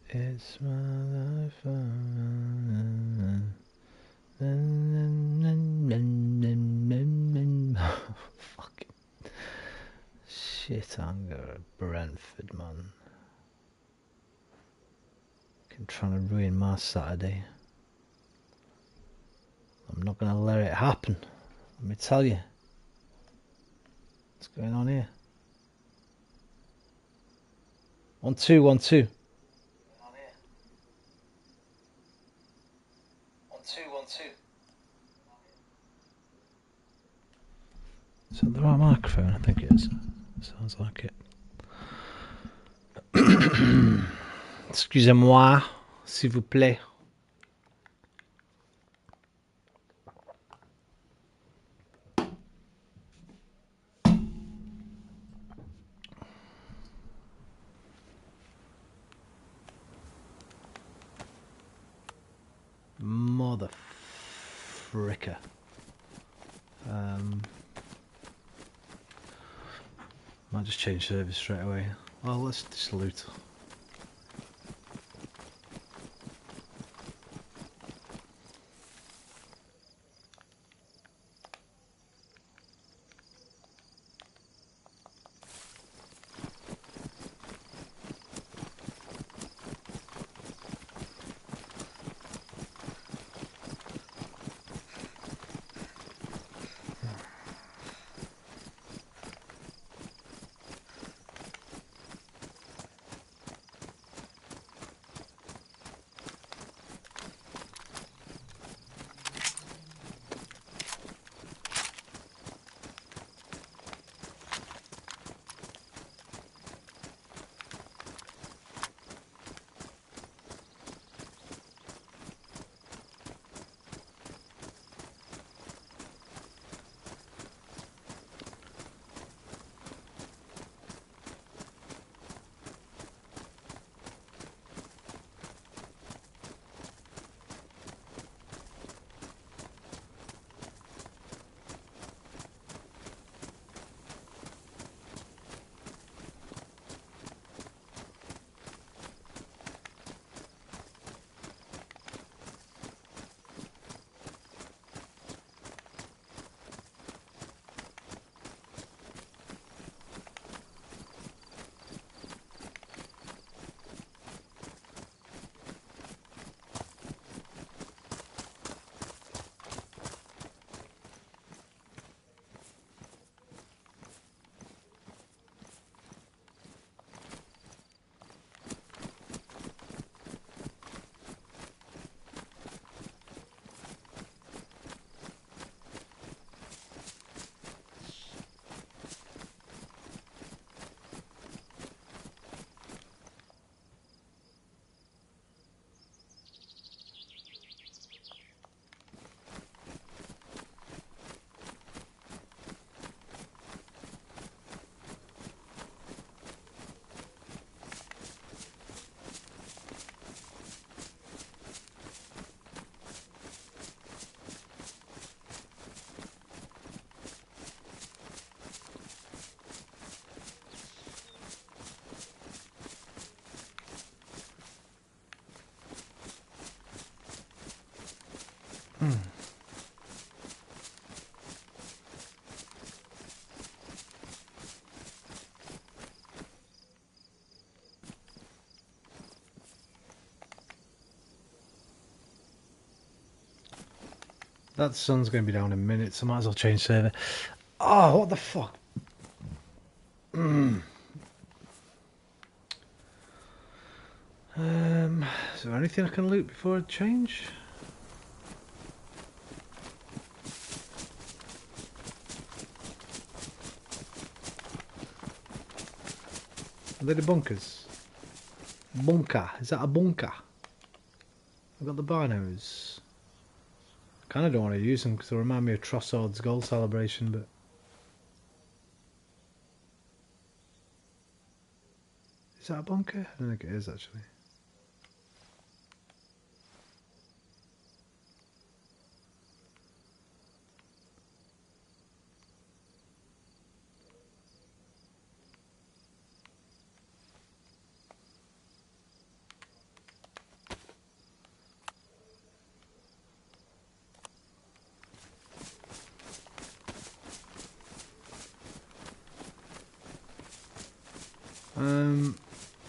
It's my life. Fucking shit anger, Brentford, man. Trying to ruin my Saturday. I'm not going to let it happen. Let me tell you. What's going on here? 1-2, 1-2. 1-2. Is that the right microphone? I think it is. Sounds like it. Excusez-moi, s'il vous plaît. Mother fricker. Might just change service straight away. Well, let's just loot. That sun's going to be down in a minute, so I might as well change server. Oh, what the fuck? Is there anything I can loot before I change? Are they the bunkers? Bunker. Is that a bunker? I've got the binos. I kind of don't want to use them because they remind me of Trossard's goal celebration, but... Is that a bunker? I don't think it is, actually.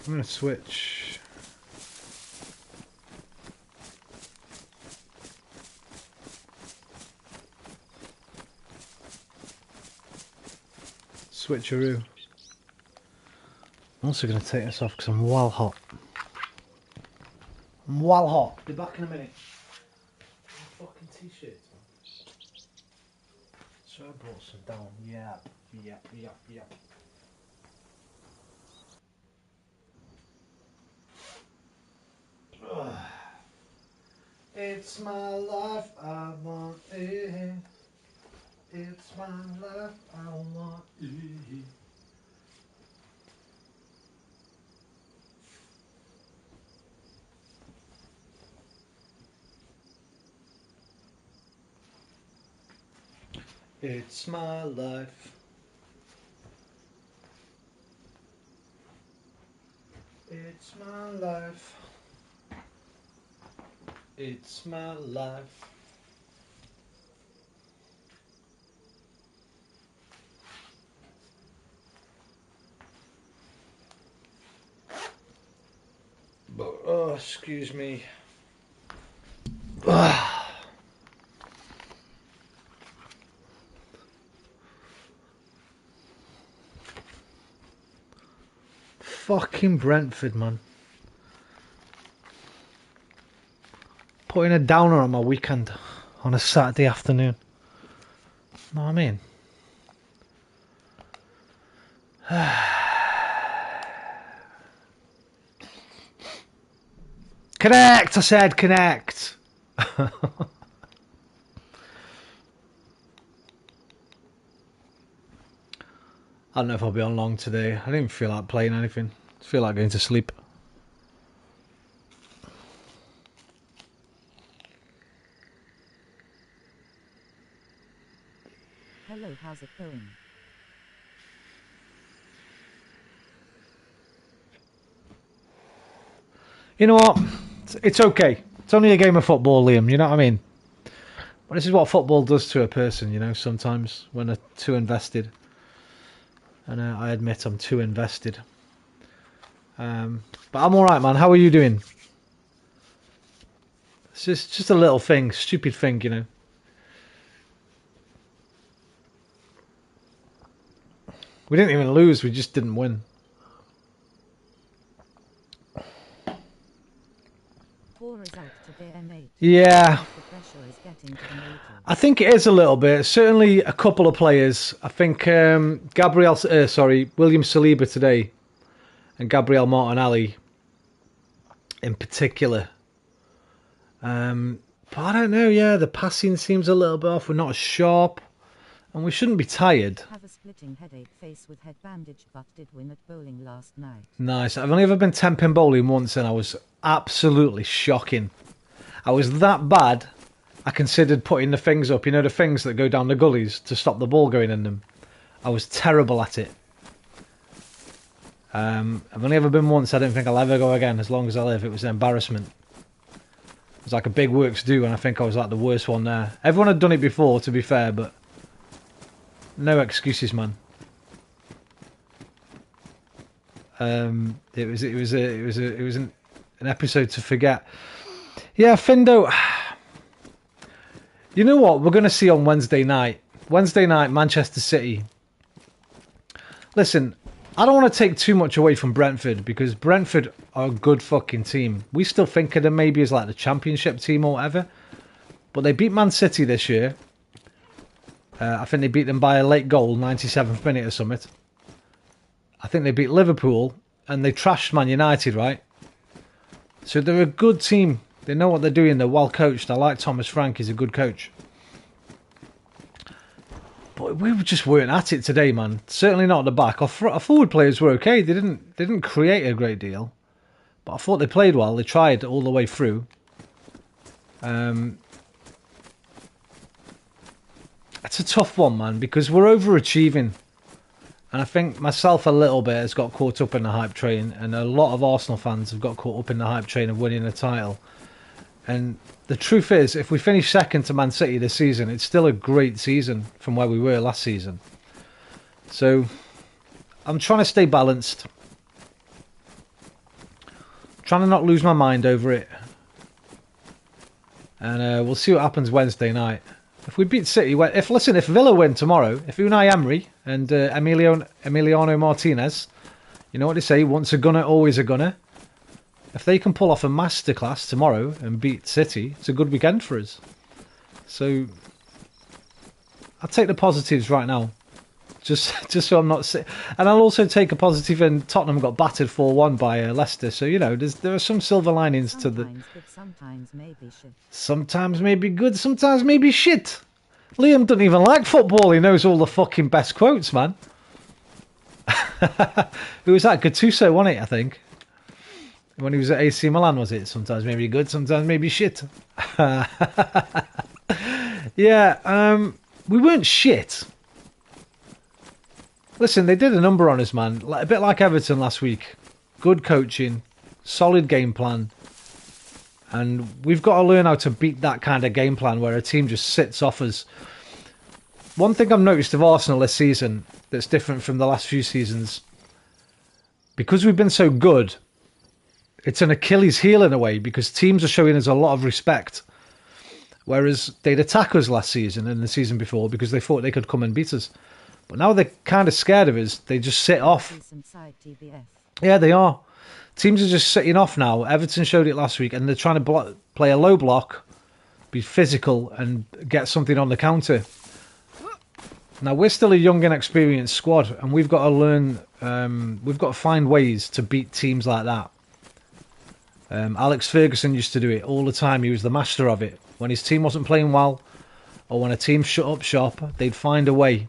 I'm going to switch. Switcheroo. I'm also going to take this off because I'm well hot. I'm well hot. Be back in a minute. Fucking t-shirts, man. So I brought some down. Yep. It's my life, I want it. It's my life, I want it. It's my life. It's my life. It's my life. But, oh, excuse me. Fucking Brentford, man. Putting a downer on my weekend on a Saturday afternoon. Know what I mean? Connect! I said connect! I don't know if I'll be on long today. I didn't feel like playing anything. I feel like going to sleep. Hello, how's it going? You know what? It's okay. It's only a game of football, Liam. You know what I mean? But this is what football does to a person, you know, sometimes when they're too invested. And I admit I'm too invested. But I'm alright, man. How are you doing? It's just a little thing, stupid thing, you know. We didn't even lose, we just didn't win. Poor result today, mate. Yeah. The pressure is getting to the majors. I think it is a little bit. Certainly a couple of players. I think William Saliba today and Gabriel Martinelli in particular. But I don't know, yeah, the passing seems a little bit off. We're not as sharp. And we shouldn't be tired. Have a splitting headache, face with head bandage, but did win at bowling last night. Nice. I've only ever been 10-pin bowling once and I was absolutely shocking. I was that bad, I considered putting the things up, you know, the things that go down the gullies to stop the ball going in them. I was terrible at it. I've only ever been once. I don't think I'll ever go again as long as I live. It was an embarrassment. It was like a big works do and I think I was like the worst one there. Everyone had done it before, to be fair, but no excuses, man. It was an episode to forget. Yeah, Findo. You know what? We're going to see on Wednesday night. Wednesday night, Manchester City. Listen, I don't want to take too much away from Brentford because Brentford are a good fucking team. We still think of them maybe as like the championship team or whatever. But they beat Man City this year. I think they beat them by a late goal, 97th minute or something. I think they beat Liverpool and they trashed Man United, right? So they're a good team. They know what they're doing. They're well coached. I like Thomas Frank. He's a good coach. But we just weren't at it today, man. Certainly not at the back. Our forward players were okay. They didn't create a great deal. But I thought they played well. They tried all the way through. It's a tough one, man, because we're overachieving. And I think myself a little bit has got caught up in the hype train. And a lot of Arsenal fans have got caught up in the hype train of winning a title. And the truth is, if we finish second to Man City this season, it's still a great season from where we were last season. So, I'm trying to stay balanced. Trying to not lose my mind over it. And we'll see what happens Wednesday night. If we beat City, if Villa win tomorrow, if Unai Emery and Emiliano Martinez, you know what they say, once a gunner, always a gunner. If they can pull off a masterclass tomorrow and beat City, it's a good weekend for us. So I'll take the positives right now. Just so I'm not... And I'll also take a positive in Tottenham got battered 4-1 by Leicester. So, you know, there are some silver linings to the... Sometimes maybe shit. Sometimes maybe good, sometimes maybe shit. Liam doesn't even like football. He knows all the fucking best quotes, man. Who was that? Gattuso, wasn't it, I think? When he was at AC Milan, was it? Sometimes maybe good, sometimes maybe shit. Yeah, we weren't shit. Listen, they did a number on us, man. A bit like Everton last week. Good coaching, solid game plan. And we've got to learn how to beat that kind of game plan where a team just sits off us. One thing I've noticed of Arsenal this season that's different from the last few seasons, because we've been so good, it's an Achilles heel in a way, because teams are showing us a lot of respect. Whereas they'd attack us last season and the season before because they thought they could come and beat us. But now they're kind of scared of us. They just sit off. Yeah, they are. Teams are just sitting off now. Everton showed it last week, and they're trying to play a low block, be physical, and get something on the counter. Now, we're still a young, inexperienced squad, and we've got to learn... we've got to find ways to beat teams like that. Alex Ferguson used to do it all the time. He was the master of it. When his team wasn't playing well, or when a team shut up shop, they'd find a way.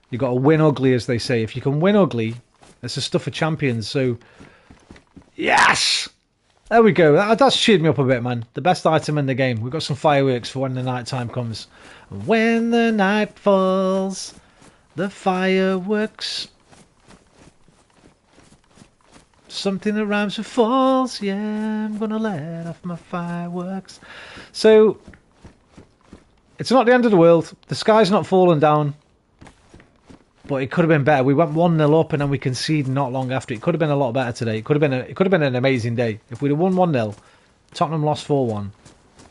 You've got to win ugly, as they say. If you can win ugly, it's the stuff of champions. So, yes! There we go. That's cheered me up a bit, man. The best item in the game. We've got some fireworks for when the night time comes. When the night falls, the fireworks. Something that rhymes with falls. Yeah, I'm going to let off my fireworks. So, it's not the end of the world. The sky's not falling down. But it could have been better. We went 1-0 up and then we conceded not long after. It could have been a lot better today. It could have been an amazing day. If we'd have won 1-0, Tottenham lost 4-1,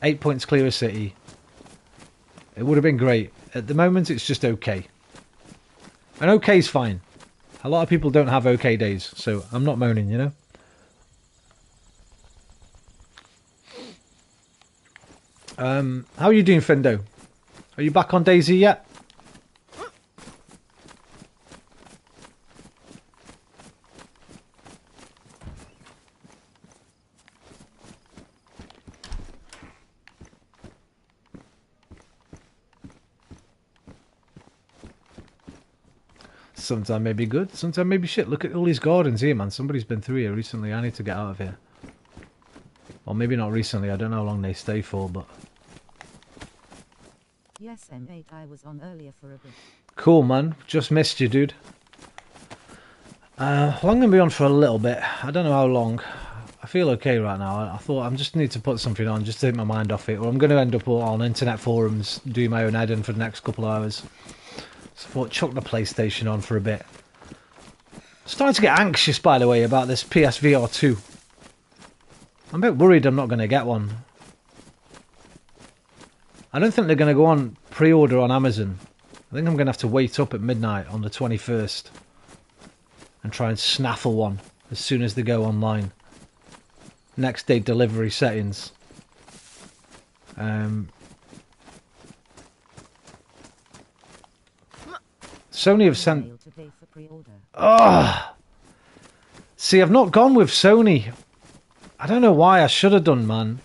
8 points clear of City, it would have been great. At the moment, it's just okay. And okay's fine. A lot of people don't have okay days, so I'm not moaning, you know? How are you doing, Findo? Are you back on Dayz yet? Sometimes maybe good, sometimes maybe shit. Look at all these gardens here, man. Somebody's been through here recently. I need to get out of here. Or maybe not recently. I don't know how long they stay for, but... Yes, M8, I was on earlier for a bit. Cool, man. Just missed you, dude. Well, I'm going to be on for a little bit. I don't know how long. I feel okay right now. I thought I just need to put something on just to take my mind off it. Or I'm going to end up on internet forums doing my own editing for the next couple of hours. So I thought, chuck the PlayStation on for a bit. Starting to get anxious, by the way, about this PSVR 2. I'm a bit worried I'm not going to get one. I don't think they're going to go on pre-order on Amazon. I think I'm going to have to wait up at midnight on the 21st and try and snaffle one as soon as they go online. Next day delivery settings. Sony have sent... See, I've not gone with Sony. I don't know why. I should have done, man.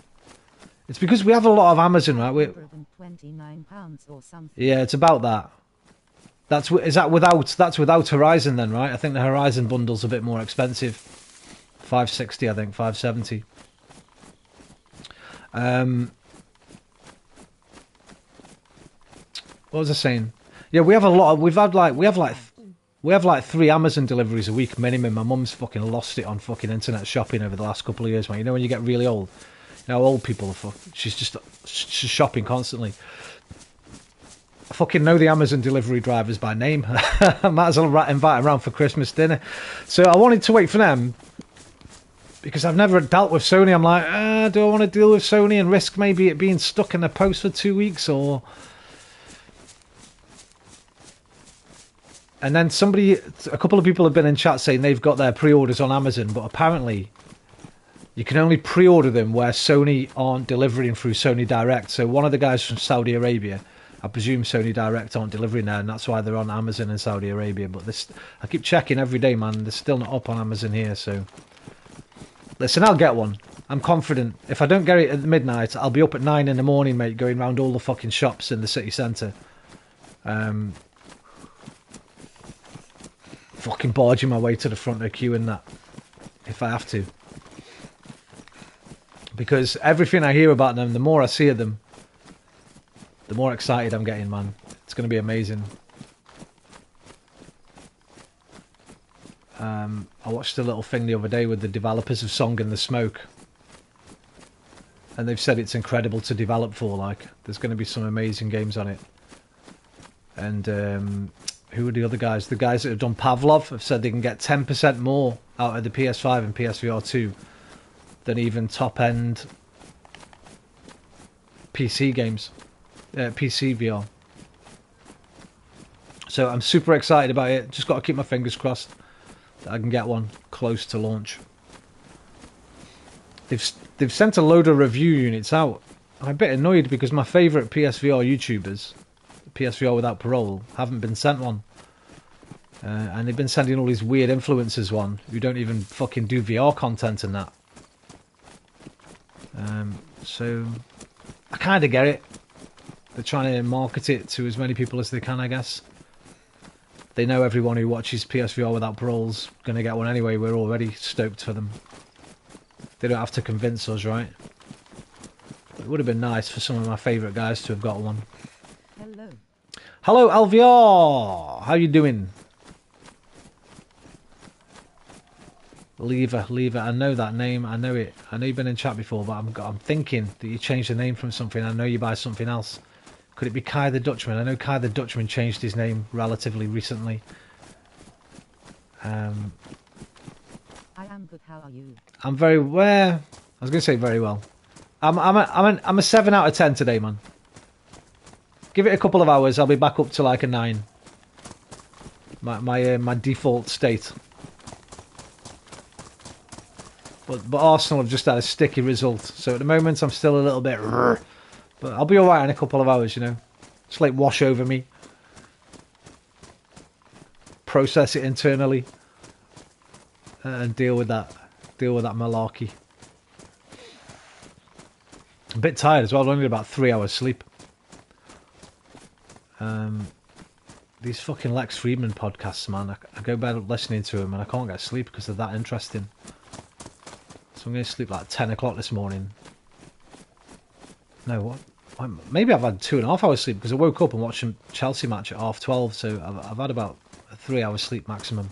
It's because we have a lot of Amazon, right? £29 or something. Yeah, it's about that. That's without Horizon then, right? I think the Horizon bundle's a bit more expensive. 560, I think, 570. What was I saying? Yeah, we have a lot. We have like 3 Amazon deliveries a week minimum. My mum's fucking lost it on fucking internet shopping over the last couple of years, man. You know when you get really old. You know, old people are she's just shopping constantly. I fucking know the Amazon delivery drivers by name. I might as well invite them around for Christmas dinner. So I wanted to wait for them because I've never dealt with Sony. I'm like, do I want to deal with Sony and risk maybe it being stuck in the post for 2 weeks or... And then a couple of people have been in chat saying they've got their pre-orders on Amazon, but apparently you can only pre-order them where Sony aren't delivering through Sony Direct. So one of the guys from Saudi Arabia, I presume Sony Direct aren't delivering there, and that's why they're on Amazon in Saudi Arabia. But this, I keep checking every day, man. They're still not up on Amazon here, so... Listen, I'll get one. I'm confident. If I don't get it at midnight, I'll be up at 9 in the morning, mate, going round all the fucking shops in the city centre. Fucking barging my way to the front of the queue in that, if I have to. Because everything I hear about them, the more I see of them, the more excited I'm getting, man. It's going to be amazing. I watched a little thing the other day with the developers of Song in the Smoke. And they've said it's incredible to develop for, like. There's going to be some amazing games on it. And... who are the other guys? The guys that have done Pavlov have said they can get 10% more out of the PS5 and PSVR 2 than even top-end PC games, PC VR. So I'm super excited about it. Just got to keep my fingers crossed that I can get one close to launch. They've sent a load of review units out. I'm a bit annoyed because my favourite PSVR YouTubers, PSVR Without Parole, haven't been sent one. And they've been sending all these weird influencers one who don't even fucking do VR content and that. So I kind of get it. They're trying to market it to as many people as they can, I guess. They know everyone who watches PSVR Without Parole's going to get one anyway. We're already stoked for them. They don't have to convince us, right? It would have been nice for some of my favourite guys to have got one. Hello. Hello, LVR! How you doing? Lever. I know that name. I know it. I know you've been in chat before, but I'm thinking that you changed the name from something. I know you buy something else. Could it be Kai the Dutchman? I know Kai the Dutchman changed his name relatively recently. I am good. How are you? I'm very well. I was going to say very well. I'm a 7 out of 10 today, man. Give it a couple of hours. I'll be back up to like a 9. My default state. But Arsenal have just had a sticky result, so at the moment I'm still a little bit. But I'll be all right in a couple of hours, you know. Just like wash over me, process it internally, and deal with that malarkey. I'm a bit tired as well. I've only got about 3 hours sleep. These fucking Lex Friedman podcasts, man. I go bed listening to them and I can't get sleep because they're that interesting. So I'm going to sleep like 10 o'clock this morning. No, what? Maybe I've had 2.5 hours sleep because I woke up and watched a Chelsea match at 12:30. So I've had about a 3 hours sleep maximum.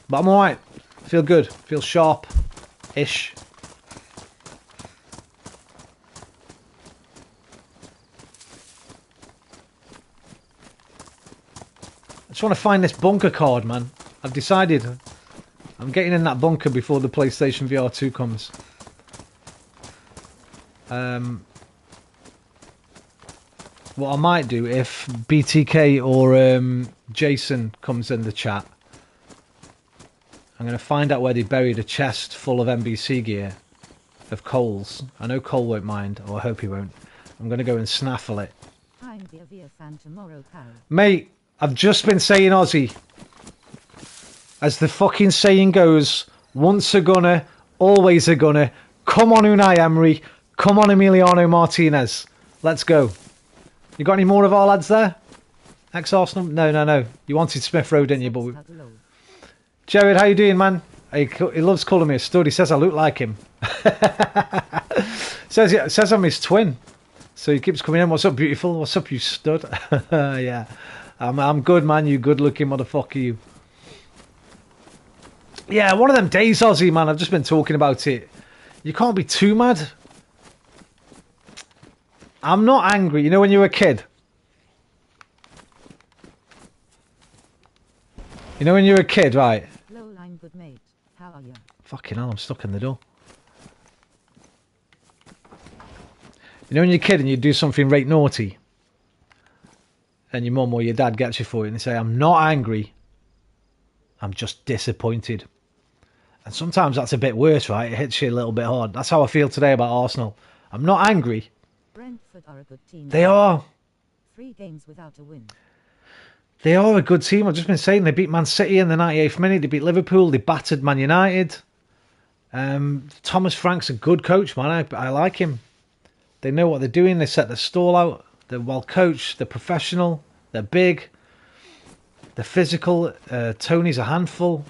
But I'm alright. Feel good. Feel sharp-ish. I just want to find this bunker card, man. I've decided I'm getting in that bunker before the PlayStation VR 2 comes. What I might do if BTK or Jason comes in the chat, I'm going to find out where they buried a chest full of NBC gear of Cole's. I know Cole won't mind, or I hope he won't. I'm going to go and snaffle it. I'm the Avia fan tomorrow, pal. Mate, I've just been saying Aussie. As the fucking saying goes, once a gunner, always a gunner. Come on, Unai Emery. Come on, Emiliano Martinez. Let's go. You got any more of our lads there? Ex-Arsenal? No. You wanted Smith Rowe, didn't you? But Jared, how you doing, man? He loves calling me a stud. He says I look like him. says I'm his twin. So he keeps coming in. What's up, beautiful? What's up, you stud? Yeah. I'm good, man. You good-looking motherfucker, you. Yeah, one of them days, Aussie, man. I've just been talking about it. You can't be too mad. I'm not angry. You know when you were a kid? You know when you were a kid, right? good mate. How are you? Fucking hell, I'm stuck in the door. You know when you're a kid and you do something right naughty, and your mum or your dad gets you for it, and they say, I'm not angry, I'm just disappointed. And sometimes that's a bit worse, right? It hits you a little bit hard. That's how I feel today about Arsenal. I'm not angry. Brentford are a good team. They are. 3 games without a win. They are a good team. I've just been saying they beat Man City in the 98th minute. They beat Liverpool. They battered Man United. Thomas Frank's a good coach, man. I like him. They know what they're doing. They set their stall out. They're well coached. They're professional. They're big. They're physical. Tony's a handful.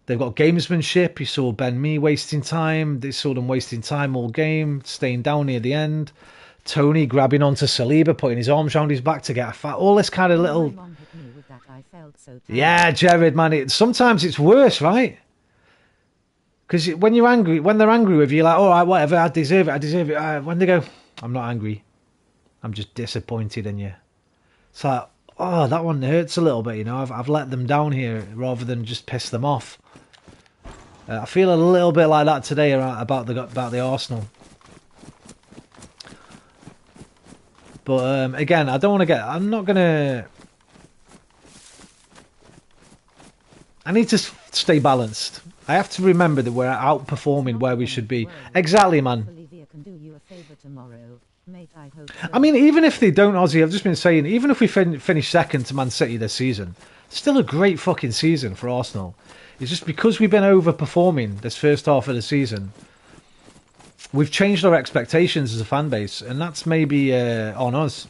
They've got gamesmanship. You saw Ben Mee wasting time. They saw them wasting time all game, staying down near the end. Tony grabbing onto Saliba, putting his arms around his back to get a foul. All this kind of little... My mom hit me with that. I felt so tired. Yeah, Jared, man. Sometimes it's worse, right? Because when you're angry, when they're angry with you, you're like, all right, whatever, I deserve it. When they go, I'm not angry, I'm just disappointed in you. It's like, oh, that one hurts a little bit, you know. I've let them down here rather than just piss them off. I feel a little bit like that today about the Arsenal. But again, I don't want to get. I'm not gonna. I need to stay balanced. I have to remember that we're outperforming where we should be. Exactly, man. Can do you a favor tomorrow, mate. I hope so. I mean, even if they don't, Ozzy, I've just been saying, even if we finish second to Man City this season, still a great fucking season for Arsenal. It's just because we've been overperforming this first half of the season, we've changed our expectations as a fan base, and that's maybe on us.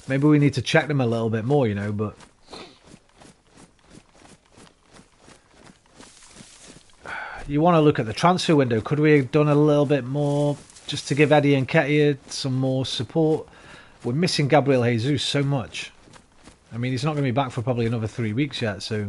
Maybe we need to check them a little bit more, you know, but... You want to look at the transfer window. Could we have done a little bit more just to give Eddie and Nketiah some more support? We're missing Gabriel Jesus so much. I mean, he's not going to be back for probably another 3 weeks yet, so...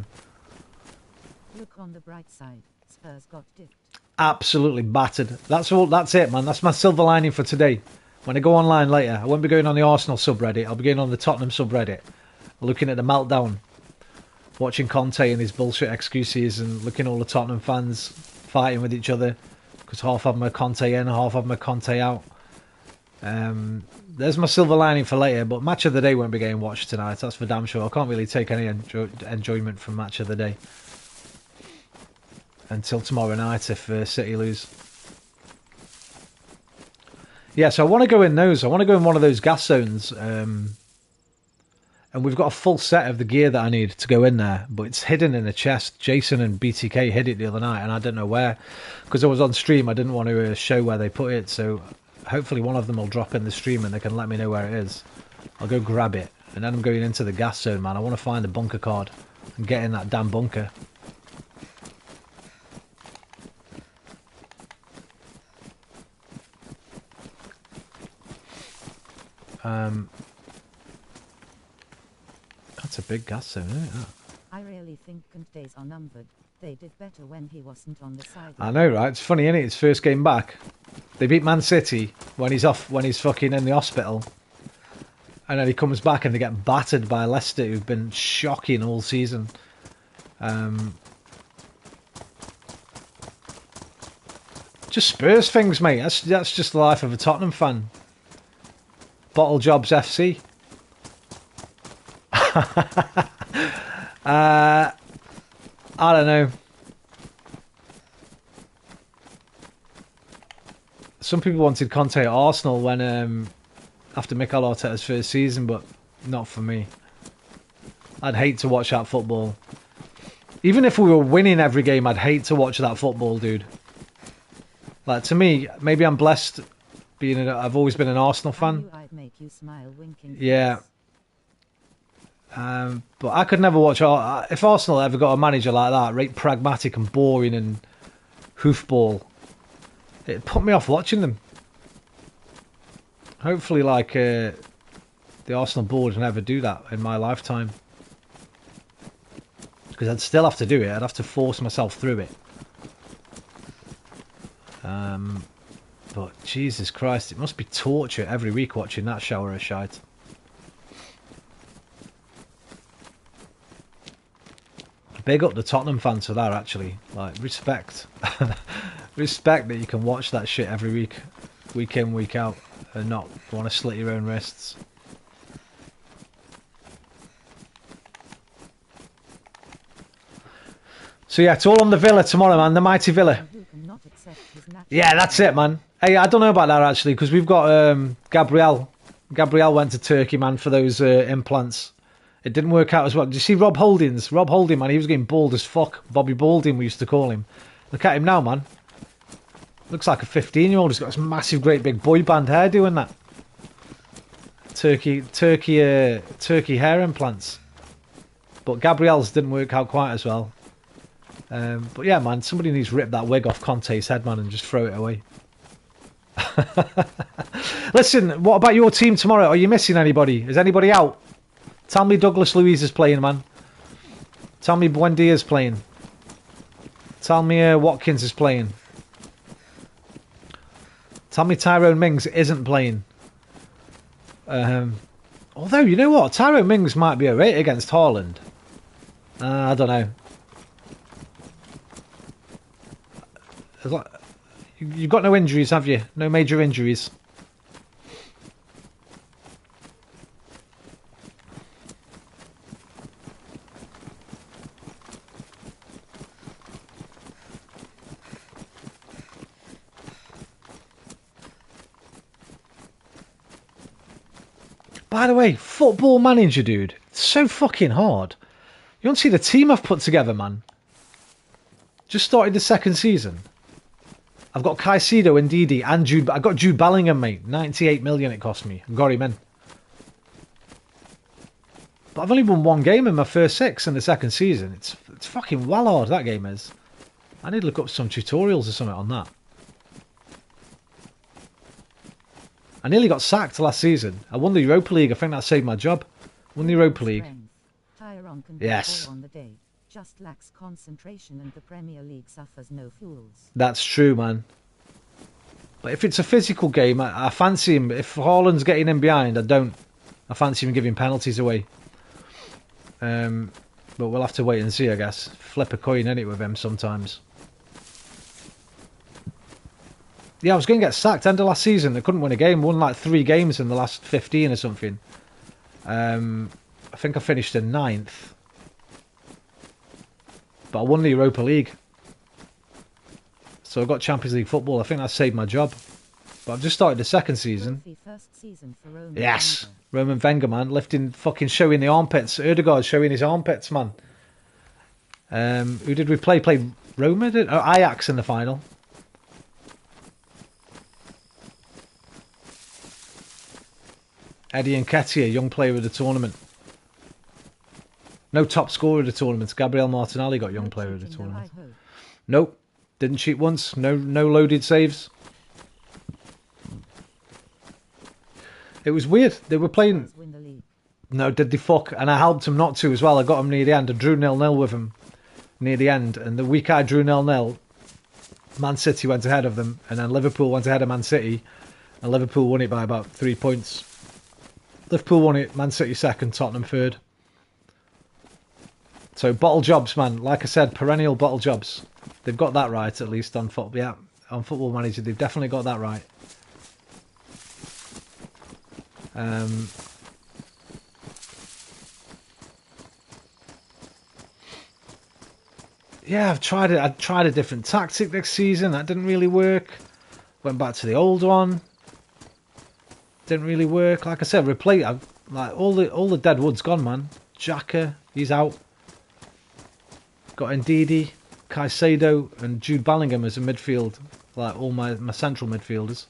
Look on the bright side. Spurs got dipped. Absolutely battered. That's all. That's it, man. That's my silver lining for today. When I go online later, I won't be going on the Arsenal subreddit. I'll be going on the Tottenham subreddit, looking at the meltdown, watching Conte and his bullshit excuses, and looking at all the Tottenham fans fighting with each other because half of them are Conte in, half of them are Conte out. There's my silver lining for later, but match of the day won't be getting watched tonight. That's for damn sure. I can't really take any enjoyment from match of the day until tomorrow night if City lose. Yeah, so I want to go in those. I want to go in one of those gas zones. And we've got a full set of the gear that I need to go in there, but it's hidden in a chest. Jason and BTK hid it the other night, and I don't know where. Because I was on stream, I didn't want to show where they put it, so hopefully one of them will drop in the stream and they can let me know where it is. I'll go grab it, and then I'm going into the gas zone, man. I want to find the bunker card and get in that damn bunker. That's a big gas zone, isn't it? That? I really think Days are numbered. They did better when he wasn't on the side. I know, right? It's funny, isn't it? His first game back. They beat Man City when he's off, when he's fucking in the hospital. And then he comes back and they get battered by Leicester, who've been shocking all season. Just Spurs things, mate. That's just the life of a Tottenham fan. Bottle Jobs FC. I don't know. Some people wanted Conte at Arsenal when after Mikel Arteta's first season, but not for me. I'd hate to watch that football. Even if we were winning every game, I'd hate to watch that football, dude. Like, to me, maybe I'm blessed being I've always been an Arsenal fan. I'd make you smile, winking. Yeah. But I could never watch... If Arsenal ever got a manager like that, right, pragmatic and boring and hoofball, it put me off watching them. Hopefully, like, the Arsenal board never do that in my lifetime. Because I'd still have to do it. I'd have to force myself through it. But Jesus Christ, it must be torture every week watching that shower of shite. Big up the Tottenham fans for that, actually. Like, respect. Respect that you can watch that shit every week in, week out, and not want to slit your own wrists. So yeah, it's all on the Villa tomorrow, man. The mighty Villa. Yeah, that's it, man. Hey, I don't know about that, actually, because we've got Gabriel. Gabriel went to Turkey, man, for those implants. It didn't work out as well. Did you see Rob Holdings? Rob Holding, man, he was getting bald as fuck. Bobby Balding, we used to call him. Look at him now, man. Looks like a 15-year-old. He's got this massive, great big boy band hair doing that. Turkey hair implants. But Gabriel's didn't work out quite as well. But yeah, man, somebody needs to rip that wig off Conte's head, man, and just throw it away. Listen, what about your team tomorrow? Are you missing anybody? Is anybody out? Tell me Douglas Luiz is playing, man. Tell me Buendia's playing. Tell me Watkins is playing. Tell me Tyrone Mings isn't playing. Although, you know what? Tyrone Mings might be alright against Haaland. I don't know. You've got no injuries, have you? No major injuries. By the way, Football Manager, dude. It's so fucking hard. You want to see the team I've put together, man? Just started the second season. I've got Caicedo and Didi and Jude. I got Jude Bellingham, mate. 98 million it cost me. I got him in. But I've only won one game in my first 6 in the second season. It's fucking well hard, that game is. I need to look up some tutorials or something on that. I nearly got sacked last season. I won the Europa League. I think that saved my job. Won the Europa League. Yes. Just lacks concentration and the Premier League suffers no fools. That's true, man. But if it's a physical game, I fancy him. If Haaland's getting in behind, I fancy him giving penalties away. But we'll have to wait and see, I guess. Flip a coin, innit, with him sometimes. Yeah, I was going to get sacked end of last season. I couldn't win a game. Won like 3 games in the last 15 or something. I think I finished in 9th. But I won the Europa League. So I got Champions League football. I think that saved my job. But I've just started the second season. Yes. Roman Wenger, man. Lifting, fucking showing the armpits. Ødegaard showing his armpits, man. Who did we play? Played Roma? Ajax in the final. Eddie Nketiah, young player of the tournament. No top scorer of the tournament. Gabriel Martinelli got young player of the tournament. Nope. Didn't cheat once. No loaded saves. It was weird. They were playing... No, did they fuck? And I helped them not to as well. I got them near the end. I drew 0-0 with them near the end. And the week I drew 0-0, Man City went ahead of them. And then Liverpool went ahead of Man City. And Liverpool won it by about 3 points. Liverpool won it. Man City second. Tottenham third. So bottle jobs, man. Like I said, perennial bottle jobs. They've got that right, at least on football. Yeah, on Football Manager, they've definitely got that right. Yeah, I've tried it. I tried a different tactic this season. That didn't really work. Went back to the old one. Didn't really work. Like I said, like all the dead wood's gone, man. Xhaka, he's out. Got Ndidi, Caicedo and Jude Bellingham as a midfield, like all my central midfielders.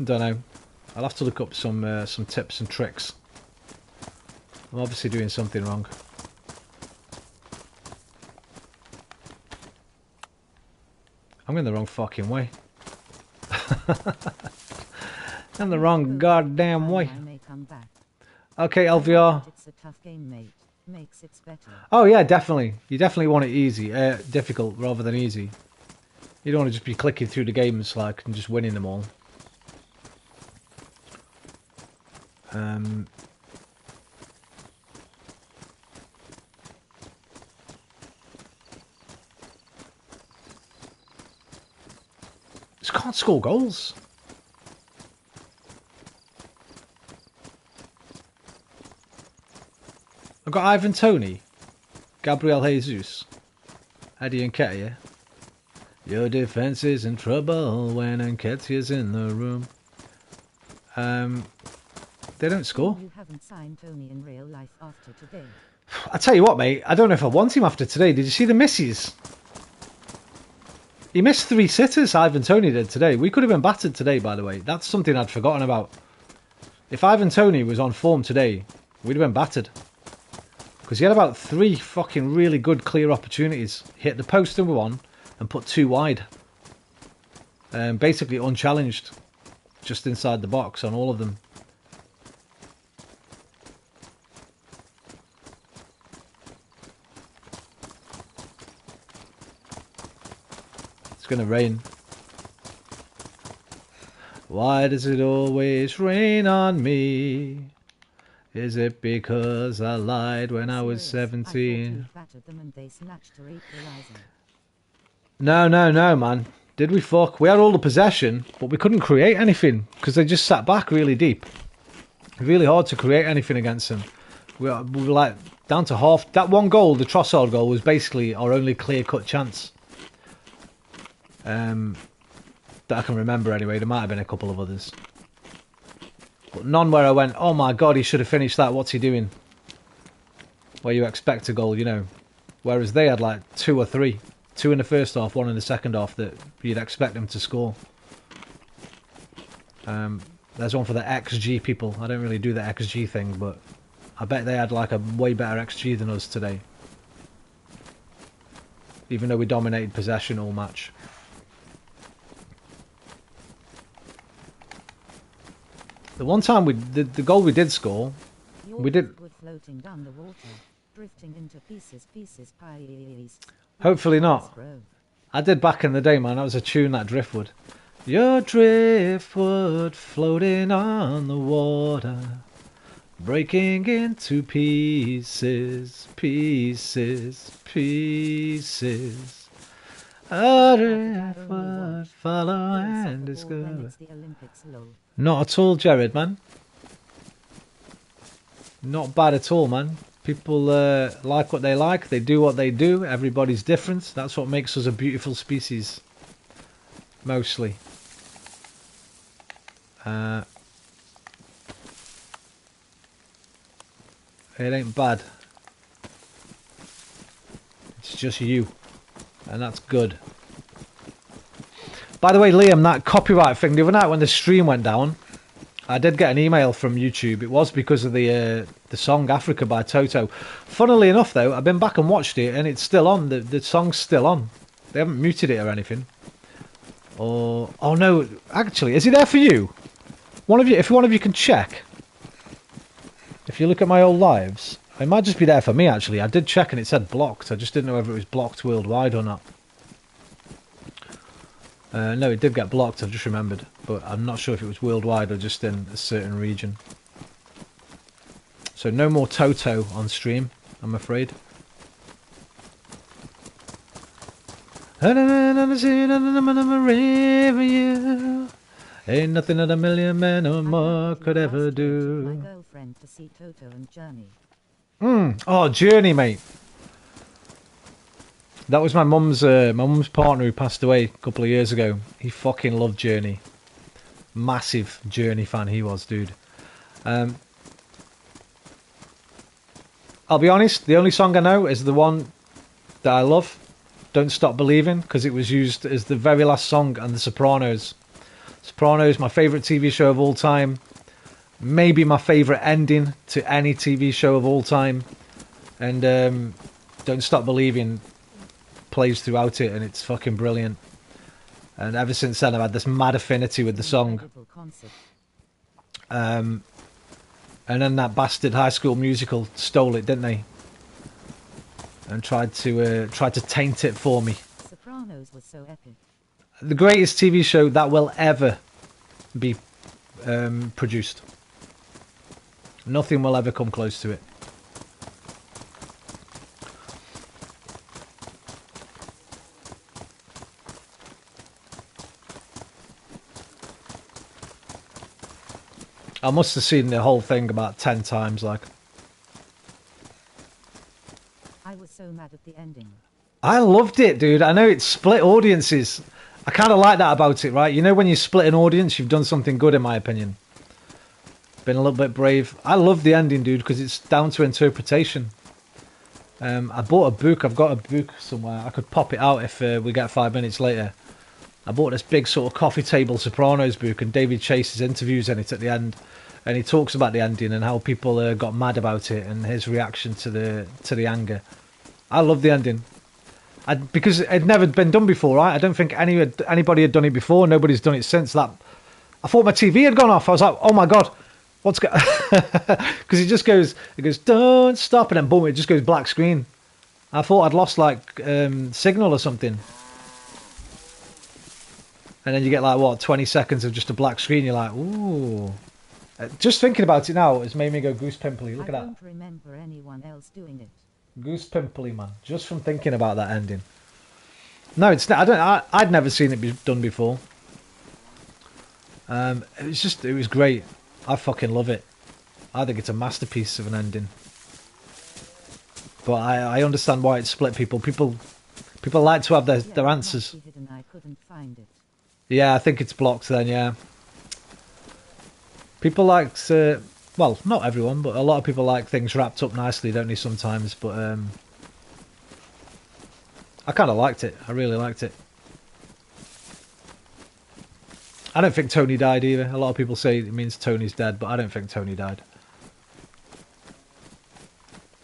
Don't know. I'll have to look up some tips and tricks. I'm obviously doing something wrong. I'm in the wrong fucking way. I'm the wrong goddamn way. Okay, LVR. It's a tough game, mate. Makes it better. Oh yeah, definitely. You definitely want it easy, difficult rather than easy. You don't want to just be clicking through the games like and just winning them all. can't score goals. I've got Ivan Toney, Gabriel Jesus, Eddie Nketiah. Your defence is in trouble when Nketiah's in the room. They don't score. You haven't signed Tony in real life after today. I tell you what, mate. I don't know if I want him after today. Did you see the misses? He missed 3 sitters, Ivan Toney did today. We could have been battered today, by the way. That's something I'd forgotten about. If Ivan Toney was on form today, we'd have been battered. Because he had about 3 fucking really good clear opportunities. Hit the post number 1 and put 2 wide. Basically unchallenged. Just inside the box on all of them. It's going to rain. Why does it always rain on me? Is it because I lied when I was 17? No, man. Did we fuck? We had all the possession, but we couldn't create anything because they just sat back really deep. Really hard to create anything against them. We were like down to half. That one goal, the Trossard goal, was basically our only clear-cut chance. That I can remember anyway. There might have been a couple of others. But none where I went, oh my god, he should have finished that. What's he doing? Where you expect a goal, you know. Whereas they had like 2 or 3. 2 in the first half, 1 in the second half that you'd expect them to score. There's one for the XG people. I don't really do the XG thing, but I bet they had like a way better XG than us today. Even though we dominated possession all match. The one time the goal we did score, we did. Floating down the water, drifting into pieces, pies. Hopefully not. I did back in the day, man. That was a tune, that Driftwood. Your driftwood floating on the water, breaking into pieces, pieces, pieces. A driftwood follow and discover. Not at all, Jared, man. Not bad at all, man. People like what they like. They do what they do. Everybody's different. That's what makes us a beautiful species. Mostly. It ain't bad. It's just you. And that's good. By the way, Liam, that copyright thing, the other night when the stream went down, I did get an email from YouTube. It was because of the song Africa by Toto. Funnily enough, though, I've been back and watched it, and it's still on. The song's still on. They haven't muted it or anything. Or oh no, actually, is it there for you? One of you, if one of you can check. If you look at my old lives, it might just be there for me. Actually, I did check and it said blocked. I just didn't know whether it was blocked worldwide or not. No, it did get blocked, I've just remembered. But I'm not sure if it was worldwide or just in a certain region. So no more Toto on stream, I'm afraid. Ain't nothing that a million men or more could ever do. My girlfriend to see Toto and Journey. Oh, Journey, mate. That was my mum's partner who passed away a couple of years ago. He fucking loved Journey. Massive Journey fan he was, dude. I'll be honest, the only song I know is the one that I love, Don't Stop Believing, because it was used as the very last song on The Sopranos. Sopranos, my favourite TV show of all time. Maybe my favourite ending to any TV show of all time. And Don't Stop Believing plays throughout it, and it's fucking brilliant. And ever since then I've had this mad affinity with the song. And then that bastard High School Musical stole it, didn't they? And tried to taint it for me. Sopranos was so epic. The greatest TV show that will ever be produced. Nothing will ever come close to it. I must have seen the whole thing about 10 times, like. I was so mad at the ending. I loved it, dude. I know it's split audiences. I kind of like that about it, right? You know, when you split an audience, you've done something good, in my opinion. Been a little bit brave. I love the ending, dude, because it's down to interpretation. I bought a book. I've got a book somewhere. I could pop it out if we get 5 minutes later. I bought this big sort of coffee table Sopranos book, and David Chase's interviews in it at the end, and he talks about the ending and how people got mad about it and his reaction to the anger. I love the ending, because it had never been done before, right? I don't think anybody had done it before. Nobody's done it since that. I thought my TV had gone off. I was like, oh my god, what's going? Because it goes, don't stop, and then boom, it just goes black screen. I thought I'd lost like signal or something. And then you get like, what, 20 seconds of just a black screen. You're like, ooh. Just thinking about it now has made me go goose pimply. Look at that. I don't remember anyone else doing it. Goose pimply, man. Just from thinking about that ending. No, it's not. I'd never seen it be done before. It was great. I fucking love it. I think it's a masterpiece of an ending. But I understand why it split people. People like to have their answers. Hidden, I couldn't find it. Yeah, I think it's blocked then, yeah. People like to, well, not everyone, but a lot of people like things wrapped up nicely, don't they, sometimes? But I kind of liked it. I really liked it. I don't think Tony died either. A lot of people say it means Tony's dead, but I don't think Tony died.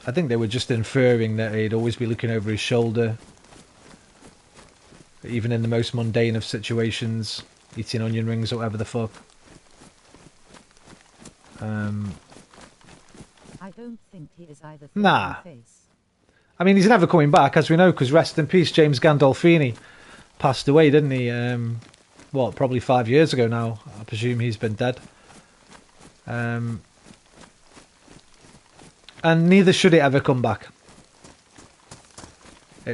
I think they were just inferring that he'd always be looking over his shoulder. Even in the most mundane of situations, eating onion rings or whatever the fuck. I don't think he is either. Nah. Face. I mean, he's never coming back, as we know, because rest in peace, James Gandolfini passed away, didn't he? What, probably 5 years ago now. I presume he's been dead. And neither should it ever come back.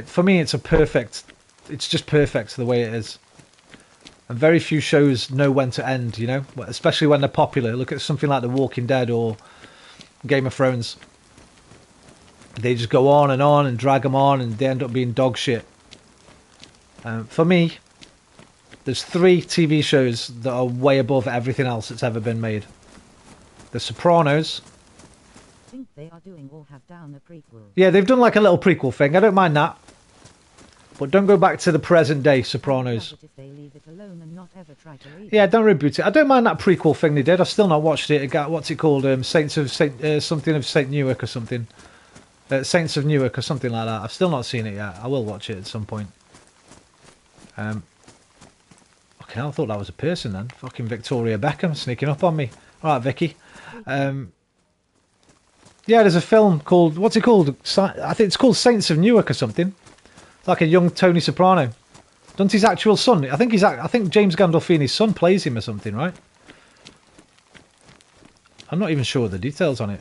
For me, it's just perfect the way it is. And very few shows know when to end, you know, especially when they're popular. Look at something like The Walking Dead or Game of Thrones. They just go on and drag them on, and they end up being dog shit. For me, there's 3 TV shows that are way above everything else that's ever been made. The Sopranos. I think they are doing or have done a prequel. Yeah, they've done like a little prequel thing. I don't mind that. But don't go back to the present day Sopranos. If they leave it alone and not ever try to read yeah, don't reboot it. I don't mind that prequel thing they did. I've still not watched it. What's it called? Saints of something of Saint Newark or something. Saints of Newark or something like that. I've still not seen it yet. I will watch it at some point. Okay, I thought that was a person then. Fucking Victoria Beckham sneaking up on me. All right, Vicky. Yeah, there's a film called, what's it called? I think it's called Saints of Newark or something. It's like a young Tony Soprano. Doesn't his actual son? I think James Gandolfini's son plays him or something, right? I'm not even sure of the details on it.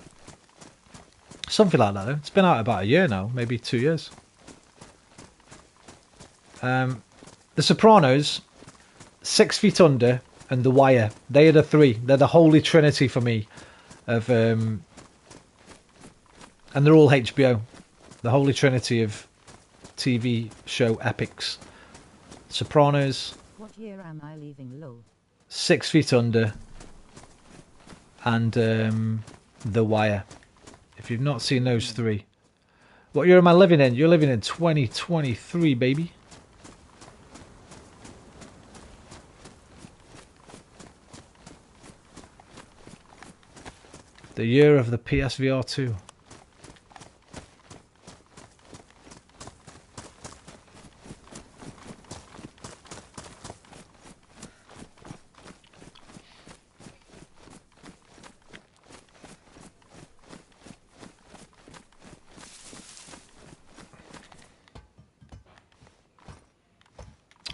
Something like that, though. It's been out about a year now, maybe 2 years. The Sopranos, 6 Feet Under, and The Wire. They are the 3. They're the holy trinity for me. And they're all HBO. The holy trinity of TV show epics. Sopranos. What year am I leaving low? 6 Feet Under. And The Wire. If you've not seen those 3. What year am I living in? You're living in 2023, baby. The year of the PSVR 2.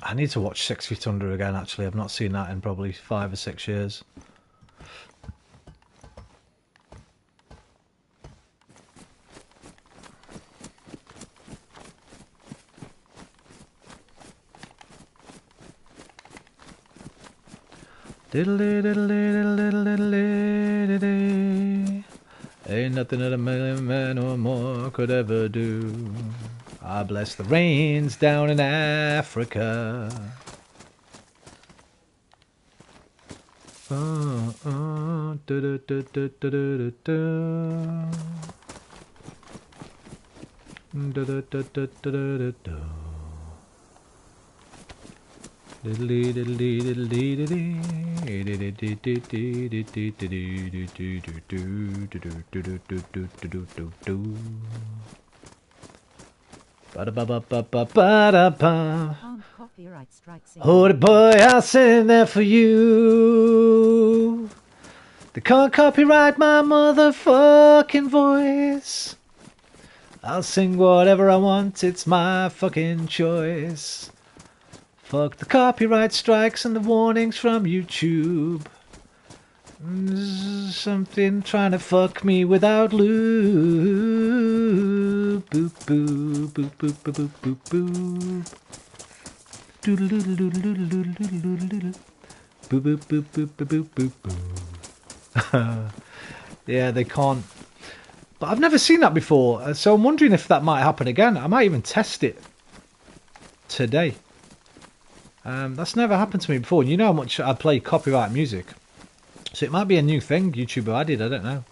I need to watch 6 Feet Under again, actually. I've not seen that in probably 5 or 6 years. Ain't nothing that a million men or more could ever do. I bless the rains down in Africa. Copyright strikes. Oh, boy, I'll sing there for you. They can't copyright my motherfucking voice. I'll sing whatever I want, it's my fucking choice. Fuck the copyright strikes and the warnings from YouTube. Something trying to fuck me without lube. Boop, boop, boop, boop, boop, boop, boop, boop. Boop, boop, boop, boop, boop, boop, boop. Yeah, they can't. But I've never seen that before, so I'm wondering if that might happen again. I might even test it today. That's never happened to me before. And you know how much I play copyright music. So it might be a new thing YouTube added, I don't know.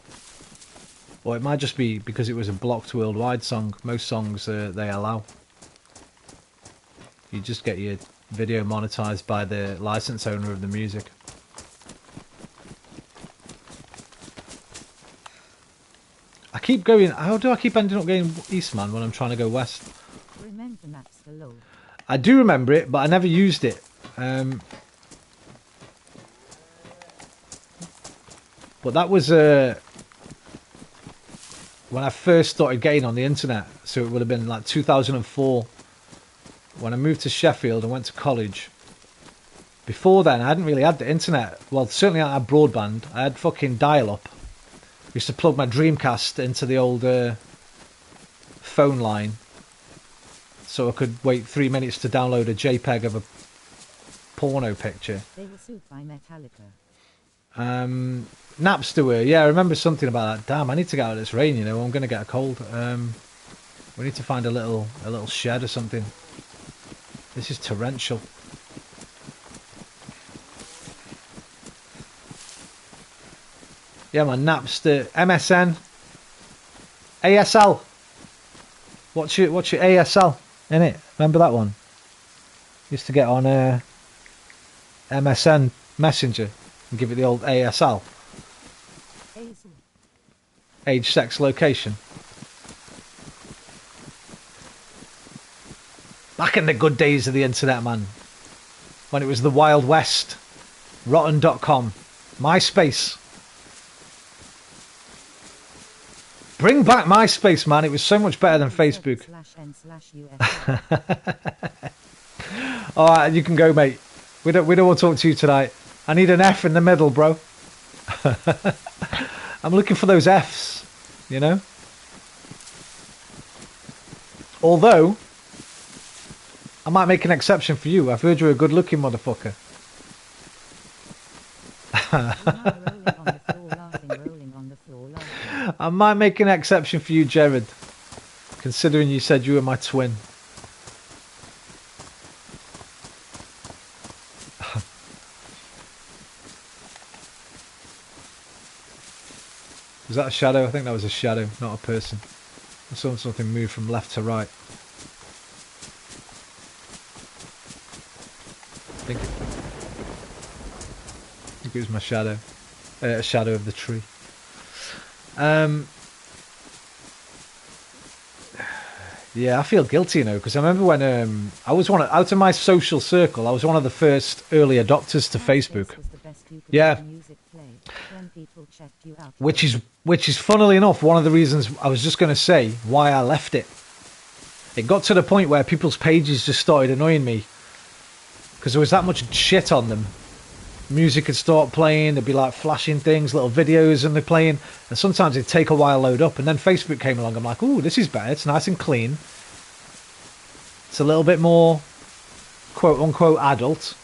Or it might just be because it was a blocked worldwide song. Most songs they allow. You just get your video monetized by the license owner of the music. I keep going. How do I keep ending up going east, man, when I'm trying to go west? Remember maps below. I do remember it, but I never used it. But that was when I first started getting on the internet. So it would have been like 2004 when I moved to Sheffield and went to college. Before then, I hadn't really had the internet. Well, certainly I had broadband. I had fucking dial-up. I used to plug my Dreamcast into the old phone line. So I could wait 3 minutes to download a JPEG of a porno picture. They were sued by Metallica. Napster were, yeah, I remember something about that. Damn, I need to get out of this rain, you know, I'm going to get a cold. We need to find a little shed or something. This is torrential. Yeah, man, Napster, MSN, ASL. What's your ASL, innit? Remember that one? Used to get on MSN Messenger and give it the old ASL. Age, sex, location. Back in the good days of the internet, man. When it was the Wild West. Rotten.com. MySpace. Bring back MySpace, man. It was so much better than Facebook. Alright, you can go, mate. We don't want to talk to you tonight. I need an F in the middle, bro. I'm looking for those Fs, you know? Although, I might make an exception for you. I've heard you're a good-looking motherfucker. I might make an exception for you, Jared. Considering you said you were my twin. Was that a shadow? I think that was a shadow, not a person. I saw something move from left to right. I think it was my shadow. A shadow of the tree. Yeah, I feel guilty, you know, because I remember when I was out of my social circle, I was one of the first early adopters to Facebook. Yeah. Which is funnily enough one of the reasons I was just going to say why I left it. It got to the point where people's pages just started annoying me because there was that much shit on them. Music would start playing, there'd be like flashing things, little videos, and they're playing, and sometimes it'd take a while to load up, and then Facebook came along. I'm like, ooh, this is better, it's nice and clean, it's a little bit more quote unquote adult,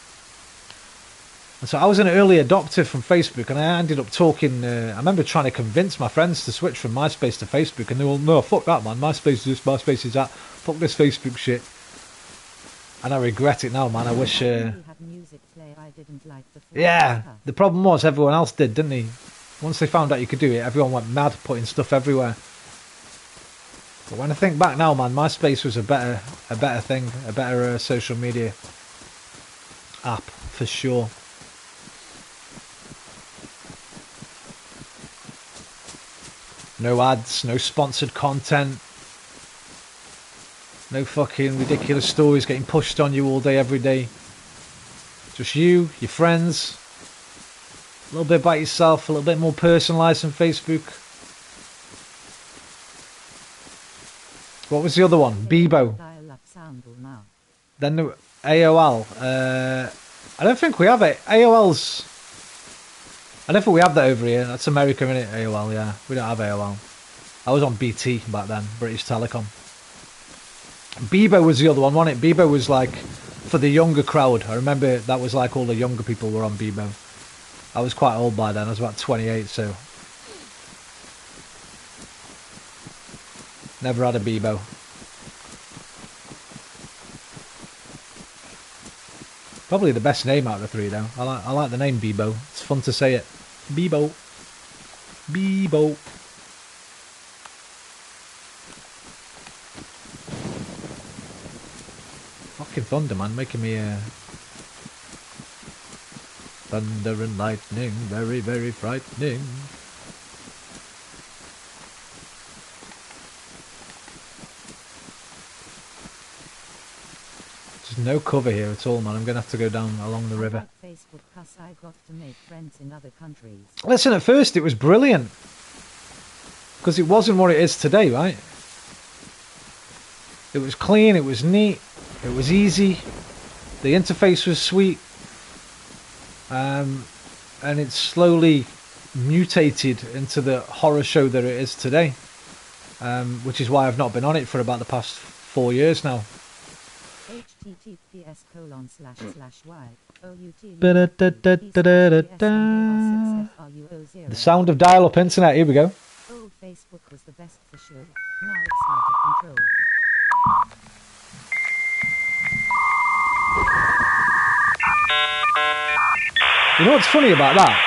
And so I was an early adopter from Facebook, and I ended up talking. I remember trying to convince my friends to switch from MySpace to Facebook, and they were all, no, fuck that, man. MySpace is this, MySpace is that. Fuck this Facebook shit. And I regret it now, man. I wish. Yeah, the problem was everyone else did, didn't they? Once they found out you could do it, everyone went mad, putting stuff everywhere. But when I think back now, man, MySpace was a better thing, a better social media app for sure. No ads, no sponsored content, no fucking ridiculous stories getting pushed on you all day, every day. Just you, your friends, a little bit about yourself, a little bit more personalised than Facebook. What was the other one? Bebo. Then the AOL. I don't think we have it. AOL's... I don't think we have that over here. That's America, isn't it? AOL, yeah. We don't have AOL. I was on BT back then, British Telecom. Bebo was the other one, wasn't it? Bebo was like for the younger crowd. I remember that was like all the younger people were on Bebo. I was quite old by then. I was about 28, so... Never had a Bebo. Probably the best name out of the three, though. I like the name Bebo. It's fun to say it. Bebo. Bebo. Fucking thunder, man. Making me... Thunder and lightning. Very, very frightening. There's no cover here at all, man. I'm going to have to go down along the river. Facebook 'cause I got to make friends in other countries. Listen, at first it was brilliant. Because it wasn't what it is today, right? It was clean, it was neat, it was easy. The interface was sweet. And it slowly mutated into the horror show that it is today. Which is why I've not been on it for about the past 4 years now. The sound of dial-up internet, here we go. Old Facebook was the best for sure. Now it's out of control. You know what's funny about that?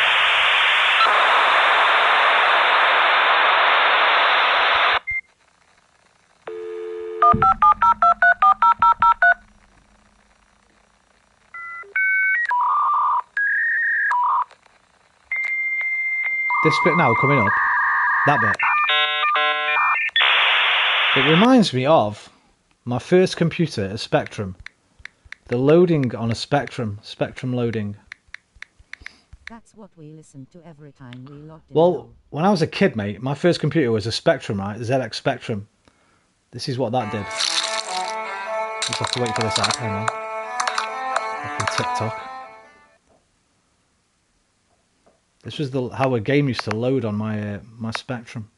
This bit now coming up, that bit. It reminds me of my first computer, a Spectrum. The loading on a Spectrum loading. That's what we listened to every time we logged in. Well, when I was a kid, mate, my first computer was a Spectrum, right? The ZX Spectrum. This is what that did. Just have to wait for this ad, hang on. Like on TikTok. This was how a game used to load on my my Spectrum.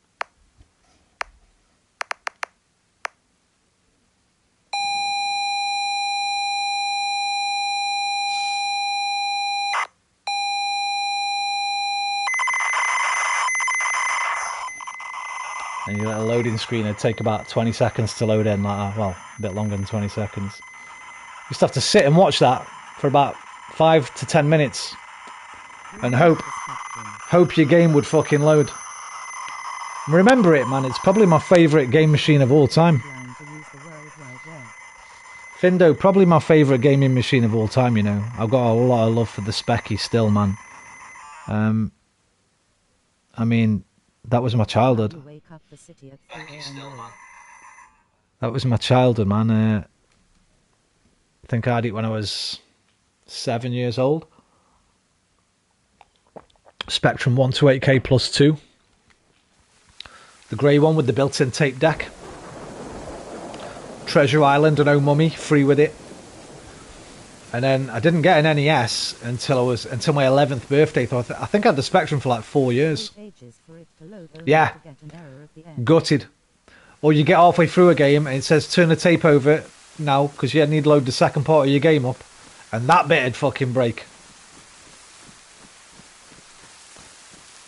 And you let a loading screen, it'd take about 20 seconds to load in, like that. Well, a bit longer than 20 seconds. You just have to sit and watch that for about 5 to 10 minutes. And hope your game would fucking load. Remember it, man. It's probably my favourite game machine of all time. Findo, probably my favourite gaming machine of all time, you know. I've got a lot of love for the Specky still, man. I mean, that was my childhood. That was my childhood, man. I think I had it when I was 7 years old. Spectrum 128K plus 2. The grey one with the built-in tape deck. Treasure Island and Oh Mummy, free with it. And then I didn't get an NES until my 11th birthday. So I think I had the Spectrum for like 4 years. Yeah, gutted. Or you get halfway through a game and it says turn the tape over now because you need to load the second part of your game up, and that bit would fucking break.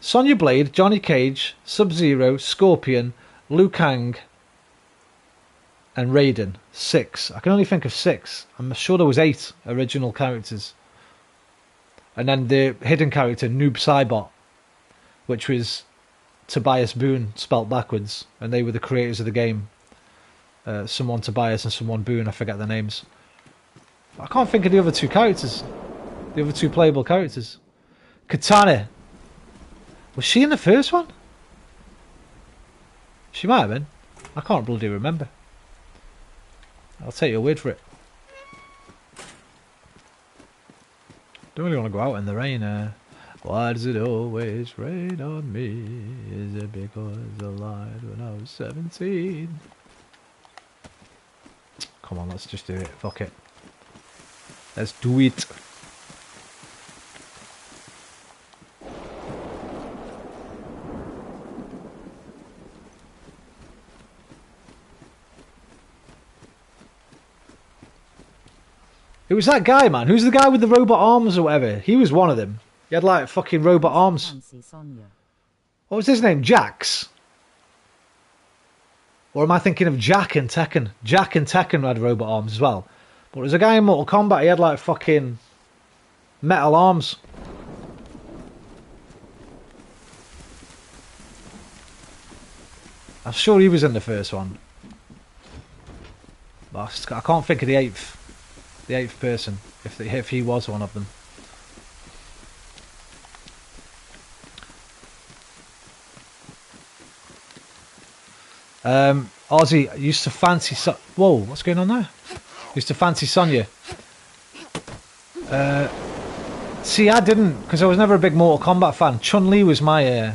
Sonya Blade, Johnny Cage, Sub-Zero, Scorpion, Liu Kang, and Raiden. 6. I can only think of 6. I'm sure there was 8 original characters. And then the hidden character, Noob Saibot, which was Tobias Boone spelt backwards, and they were the creators of the game. Someone Tobias and someone Boone, I forget their names. I can't think of the other 2 characters. The other 2 playable characters. Katana. Was she in the first one? She might have been. I can't bloody remember. I'll take your word for it. Don't really want to go out in the rain. Why does it always rain on me? Is it because I lied when I was 17? Come on, let's just do it. Fuck it. Let's do it. It was that guy, man. Who's the guy with the robot arms or whatever? He was one of them. He had like fucking robot arms. What was his name? Jax? Or am I thinking of Jack and Tekken? Jack and Tekken had robot arms as well. But there's a guy in Mortal Kombat, he had like fucking metal arms. I'm sure he was in the first one. But I can't think of the eighth person, if he was one of them. Ozzy used to fancy whoa, what's going on there? Used to fancy Sonya. See, I didn't, because I was never a big Mortal Kombat fan. Chun-Li was my I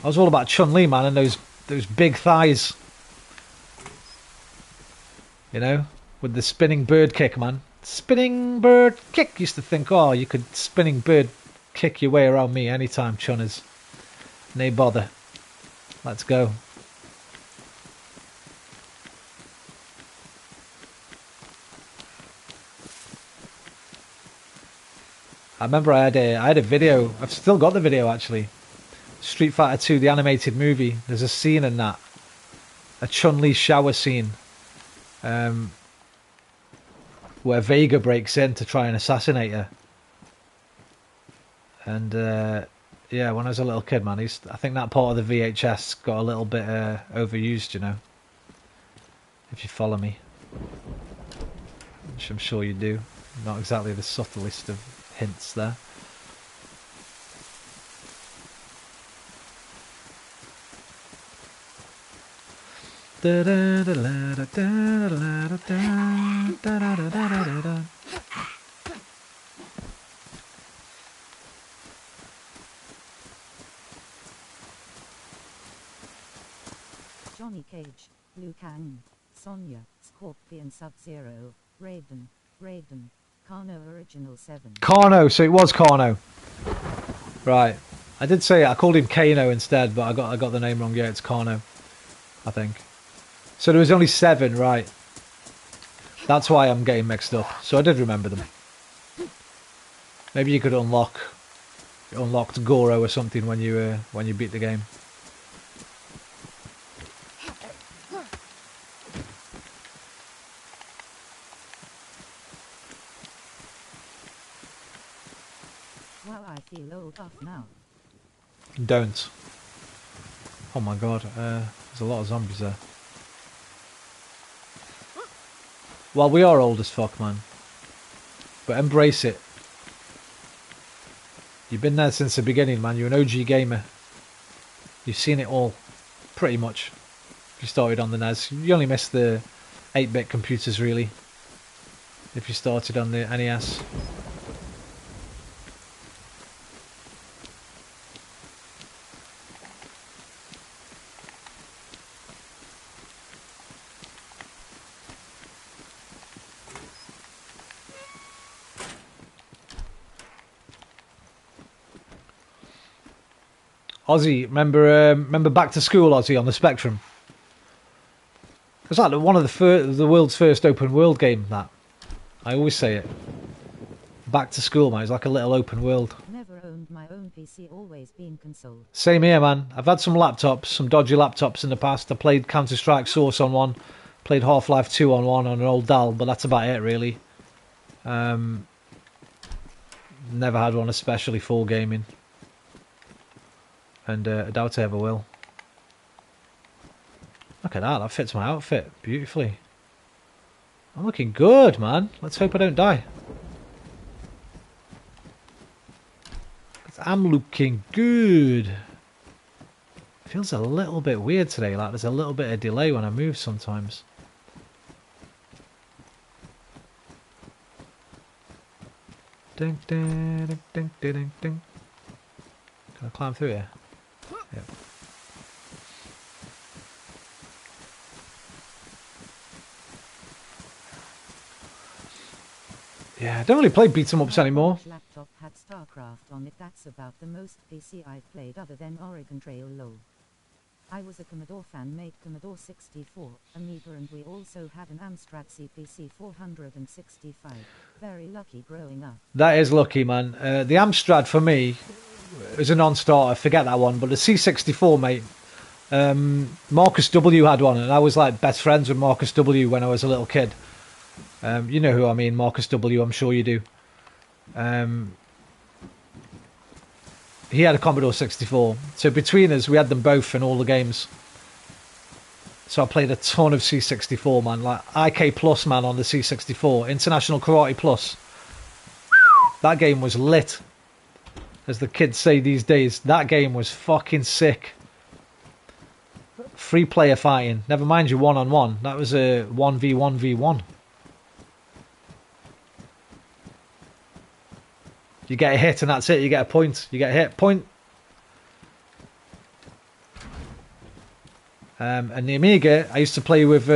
was all about Chun-Li, man, and those big thighs. You know, with the spinning bird kick, man. Spinning bird kick. Used to think, oh, you could spinning bird kick your way around me anytime, Chunners. No bother. Let's go. I remember I had a video. I've still got the video actually. Street Fighter 2, the animated movie. There's a scene in that, a Chun-Li shower scene, where Vega breaks in to try and assassinate her. And yeah, when I was a little kid, man, I think that part of the VHS got a little bit overused, you know. If you follow me, which I'm sure you do. Not exactly the subtlest of hints there. Johnny Cage, Liu Kang, Sonya, Scorpion, Sub-Zero, Raiden, Kano Original 7. Kano, so it was Kano. Right. I did say it. I called him Kano instead, but I got the name wrong. Yeah, it's Kano, I think. So there was only 7, right. That's why I'm getting mixed up. So I did remember them. Maybe you could unlocked Goro or something when you beat the game. Wow, I feel old off now. Don't. Oh my god, there's a lot of zombies there. Well, we are old as fuck, man. But embrace it. You've been there since the beginning, man. You're an OG gamer. You've seen it all. Pretty much. If you started on the NES. You only missed the 8-bit computers, really. If you started on the NES. Ozzy, remember Back to School, Ozzy, on the Spectrum? It's like one of the world's first open world game, that. I always say it. Back to School, man, it's like a little open world. Never owned my own PC, always been console. Same here, man. I've had some laptops, some dodgy laptops in the past. I played Counter-Strike Source on one, played Half-Life 2 on one on an old DAL, but that's about it, really. Never had one especially for gaming. And I doubt I ever will. Look at that fits my outfit beautifully. I'm looking good, man. Let's hope I don't die. I'm looking good. Feels a little bit weird today, like there's a little bit of delay when I move sometimes. Ding, ding, ding, ding, ding, ding. Can I climb through here? Yep. Yeah, I don't really play beat 'em ups anymore. Laptop had StarCraft on it. That's about the most PC I've played other than Oregon Trail. Lol. I was a Commodore fan, made Commodore 64, Amiga, and we also had an Amstrad CPC 465. Very lucky growing up. That is lucky, man. The Amstrad for me is a non-starter. Forget that one. But the C64, mate. Marcus W had one, and I was like best friends with Marcus W when I was a little kid. You know who I mean, Marcus W. I'm sure you do. He had a Commodore 64. So between us, we had them both in all the games. So I played a ton of C64, man. Like IK Plus, man, on the C64. International Karate Plus. That game was lit. As the kids say these days, that game was fucking sick. Free player fighting. Never mind your one-on-one. That was a 1v1v1. You get a hit and that's it. You get a point. You get a hit. Point. And the Amiga, I used to play with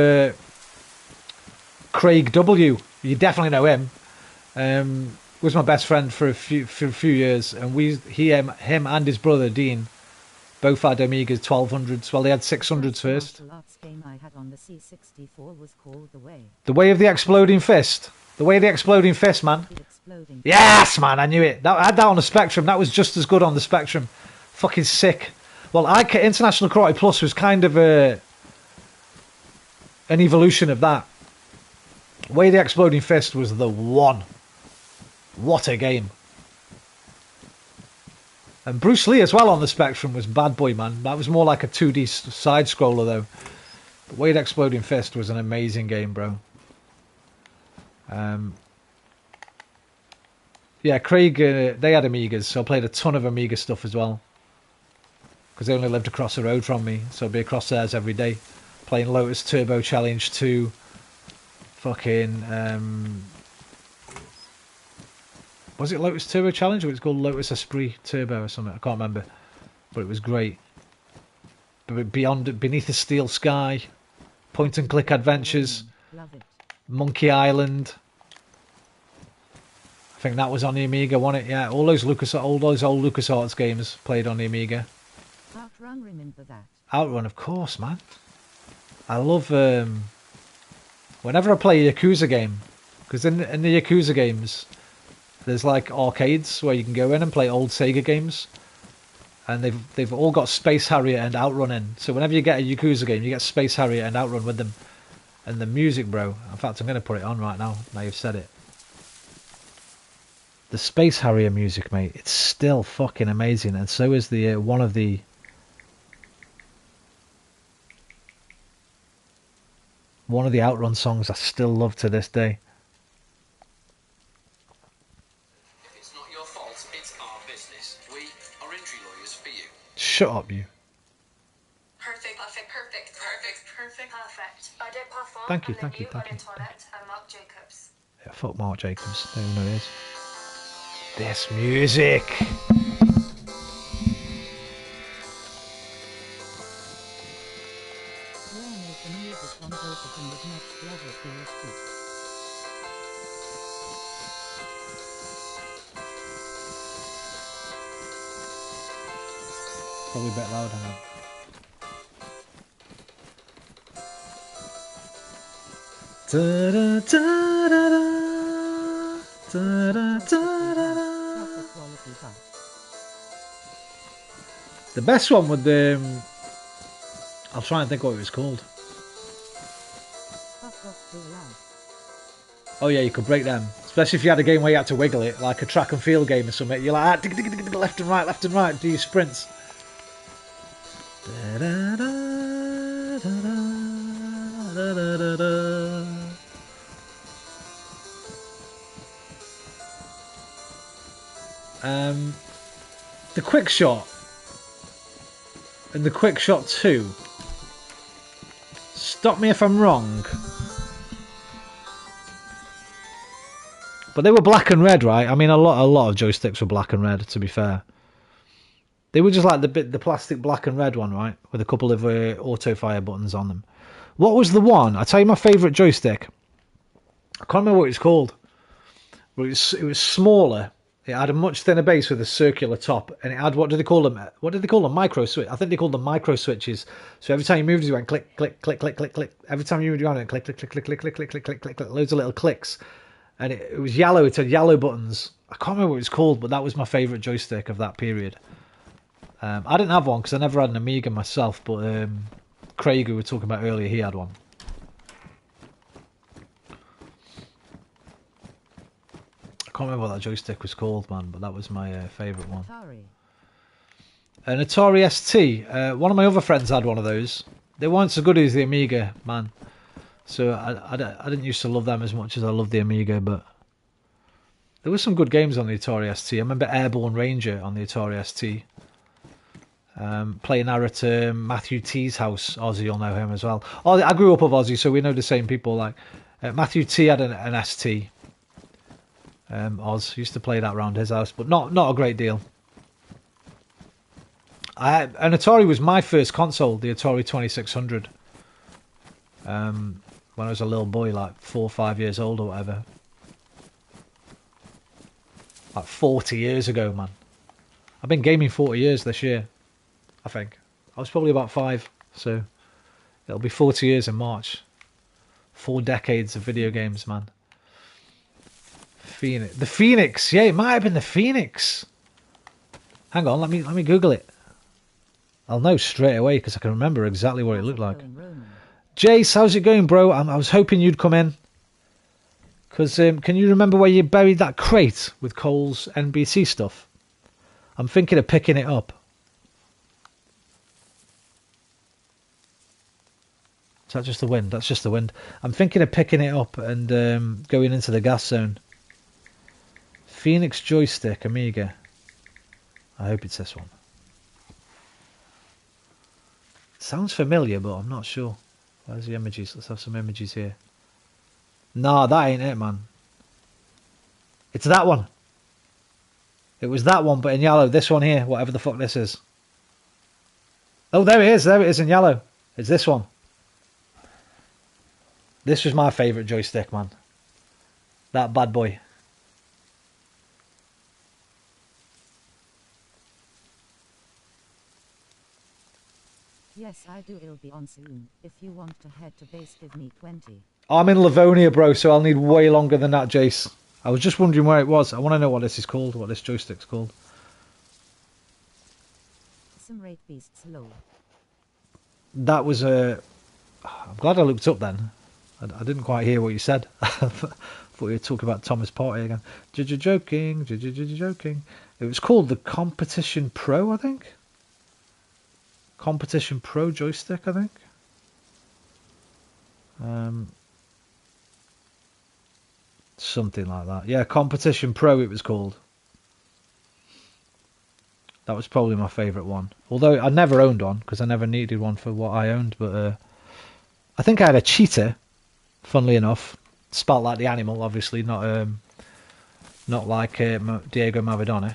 Craig W. You definitely know him. Was my best friend for a few years, and him and his brother Dean both had Amigas 1200s. Well, they had 600s first. The last game I had on the C64 was called The Way of the Exploding Fist. The Way of the Exploding Fist, man. Yes, man, I knew it. I had that on the Spectrum. That was just as good on the Spectrum. Fucking sick. Well, International Karate Plus was kind of an evolution of that. Way of the Exploding Fist was the one. What a game. And Bruce Lee as well on the Spectrum was bad boy, man. That was more like a 2D side-scroller, though. But Way of the Exploding Fist was an amazing game, bro. Yeah, Craig, they had Amigas, so I played a ton of Amiga stuff as well. Because they only lived across the road from me, so I'd be across theirs every day. Playing Lotus Turbo Challenge 2. Fucking, was it Lotus Turbo Challenge, or it's called Lotus Esprit Turbo or something? I can't remember. But it was great. Beneath the Steel Sky. Point and Click Adventures. Monkey Island. I think that was on the Amiga, wasn't it? Yeah, all those old LucasArts games played on the Amiga. Outrun, remember that? Outrun, of course, man. I love whenever I play a Yakuza game, because in the Yakuza games, there's like arcades where you can go in and play old Sega games, and they've all got Space Harrier and Outrun in. So whenever you get a Yakuza game, you get Space Harrier and Outrun with them. And the music, bro. In fact, I'm going to put it on right now. Now you've said it. The Space Harrier music, mate, it's still fucking amazing, and so is the one of the Outrun songs I still love to this day. If it's not your fault, it's our business. We are injury lawyers for you. Shut up, you. Perfect. I don't perform. Thank you. Toilet and Mark Jacobs. Yeah, fuck Mark Jacobs. Don't even know who it is. This music. Probably a bit louder now. Da da da da da. Da, da, da, da, da. The best one would I'll try and think what it was called. Fuck off too loud. Oh yeah, you could break them. Especially if you had a game where you had to wiggle it, like a track and field game or something. You're like, left and right, do your sprints. The quick shot and the quick shot 2. Stop me if I'm wrong. But they were black and red, right? I mean, a lot of joysticks were black and red, to be fair. They were just like the plastic black and red one, right? With a couple of auto fire buttons on them. What was the one? I'll tell you my favourite joystick. I can't remember what it's called. But it was smaller. It had a much thinner base with a circular top. And it had, what did they call them? What did they call them? Micro switch. I think they called them micro switches. So every time you moved, you went click, click, click, click, click, click. Every time you moved, you went click, click, click, click, click, click, click, click, click, click, click. Loads of little clicks. And it was yellow. It had yellow buttons. I can't remember what it was called, but that was my favourite joystick of that period. I didn't have one because I never had an Amiga myself, but Craig, who we were talking about earlier, he had one. I can't remember what that joystick was called, man, but that was my favourite one. Atari. An Atari ST. One of my other friends had one of those. They weren't so good as the Amiga, man. So I didn't used to love them as much as I loved the Amiga, but there were some good games on the Atari ST. I remember Airborne Ranger on the Atari ST. Playing at Matthew T's house. Ozzy, you'll know him as well. Oh, I grew up with Ozzy, so we know the same people. Like Matthew T had an ST. Oz used to play that around his house, but not a great deal. An Atari was my first console, the Atari 2600. When I was a little boy, like 4 or 5 years old or whatever. Like 40 years ago, man. I've been gaming 40 years this year, I think. I was probably about 5, so it'll be 40 years in March. 4 decades of video games, man. Phoenix. The Phoenix, yeah, it might have been the Phoenix. Hang on, let me Google it. I'll know straight away because I can remember exactly what it looked like. Jace, how's it going, bro? I was hoping you'd come in. Because can you remember where you buried that crate with Cole's NBC stuff? I'm thinking of picking it up. Is that just the wind? That's just the wind. I'm thinking of picking it up and going into the gas zone. Phoenix joystick, Amiga. I hope it's this one. Sounds familiar, but I'm not sure. Where's the images? Let's have some images here. Nah, that ain't it, man. It's that one. It was that one, but in yellow. This one here, whatever the fuck this is. Oh, there it is. There it is in yellow. It's this one. This was my favourite joystick, man. That bad boy. Yes, I do. It'll be on soon. If you want to head to base, give me 20. I'm in Livonia, bro, so I'll need way longer than that, Jace. I was just wondering where it was. I want to know what this is called, what this joystick's called. Some rate beasts low. That was a... I'm glad I looked up then. I didn't quite hear what you said. I thought you were talking about Thomas Party again. Joking. It was called the Competition Pro, I think. Competition Pro joystick, I think. Something like that. Yeah, Competition Pro it was called. That was probably my favourite one. Although I never owned one, because I never needed one for what I owned. But I think I had a cheetah, funnily enough. Spelt like the animal, obviously, not like Diego Maradona.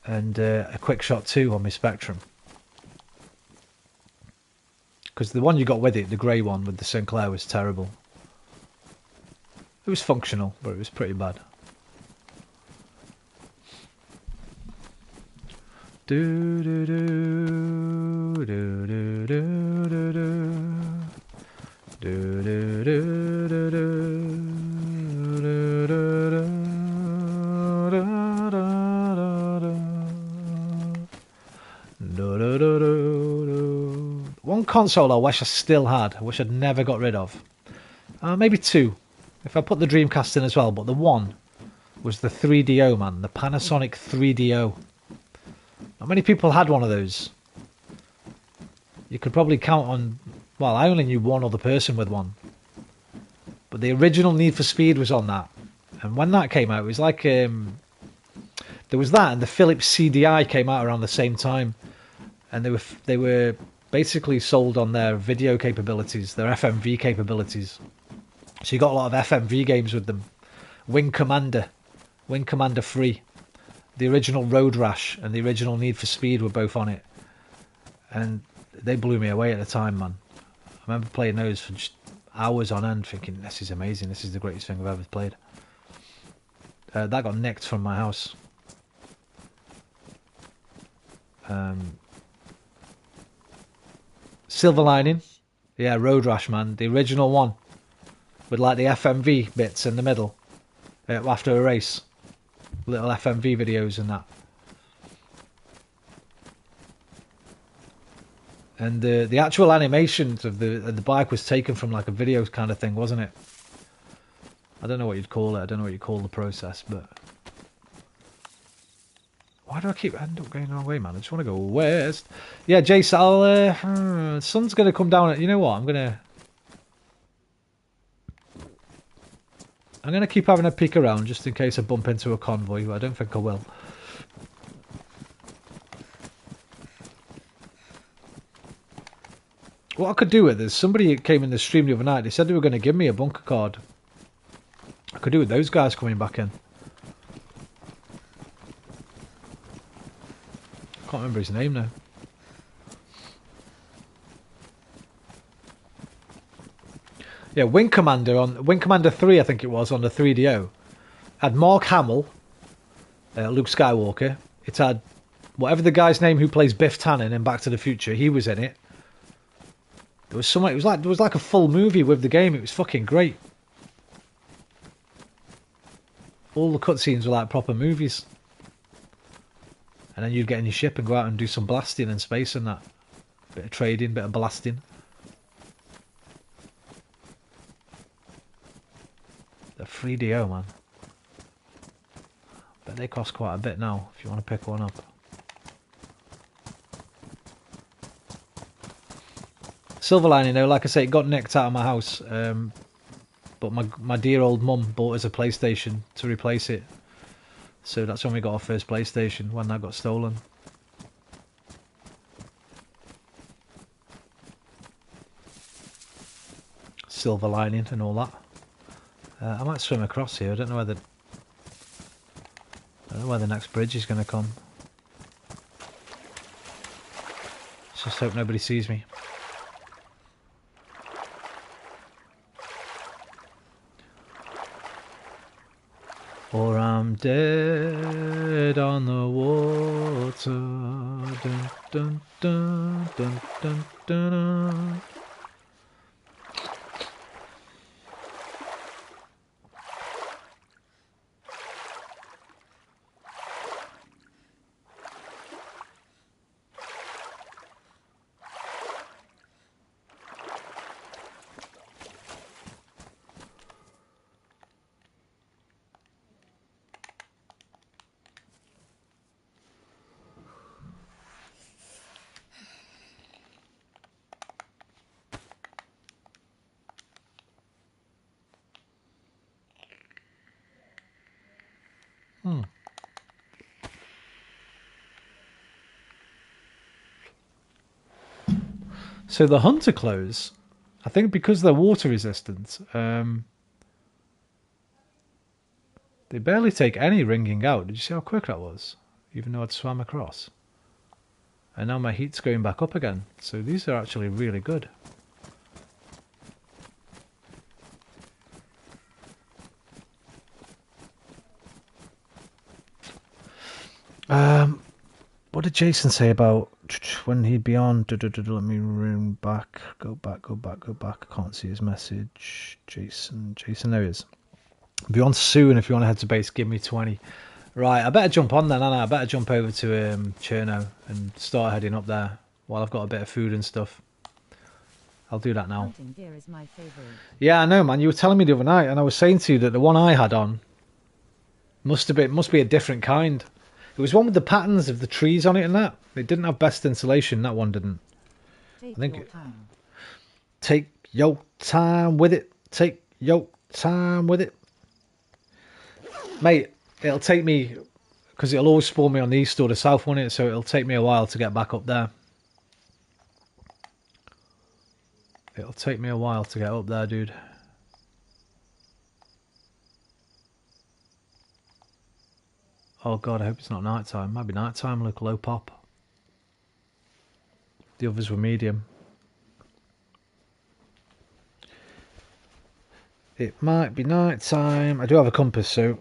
And a quick shot 2 on my Spectrum. Because the one you got with it, the grey one with the Sinclair, was terrible. It was functional, but it was pretty bad. Do do do do do do do do do do do do do do do. console I wish I still had. I wish I'd never got rid of. Maybe two. If I put the Dreamcast in as well. But the one was the 3DO, man. The Panasonic 3DO. Not many people had one of those. You could probably count on... Well, I only knew one other person with one. But the original Need for Speed was on that. And when that came out, it was like... there was that, and the Philips CDI came out around the same time. And they were basically sold on their video capabilities, their FMV capabilities. So you got a lot of FMV games with them. Wing Commander 3. The original Road Rash and the original Need for Speed were both on it. And they blew me away at the time, man. I remember playing those for just hours on end, thinking, this is amazing, this is the greatest thing I've ever played. That got nicked from my house. Silver Lining. Yeah, Road Rash, man. The original one. With like the FMV bits in the middle. After a race. Little FMV videos and that. And the actual animations of the bike was taken from like a video kind of thing, wasn't it? I don't know what you'd call it. I don't know what you call the process, but... Why do I keep end up going the wrong way, man? I just want to go west. Yeah, Jace, the sun's going to come down. You know what? I'm going to keep having a peek around just in case I bump into a convoy. But I don't think I will. What I could do with is somebody came in the stream the other night. They said they were going to give me a bunker card. I could do with those guys coming back in. Can't remember his name now. Yeah, Wing Commander 3, I think it was, on the 3DO. Had Mark Hamill, Luke Skywalker. It had whatever the guy's name who plays Biff Tannen in Back to the Future. He was in it. There was something. There was like a full movie with the game. It was fucking great. All the cutscenes were like proper movies. And then you'd get in your ship and go out and do some blasting in space and that. Bit of trading, bit of blasting. The 3DO, man. Bet they cost quite a bit now, if you want to pick one up. Silver Lining, though, like I say, it got nicked out of my house. But my dear old mum bought us a PlayStation to replace it. So that's when we got our first PlayStation, when that got stolen. Silver Lining and all that. I might swim across here. I don't know where the next bridge is going to come. Let's just hope nobody sees me. Or I'm dead on the water. Dun, dun, dun, dun, dun, dun, dun. So the hunter clothes, I think because they're water resistant, they barely take any wringing out. Did you see how quick that was? Even though I'd swam across. And now my heat's going back up again. So these are actually really good. What did Jason say about when he'd be on? Let me room back. Go back. I can't see his message. Jason, there he is. Be on soon if you want to head to base. Give me 20. Right, I better jump on then, Anna. I better jump over to Cherno and start heading up there while I've got a bit of food and stuff. I'll do that now. Hunting deer is my favorite. Yeah, I know, man. You were telling me the other night, and I was saying to you that the one I had on must be a different kind. It was one with the patterns of the trees on it and that. It didn't have best insulation. That one didn't. Take I think your it- time. Take your time with it. Take your time with it. Mate, it'll take me... Because it'll always spawn me on the east or the south, won't it? So it'll take me a while to get back up there. It'll take me a while to get up there, dude. Oh god, I hope it's not night time. Might be night time, look, low pop. The others were medium. It might be night time. I do have a compass, so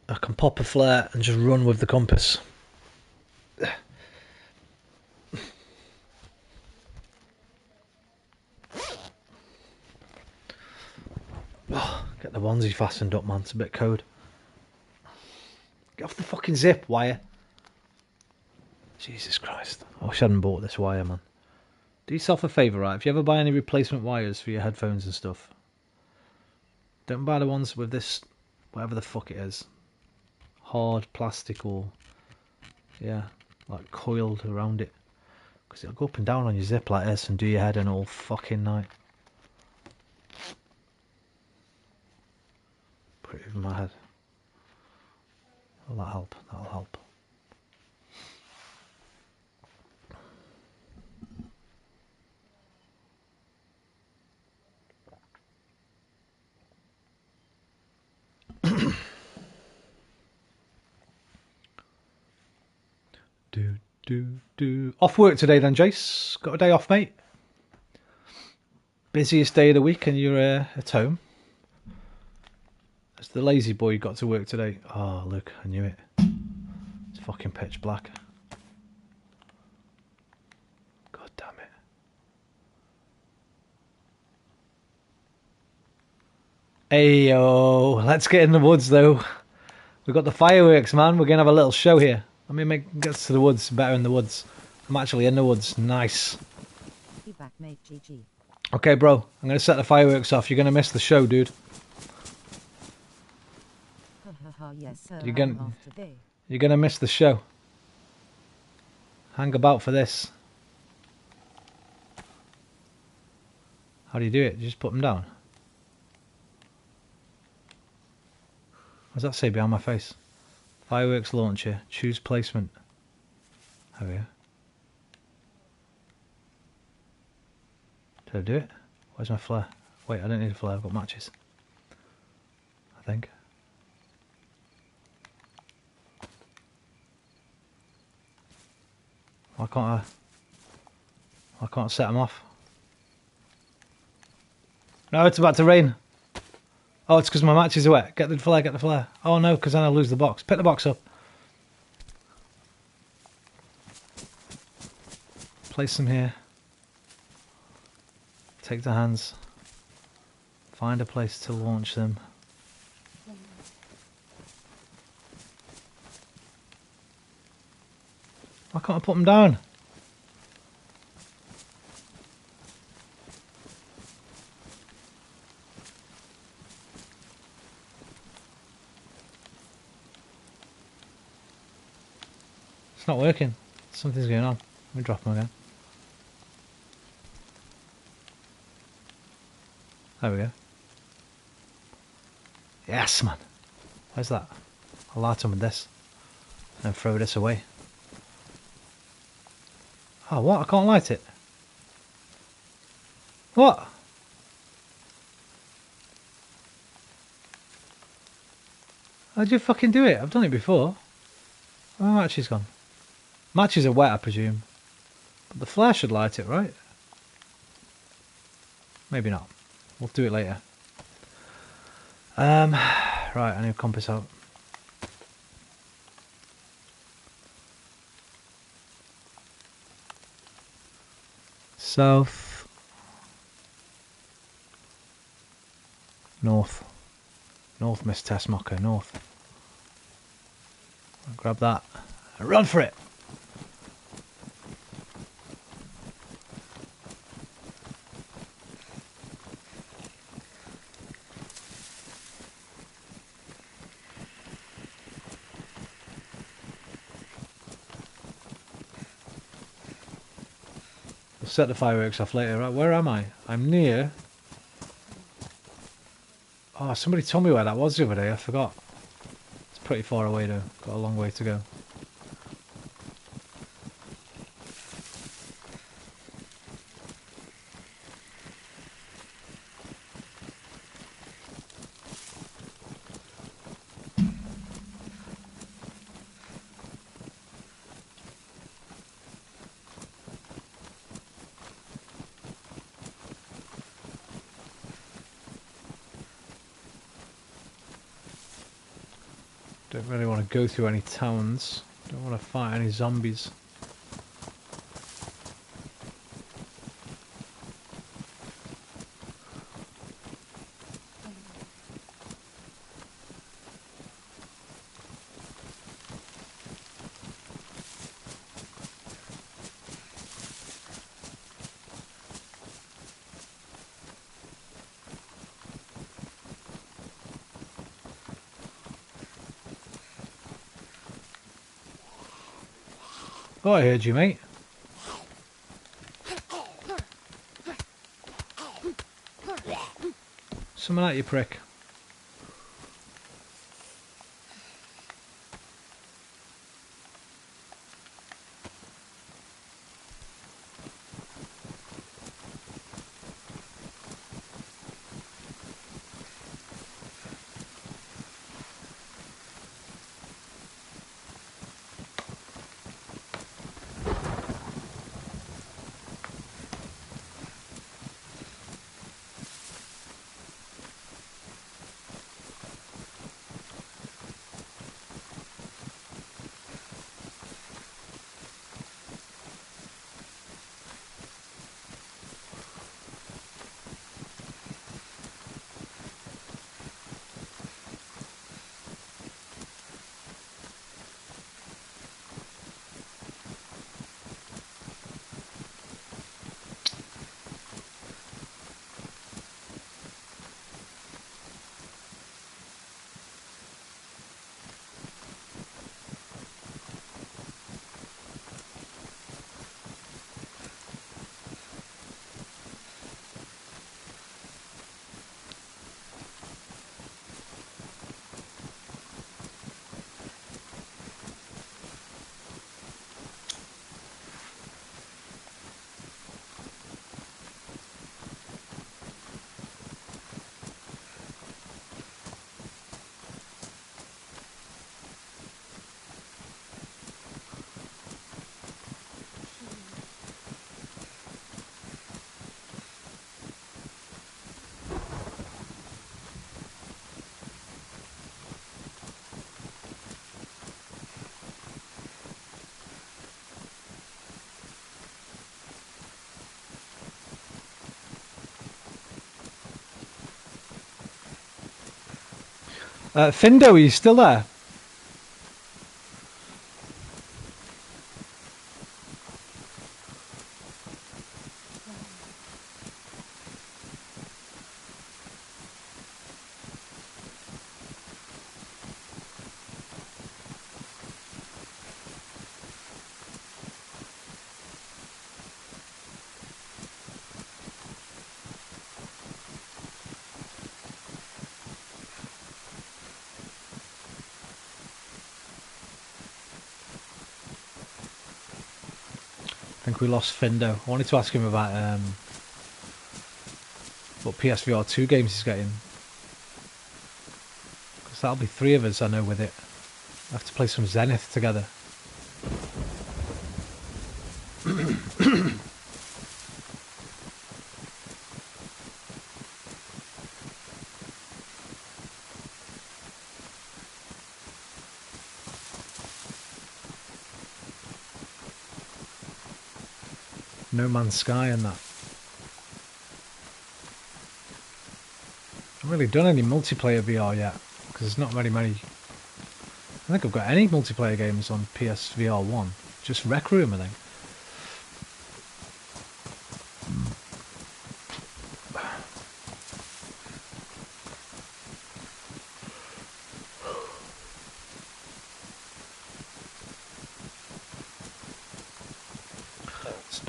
I can pop a flare and just run with the compass. Oh, get the onesie fastened up, man. It's a bit cold. Get off the fucking zip wire. Jesus Christ. I wish I hadn't bought this wire, man. Do yourself a favour, right? If you ever buy any replacement wires for your headphones and stuff, don't buy the ones with this, whatever the fuck it is. Hard plastic or, yeah, like coiled around it. Because it'll go up and down on your zip like this and do your head in all fucking night. Put it over my head. Will that help? That'll help. Do. Off work today then, Jace? Got a day off, mate? Busiest day of the week and you're at home? It's the lazy boy got to work today. Oh, look, I knew it. It's fucking pitch black. God damn it. Ayo, let's get in the woods though. We've got the fireworks, man. We're going to have a little show here. Let me get to the woods. Better in the woods. I'm actually in the woods. Nice. Be back, mate. GG. Okay, bro. I'm going to set the fireworks off. You're going to miss the show, dude. Yes, sir. You're I'm gonna- off today. You're going to miss the show. Hang about for this. How do you do it? You just put them down? What does that say behind my face? Fireworks launcher. Choose placement. There we go. Did I do it? Where's my flare? Wait, I don't need a flare. I've got matches. I think. Why can't I set them off? No, it's about to rain. Oh, it's because my matches are wet. Get the flare, get the flare. Oh no, because then I'll lose the box. Pick the box up. Place them here. Take the hands. Find a place to launch them. Why can't I put them down? It's not working. Something's going on. Let me drop them again. There we go. Yes, man. Where's that? I'll light them with this. And throw this away. Oh, what? I can't light it. What? How'd you fucking do it? I've done it before. Oh, my match is gone. Matches are wet, I presume. But the flare should light it, right? Maybe not. We'll do it later. Right, I need a compass out. South. North. North, Miss Tessmocker, north. I'll grab that and run for it. set the fireworks off later. Right, where am I? I'm near... Oh, somebody told me where that was the other day. I forgot. It's pretty far away though. Got a long way to go. Don't really want to go through any towns. Don't want to fight any zombies. Oh, I heard you, mate. Something like you, prick. Findo, are you still there? I think we lost Findo. I wanted to ask him about what PSVR 2 games he's getting. Because that'll be 3 of us, I know, with it. I have to play some Zenith together. No Man's Sky and that. I haven't really done any multiplayer VR yet, because there's not very many. I think I've got any multiplayer games on PSVR 1. Just Rec Room, I think.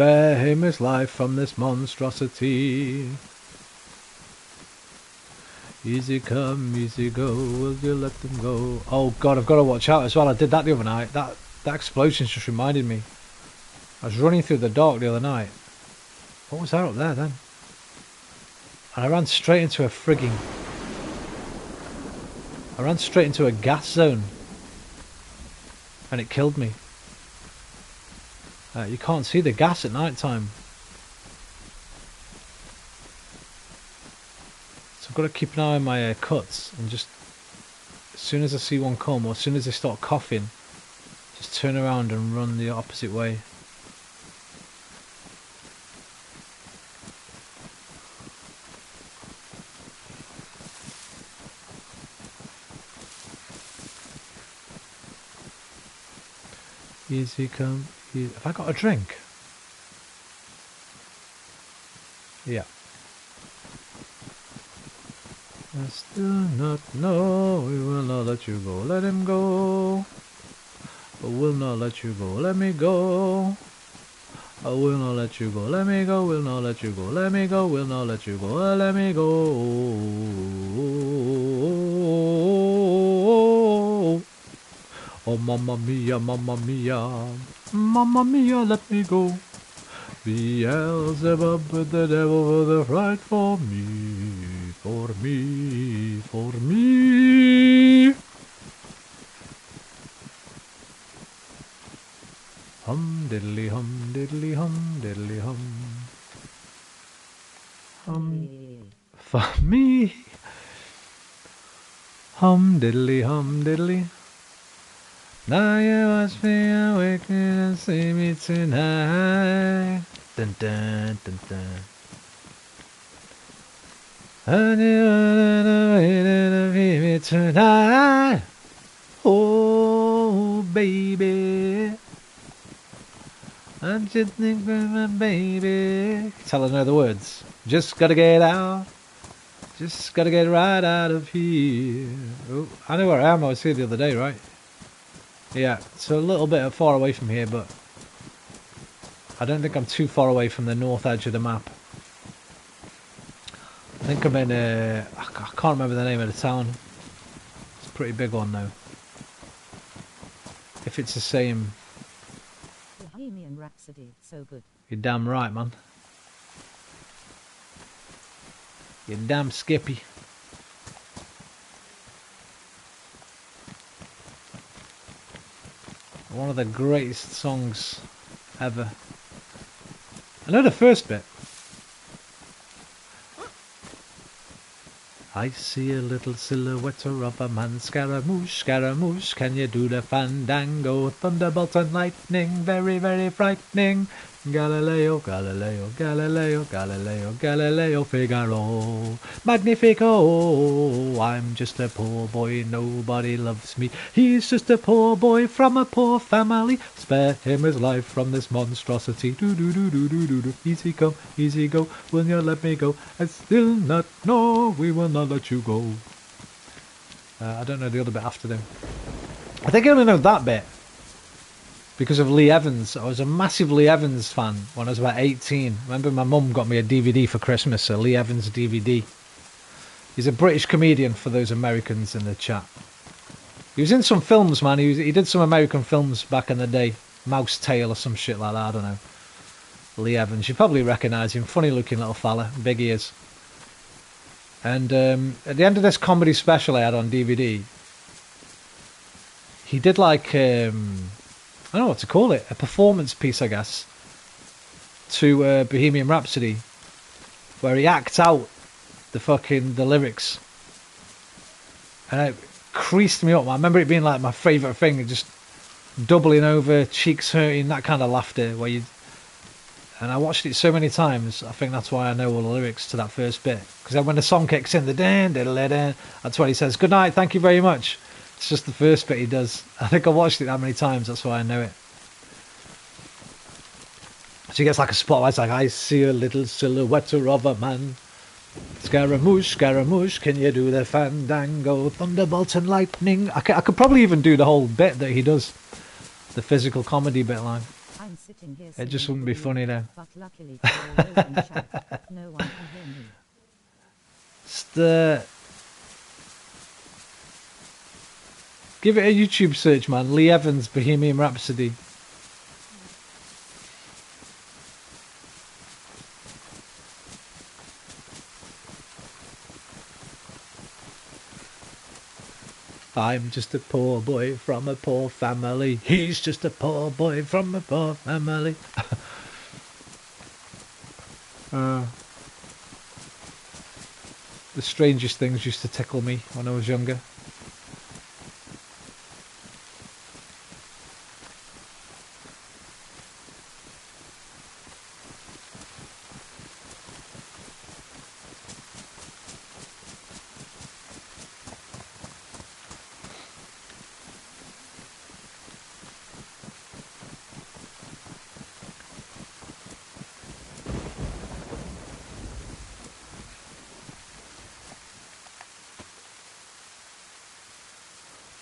Spare him his life from this monstrosity. Easy come, easy go, will you let them go? Oh god, I've got to watch out as well. I did that the other night. That explosion's just reminded me. I was running through the dark the other night. What was that up there then? And I ran straight into a frigging... I ran straight into a gas zone. And it killed me. You can't see the gas at night time. So I've got to keep an eye on my cuts. And just... As soon as I see one come, or as soon as they start coughing, just turn around and run the opposite way. Easy come, easy. Have I got a drink? Yeah. I still not know, we will not let you go, let him go. I will not let you go, let me go. I will not let you go, let me go, will not let you go, let me go, will not let you go, let me go. Oh mamma mia, mamma mia, mamma mia, let me go. Beelzebub with the devil with a fright for me, for me, for me. Hum diddly hum diddly hum diddly hum. For me. Hum diddly. Now you watch me awaken and see me tonight. Dun dun dun dun. And you wanna wait and see me tonight. Oh baby, I'm just thinking my baby. Tell her know the words. Just gotta get out. Just gotta get right out of here. Oh, I know where I am. I was here the other day, right? Yeah, it's a little bit far away from here, but I don't think I'm too far away from the north edge of the map. I think I'm in I can't remember the name of the town. It's a pretty big one though. If it's the same. Bohemian Rhapsody, so good. You're damn right, man. You're damn skippy. One of the greatest songs ever. I know the first bit. I see a little silhouette of a man, Scaramouche, Scaramouche, can you do the fandango? Thunderbolt and lightning, very, very frightening. Galileo, Galileo, Galileo, Galileo, Galileo, Figaro. Magnifico, I'm just a poor boy, nobody loves me. He's just a poor boy from a poor family. Spare him his life from this monstrosity. Do do do do do do do. Easy come, easy go, will you let me go? I still not know, we will not let you go. I don't know the other bit after them. I think I only know that bit because of Lee Evans. I was a massive Lee Evans fan when I was about 18. Remember my mum got me a DVD for Christmas, a Lee Evans DVD. He's a British comedian for those Americans in the chat. He was in some films, man. He did some American films back in the day. Mouse Tail or some shit like that, I don't know. Lee Evans, you probably recognise him. Funny looking little fella, big ears. And at the end of this comedy special I had on DVD, he did like, I don't know what to call it, a performance piece, I guess, to Bohemian Rhapsody, where he acts out the lyrics. And it creased me up. I remember it being like my favourite thing, just doubling over, cheeks hurting, that kind of laughter where you... And I watched it so many times, I think that's why I know all the lyrics to that first bit. Because then when the song kicks in, the dan, that's when he says, "Good night, thank you very much." It's just the first bit he does. I think I watched it that many times, that's why I know it. So he gets like a spotlight, it's like, I see a little silhouette of a man. Scaramouche, Scaramouche, can you do the fandango? Thunderbolt and lightning. I could probably even do the whole bit that he does. The physical comedy bit line. I I'm sitting here It just singing wouldn't be the funny then. but luckily for all those in chat, no one can hear me. Just give it a YouTube search, man. Lee Evans, Bohemian Rhapsody. I'm just a poor boy from a poor family. He's just a poor boy from a poor family. The strangest things used to tickle me when I was younger.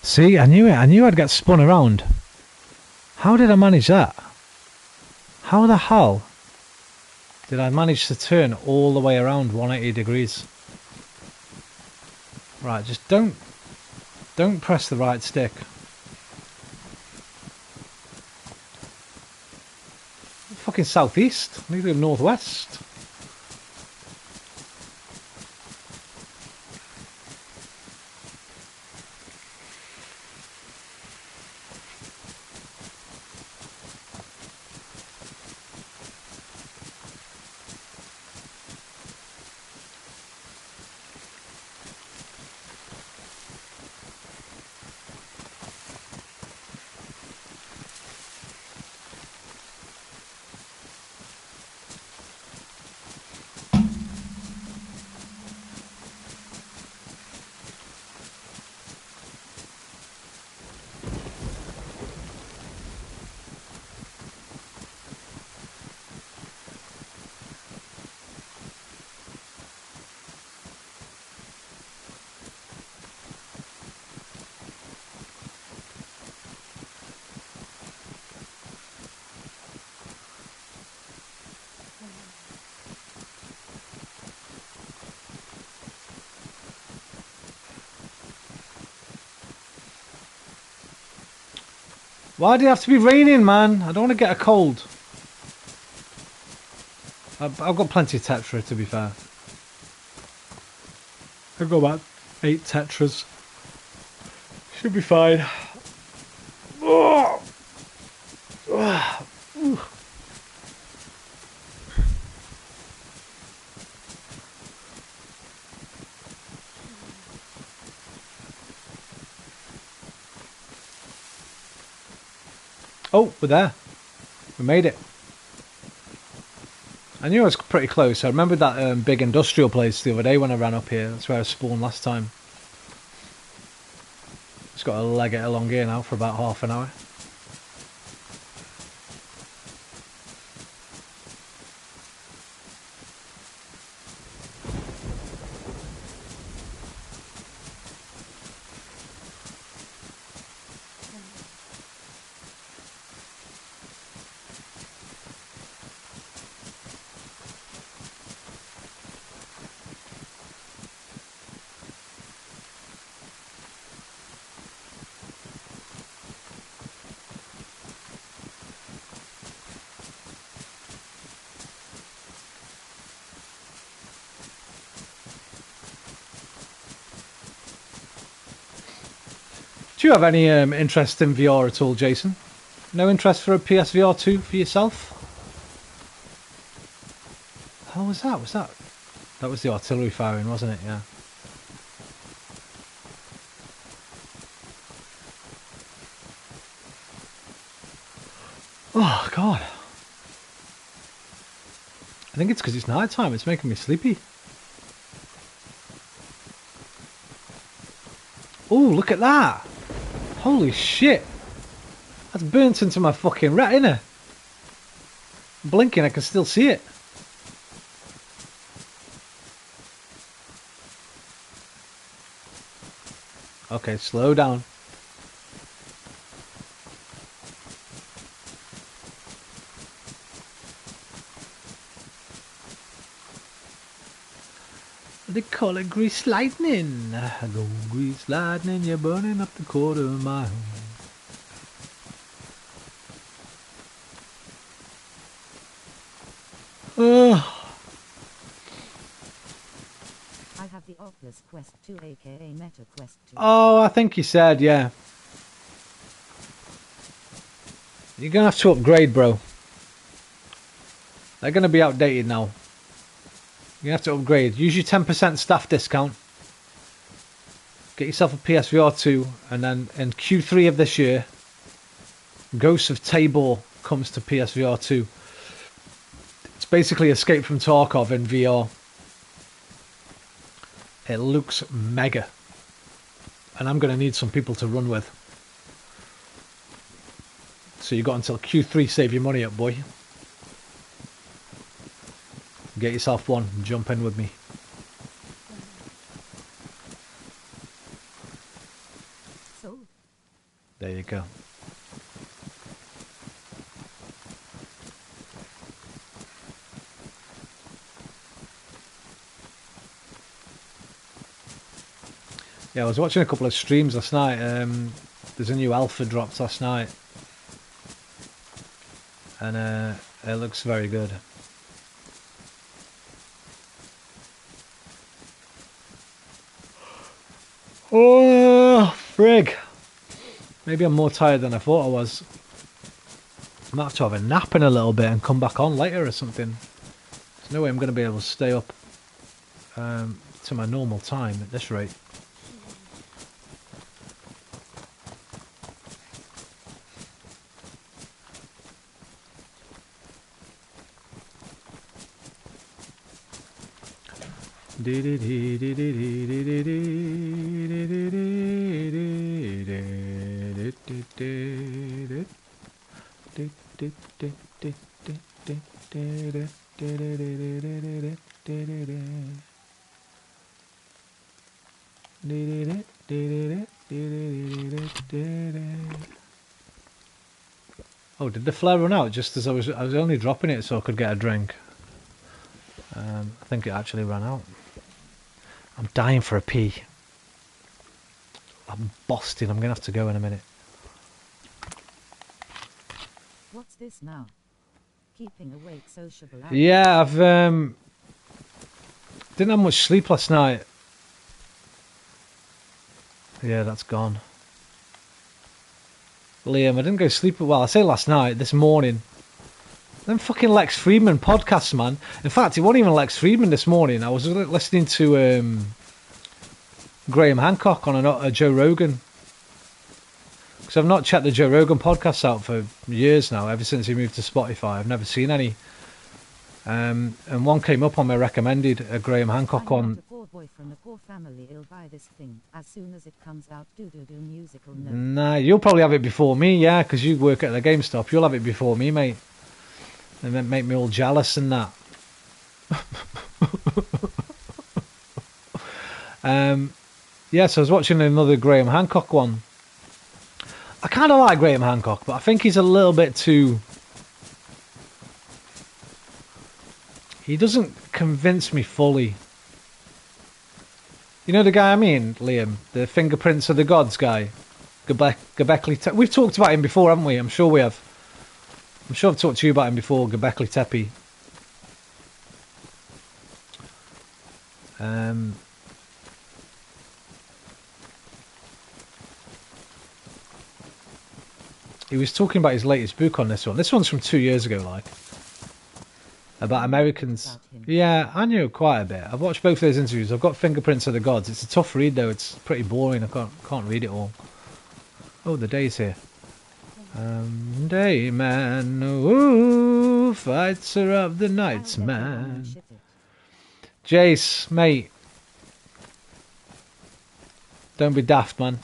See, I knew it. I knew I'd get spun around. How did I manage that? How the hell did I manage to turn all the way around 180 degrees? Right, just don't press the right stick. Fucking southeast. I need to go northwest. Why do you have to be raining, man? I don't want to get a cold. I've got plenty of Tetra, to be fair. I've got about 8 Tetras. Should be fine. Oh. Oh, we're there. We made it. I knew I was pretty close. I remember that big industrial place the other day when I ran up here. That's where I spawned last time. Just got to leg it along here now for about half an hour. Do you have any interest in VR at all, Jason? No interest for a PSVR 2 for yourself? How was that? That was the artillery firing, wasn't it? Yeah. Oh, God. I think it's because it's night time. It's making me sleepy. Oh, look at that. Holy shit. That's burnt into my fucking retina. Blinking, I can still see it. Okay, slow down. call it grease lightning. Go grease lightning, you're burning up the quarter mile. I have the Oculus Quest 2 aka Meta Quest 2. Oh, I think he said, yeah. You're going to have to upgrade, bro. They're going to be outdated now. You have to upgrade. Use your 10% staff discount. Get yourself a PSVR 2. And then in Q3 of this year, Ghosts of Tabor comes to PSVR 2. It's basically Escape from Tarkov in VR. It looks mega. And I'm going to need some people to run with. So you got until Q3, save your money up, boy. Get yourself one and jump in with me. So, There you go. Yeah, I was watching a couple of streams last night. There's a new alpha dropped last night. And it looks very good. Oh, frig. Maybe I'm more tired than I thought I was. I might have to have a nap in a little bit and come back on later or something. There's no way I'm going to be able to stay up to my normal time at this rate. Oh, did the flare run out just as I was only dropping it so I could get a drink? I think it actually ran out. I'm dying for a pee. I'm busting. I'm going to have to go in a minute. what's this now? Keeping awake sociable hours. Yeah, I've didn't have much sleep last night. Yeah, that's gone. Liam, I didn't go to sleep. Well, I say last night, this morning. Them fucking Lex Friedman podcasts, man. In fact, it wasn't even Lex Friedman this morning. I was listening to Graham Hancock on a Joe Rogan. Because I've not checked the Joe Rogan podcasts out for years now, ever since he moved to Spotify. I've never seen any. And one came up on my recommended, a Graham Hancock I'm on. not a poor boy from a poor family. He'll buy this thing as soon as it comes out. Do musical note. Nah, you'll probably have it before me, yeah, because you work at the GameStop. You'll have it before me, mate. And then make me all jealous and that. Yeah, so I was watching another Graham Hancock one. I kind of like Graham Hancock, but I think he's a little bit too... He doesn't convince me fully. You know the guy I mean, Liam? The Fingerprints of the Gods guy? Göbekli Tepe. We've talked about him before, haven't we? I'm sure we have. I'm sure I've talked to you about him before, Göbekli Tepe. He was talking about his latest book on this one. This one's from 2 years ago, like. About Americans. About him. Yeah, I knew quite a bit. I've watched both those interviews. I've got Fingerprints of the Gods. It's a tough read, though. It's pretty boring. I can't read it all. Oh, the Day's here. Dayman, ooh, fights are of the nights, I'll get it on man. and ship it. Jace, mate. Don't be daft, man.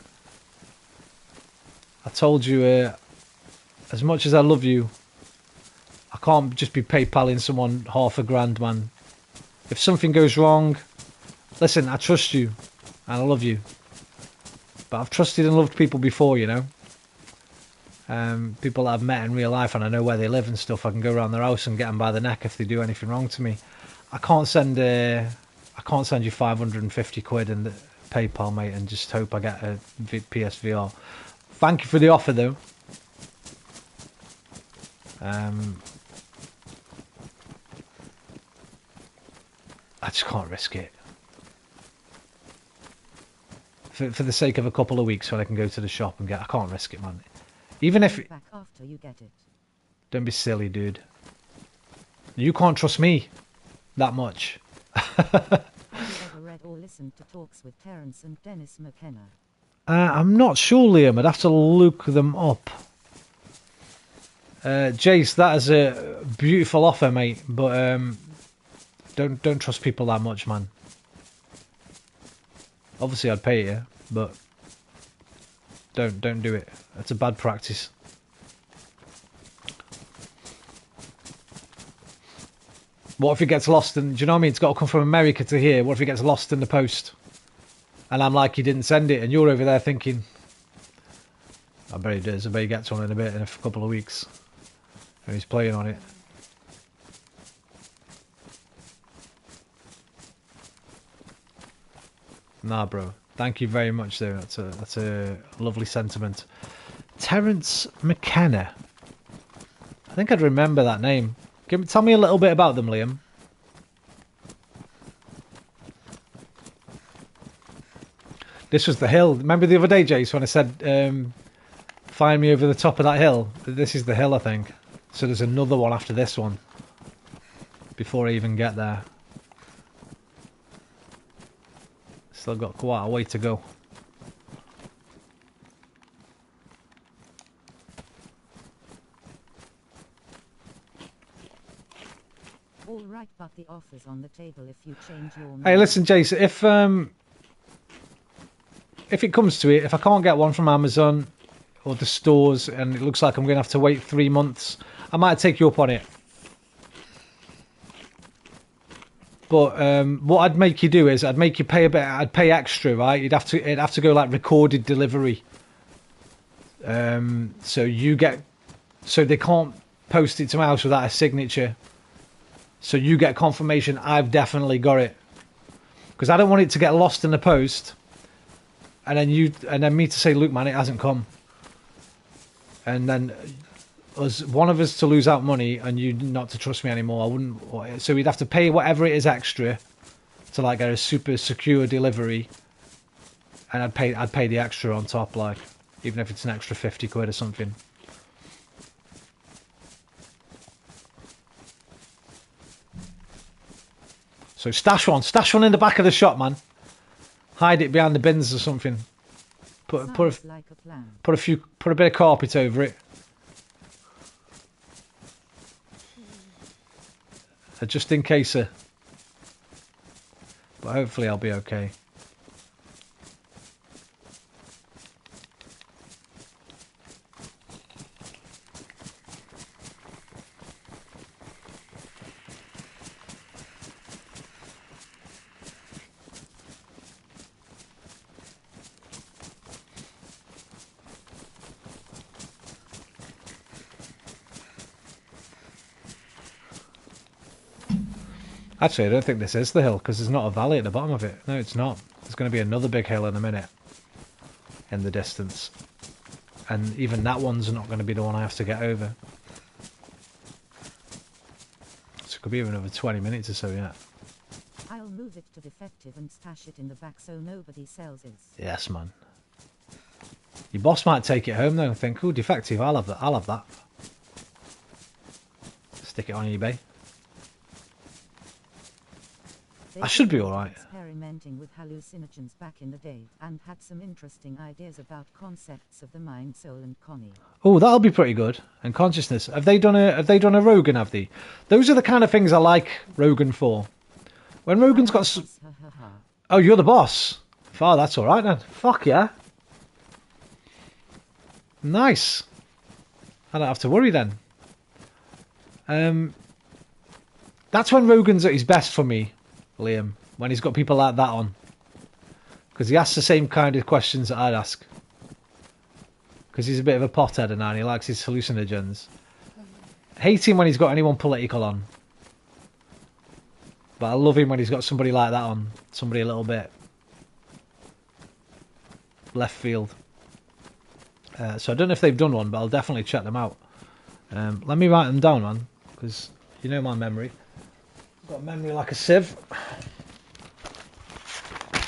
I told you, as much as I love you, I can't just be PayPaling someone $500, man. If something goes wrong, listen, I trust you, and I love you. But I've trusted and loved people before, you know. People that I've met in real life, and I know where they live and stuff. I can go around their house and get them by the neck if they do anything wrong to me. I can't send I can't send you 550 quid in the PayPal, mate, and just hope I get a PSVR. Thank you for the offer, though. I just can't risk it. For the sake of a couple of weeks when I can go to the shop and get... I can't risk it, man. Even if... Back after you get it. Don't be silly, dude. You can't trust me that much. Have you ever read or listened to talks with Terence and Dennis McKenna? I'm not sure, Liam. I'd have to look them up. Jace, that is a beautiful offer, mate. But don't trust people that much, man. Obviously, I'd pay you, but don't do it. That's a bad practice. What if it gets lost? And do you know what I mean? It's got to come from America to here. What if it gets lost in the post? And I'm like, you didn't send it, and you're over there thinking, I bet he does. I bet he gets one in a bit, in a couple of weeks. And he's playing on it. Nah, bro. Thank you very much, though. That's a lovely sentiment. Terence McKenna. I think I'd remember that name. Tell me a little bit about them, Liam. This was the hill. Remember the other day, Jace, when I said, find me over the top of that hill? This is the hill, I think. So there's another one after this one. Before I even get there. Still got quite a way to go. All right, but the offer's on the table if you change your mind. Hey, listen, Jason. If it comes to it, if I can't get one from Amazon or the stores, and it looks like I'm going to have to wait 3 months, I might take you up on it. But what I'd make you do is I'd make you pay a bit. I'd pay extra, right? It'd have to go like recorded delivery. So they can't post it to my house without a signature. So you get confirmation I've definitely got it, because I don't want it to get lost in the post, and then me to say, look, man, it hasn't come, and then one of us to lose out money and you not to trust me anymore. I wouldn't. So we'd have to pay whatever it is extra to like get a super secure delivery, and I'd pay the extra on top, like even if it's an extra 50 quid or something. So stash one in the back of the shop, man. Hide it behind the bins or something. Put a bit of carpet over it. Just in case, but hopefully I'll be okay. Actually, I don't think this is the hill, because there's not a valley at the bottom of it. No, it's not. There's going to be another big hill in a minute. In the distance. And even that one's not going to be the one I have to get over. So it could be even another 20 minutes or so, yeah. I'll move it to defective and stash it in the back so nobody sells it. Yes, man. Your boss might take it home, though, and think, oh, defective, I'll have that. I'll have that. Stick it on eBay. I should be alright. Experimenting with hallucinogens back in the day, and had some interesting ideas about concepts of the mind, soul, and Connie. Oh, that'll be pretty good. And consciousness. Have they done a Rogan? Have they? Those are the kind of things I like Rogan for. When Rogan's got. Oh, you're the boss. Oh, that's all right then. Fuck yeah. Nice. I don't have to worry then. That's when Rogan's at his best for me. Liam, when he's got people like that on, because he asks the same kind of questions that I'd ask, because he's a bit of a pothead and he likes his hallucinogens. Hate him when he's got anyone political on. But I love him when he's got somebody like that on. Somebody a little bit left field. So I don't know if they've done one, but I'll definitely check them out. Let me write them down, man, because you know my memory. I've got a memory like a sieve.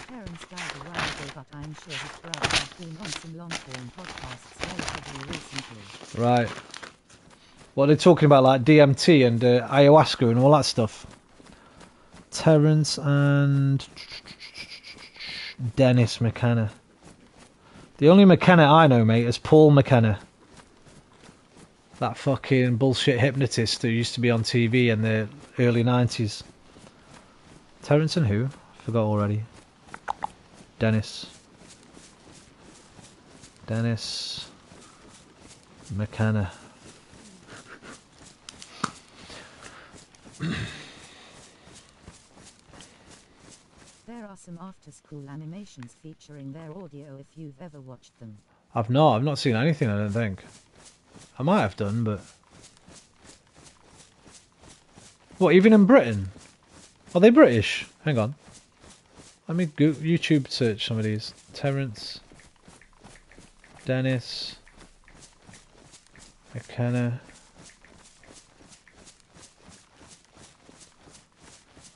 Parents died a while ago, but I'm sure his brother has been on some long-form podcasts relatively recently. Right. What are they talking about, like DMT and ayahuasca and all that stuff? Terence and Dennis McKenna. The only McKenna I know, mate, is Paul McKenna. That fucking bullshit hypnotist who used to be on TV in the early 90s. Terence and who? Forgot already. Dennis McKenna. There are some after-school animations featuring their audio if you've ever watched them. I've not seen anything, I don't think. I might have done, but... What, even in Britain? Are they British? Hang on. Let me go YouTube search some of these. Terence. Dennis. McKenna.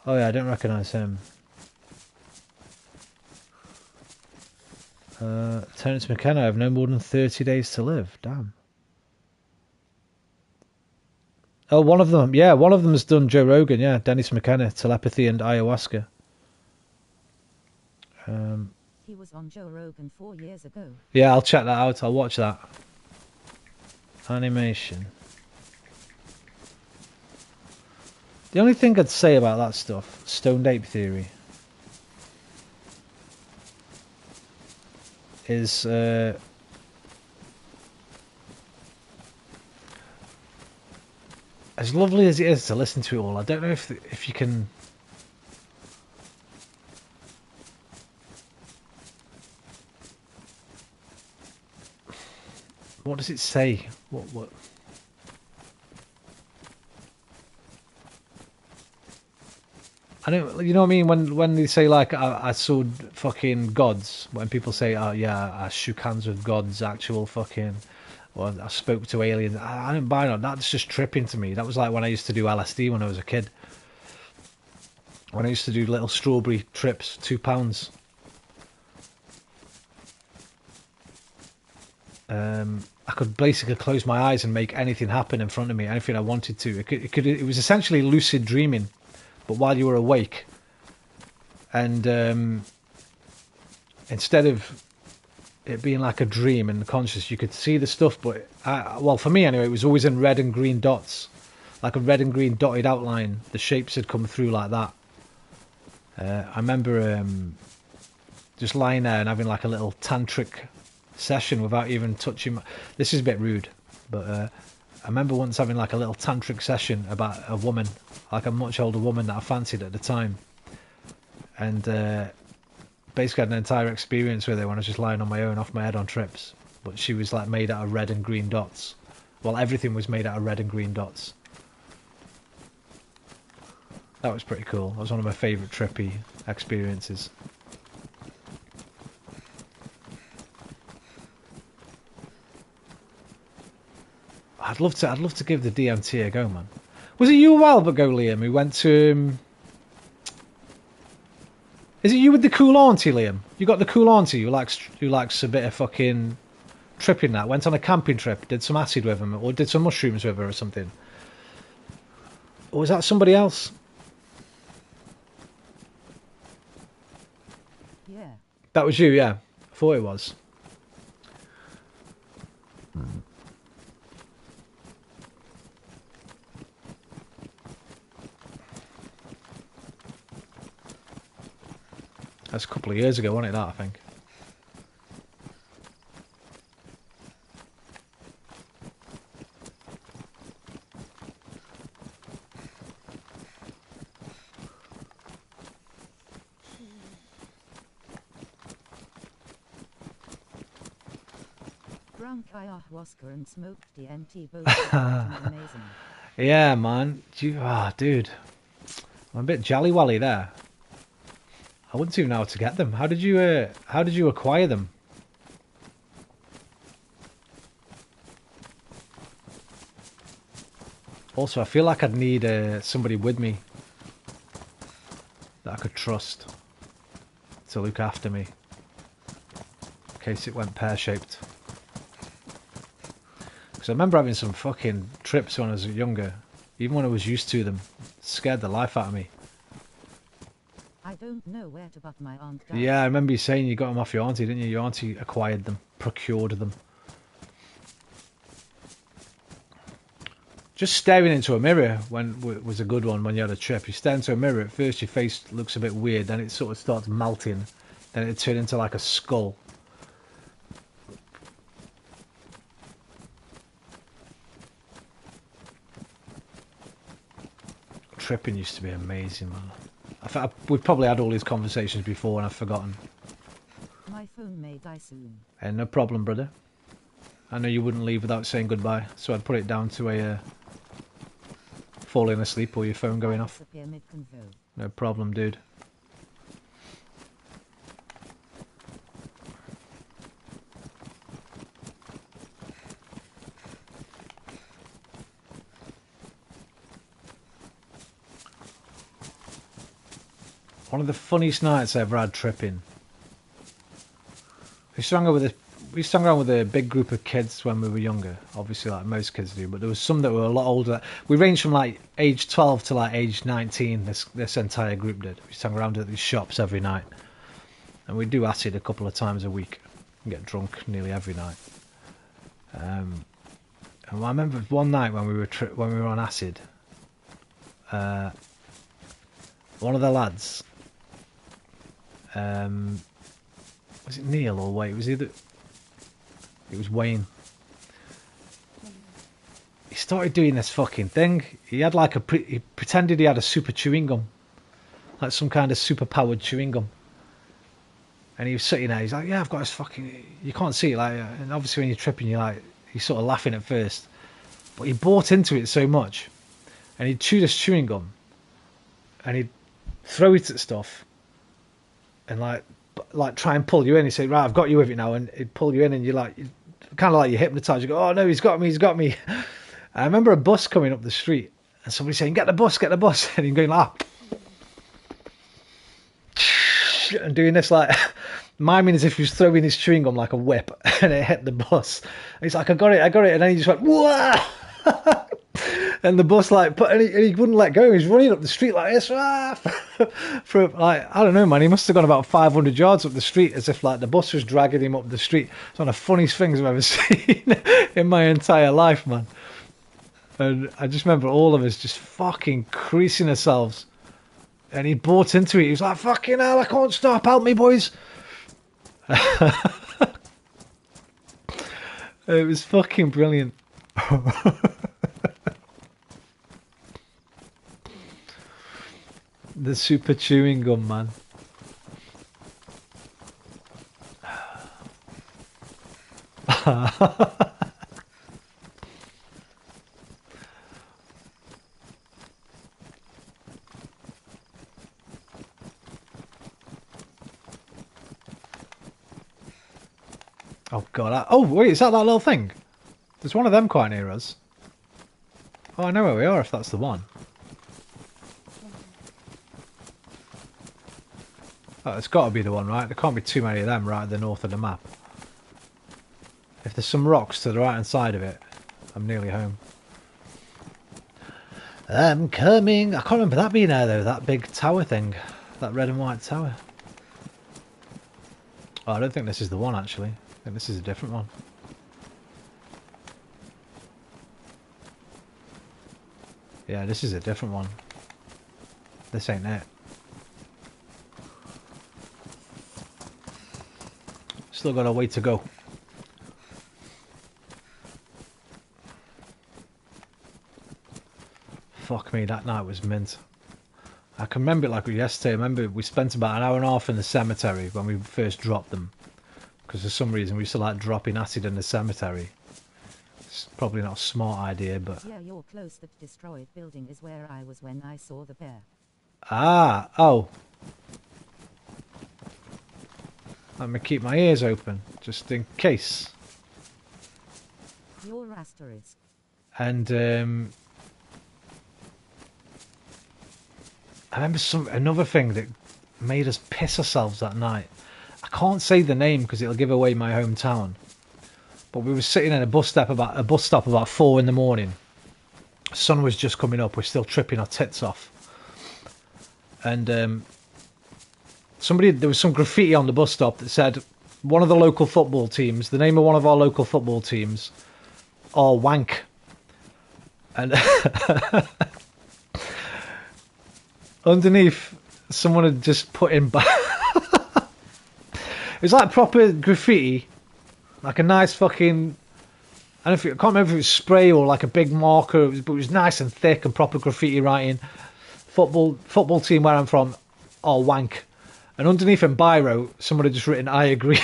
Oh yeah, I don't recognise him. Terence McKenna, I have no more than 30 days to live. Damn. Oh, one of them. Yeah, one of them's done Joe Rogan. Yeah, Dennis McKenna, telepathy and ayahuasca. He was on Joe Rogan 4 years ago. Yeah, I'll check that out. I'll watch that. Animation. The only thing I'd say about that stuff, stoned ape theory, is as lovely as it is to listen to it all, I don't know if you can. What does it say? What? I don't. You know what I mean? When they say like I saw fucking gods. When people say, oh yeah, I shook hands with gods, actual fucking. Or I spoke to aliens. I don't buy that. That's just tripping to me. That was like when I used to do LSD when I was a kid. When I used to do little strawberry trips, £2. I could basically close my eyes and make anything happen in front of me, anything I wanted to. It was essentially lucid dreaming, but while you were awake. And instead of it being like a dream and conscious, you could see the stuff, but well, for me anyway, it was always in red and green dots, like a red and green dotted outline. The shapes had come through like that. I remember just lying there and having like a little tantric session without even touching this is a bit rude, but I remember once having like a little tantric session about a woman, like a much older woman that I fancied at the time, and basically had an entire experience with her when I was just lying on my own off my head on trips. But she was like made out of red and green dots. Well, everything was made out of red and green dots. That was pretty cool. That was one of my favourite trippy experiences. I'd love to give the DMT a go, man. Was it you a while ago, Liam, who went to... Is it you with the cool auntie, Liam? You got the cool auntie who likes a bit of fucking tripping that. Went on a camping trip, did some acid with him, or did some mushrooms with her or something. Or was that somebody else? Yeah. That was you, yeah. I thought it was. That's a couple of years ago, wasn't it, that, I think? Drank ayahuasca and smoked DMT, both amazing. Yeah, man. Dude. I'm a bit jolly-wally there. I wouldn't even know how to get them. How did you acquire them? Also, I feel like I'd need somebody with me that I could trust to look after me in case it went pear-shaped. Because I remember having some fucking trips when I was younger. Even when I was used to them, it scared the life out of me. I don't know where to but my aunt does. Yeah, I remember you saying you got them off your auntie, didn't you? Your auntie acquired them, procured them. Just staring into a mirror was a good one when you had a trip. You stare into a mirror, at first your face looks a bit weird, then it sort of starts melting, then it turns into like a skull. Tripping used to be amazing, man. We've probably had all these conversations before and I've forgotten. My phone may die soon. And no problem, brother. I know you wouldn't leave without saying goodbye, so I'd put it down to a falling asleep or your phone going off. Disappear mid-convo. No problem, dude. One of the funniest nights I ever had tripping. We hung around with a big group of kids when we were younger, obviously like most kids do, but there was some that were a lot older. We ranged from like age 12 to like age 19, this entire group did. We hung around at these shops every night. And we'd do acid a couple of times a week and get drunk nearly every night. And I remember one night when we were on acid, one of the lads, was it Neil or Wayne? It was Wayne. He started doing this fucking thing. He had like he pretended he had a super chewing gum, like some kind of super powered chewing gum. And he was sitting there. He's like, "Yeah, I've got this fucking." You can't see it, like, and obviously when you're tripping, you're sort of laughing at first, but he bought into it so much, and he'd chew this chewing gum, and he'd throw it at stuff, and like try and pull you in. He'd say, "Right, I've got you with it now," and he'd pull you in, and you're like, kind of like you're hypnotized. You go, "Oh no, he's got me, he's got me." I remember a bus coming up the street, and somebody saying, "Get the bus, get the bus," and him going like, and doing this like miming as if he was throwing his chewing gum like a whip, and it hit the bus. And he's like, I got it, and then he just went, "Whoa!" And the bus and he wouldn't let go. He was running up the street like this, for like, I don't know, man. He must have gone about 500 yards up the street, as if like the bus was dragging him up the street. It's one of the funniest things I've ever seen in my entire life, man. And I just remember all of us just fucking creasing ourselves. And he bought into it. He was like, "Fucking hell, I can't stop. Help me, boys." It was fucking brilliant. The super chewing gum, man. Oh god! Oh wait, is that little thing? There's one of them quite near us. Oh, I know where we are if that's the one. Oh, it's got to be the one, right? There can't be too many of them right at the north of the map. If there's some rocks to the right hand side of it, I'm nearly home. I'm coming. I can't remember that being there though. That big tower thing, that red and white tower. Oh, I don't think this is the one actually. I think this is a different one. Yeah, this is a different one. This ain't it. Still got a way to go. Fuck me, that night was mint. I can remember it like yesterday. I remember we spent about an hour and a half in the cemetery when we first dropped them. Because for some reason we used to like dropping acid in the cemetery. It's probably not a smart idea, but... Yeah, you're close. That destroyed building is where I was when I saw the bear. Ah, oh. Let me keep my ears open, just in case. Your asterisk. And I remember another thing that made us piss ourselves that night. I can't say the name because it'll give away my hometown. But we were sitting in a bus stop about 4 in the morning. Sun was just coming up. We're still tripping our tits off. And there was some graffiti on the bus stop that said one of the local football teams, the name of one of our local football teams, are Wank. And underneath, someone had just put in back. It was like proper graffiti, like a nice fucking. I can't remember if it was spray or like a big marker, but it was nice and thick and proper graffiti writing. Football team where I'm from, are Wank. And underneath in biro, someone had just written, "I agree."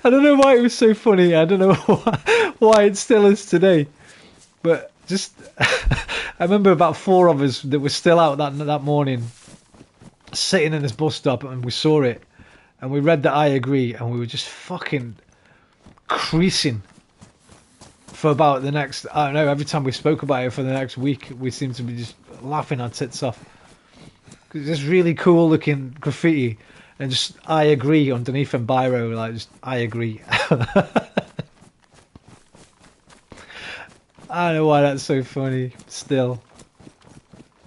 I don't know why it was so funny. I don't know why it still is today. But just, I remember about 4 of us that were still out that morning, sitting in this bus stop, and we saw it, and we read that "I agree," and we were just fucking creasing for about the next, I don't know, every time we spoke about it for the next week, we seemed to be just laughing our tits off. It's just really cool looking graffiti, and just "I agree" underneath in biro, like just "I agree." I don't know why that's so funny still.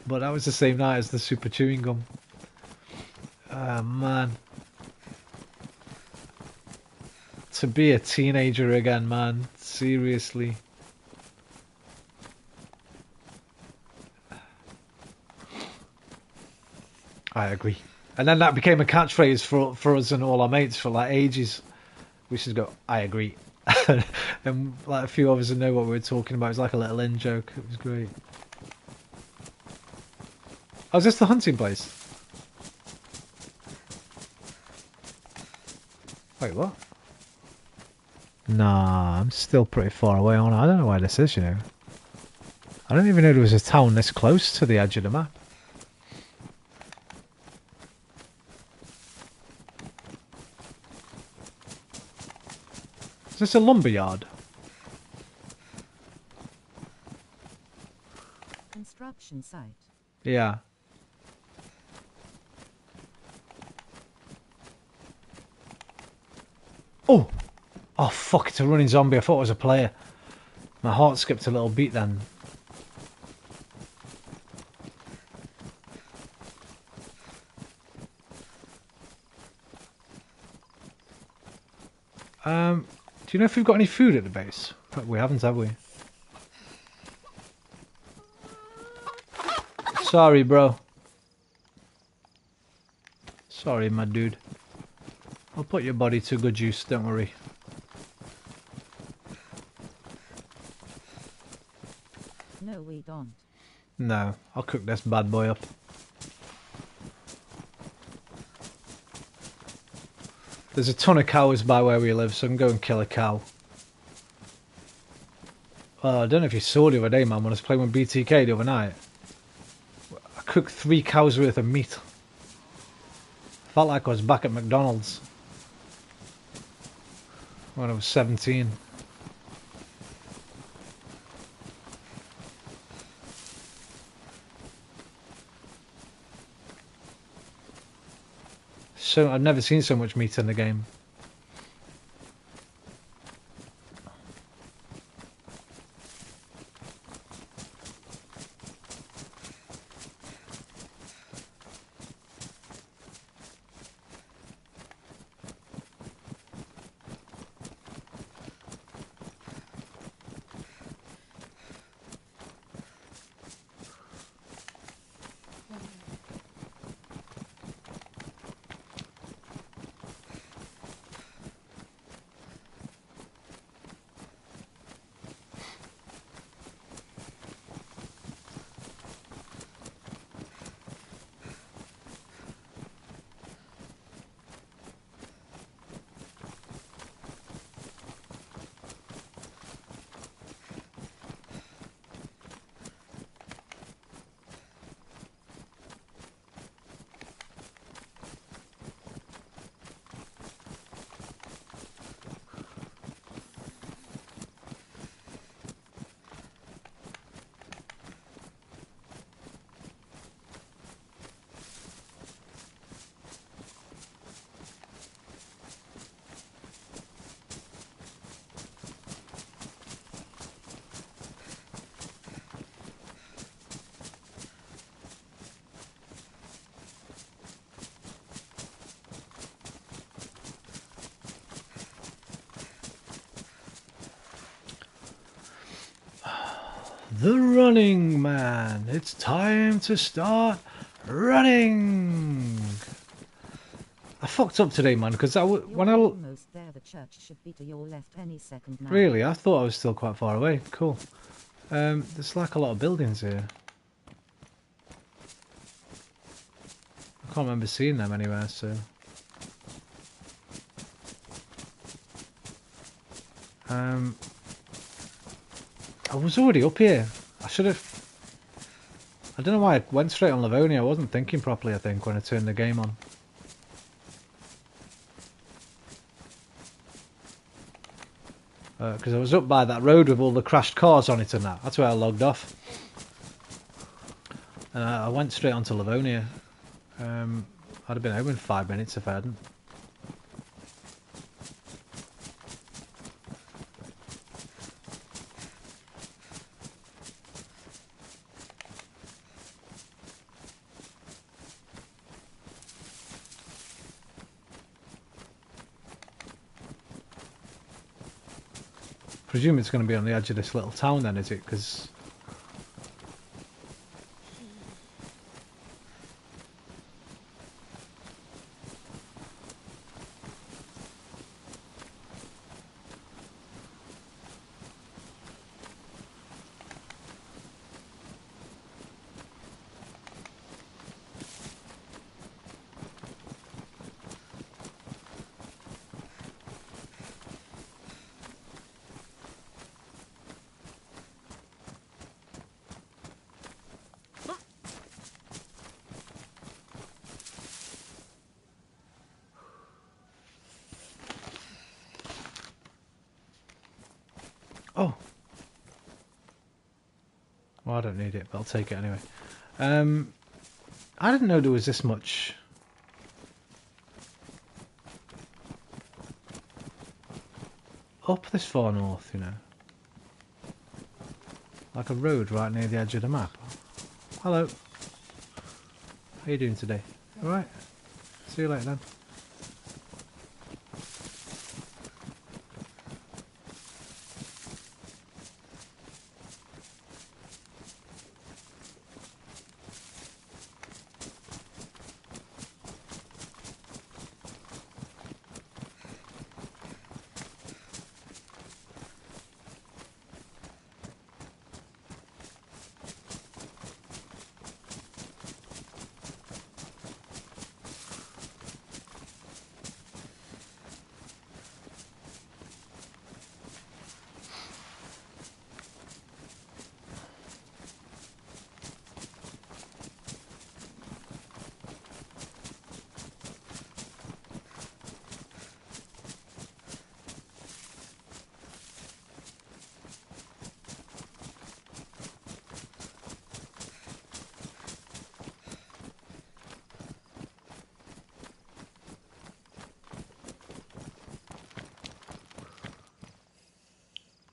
But that was the same night as the super chewing gum. Ah, man. To be a teenager again, man. Seriously. I agree. And then that became a catchphrase for us and all our mates for like ages. We should go, "I agree." And like a few of us know what we were talking about. It was like a little in joke. It was great. Oh, is this the hunting place? Wait, what? Nah, I'm still pretty far away on. I don't know where this is, you know. I don't even know there was a town this close to the edge of the map. Is this a lumberyard? Construction site. Yeah. Oh! Oh, fuck, it's a running zombie. I thought it was a player. My heart skipped a little beat then. Do you know if we've got any food at the base? We haven't, have we? Sorry, bro. Sorry, my dude. I'll put your body to good use, don't worry. No, we don't. No, I'll cook this bad boy up. There's a ton of cows by where we live, so I can go and kill a cow. I don't know if you saw the other day, man, when I was playing with BTK the other night. I cooked 3 cows worth of meat. Felt like I was back at McDonald's when I was 17. So I've never seen so much meat in the game. The running man. It's time to start running. I fucked up today, man, because when I almost there. The church should be to your left any second now. really, I thought I was still quite far away. Cool. There's like a lot of buildings here. I can't remember seeing them anywhere, so. I was already up here. I should have. I don't know why I went straight on Livonia. I wasn't thinking properly, I think, when I turned the game on. Because I was up by that road with all the crashed cars on it and that. That's where I logged off. And I went straight onto Livonia. I'd have been home in 5 minutes if I hadn't. Presume it's going to be on the edge of this little town then, is it? Because oh, well, I don't need it, but I'll take it anyway. I didn't know there was this much. Up this far north, you know. Like a road right near the edge of the map. Hello. How you doing today? Alright. See you later then.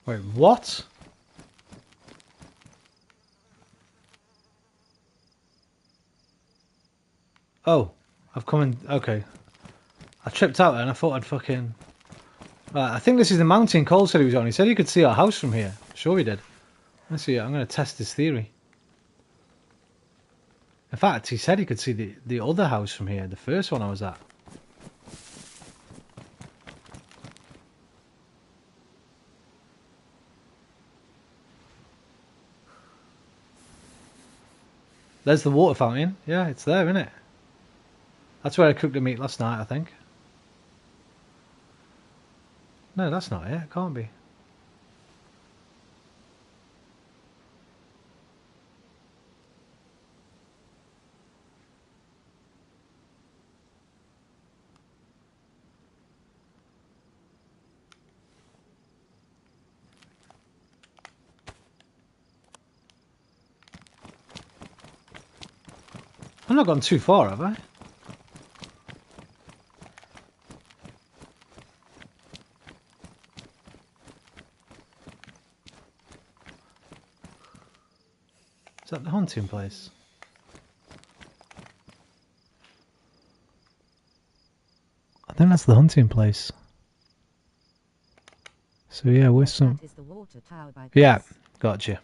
Wait, what? Oh, I've come in. Okay. I tripped out and I thought I'd fucking. Right, I think this is the mountain Cole said he was on. He said he could see our house from here. Sure, he did. Let's see. I'm going to test his theory. In fact, he said he could see the other house from here, the first one I was at. There's the water fountain. Yeah, it's there, isn't it? That's where I cooked the meat last night, I think. No, that's not it. It can't be. I've not gone too far, have I? Is that the hunting place? I think that's the hunting place. So yeah, we're some. That is the water tower by Yeah, Dayz. gotcha.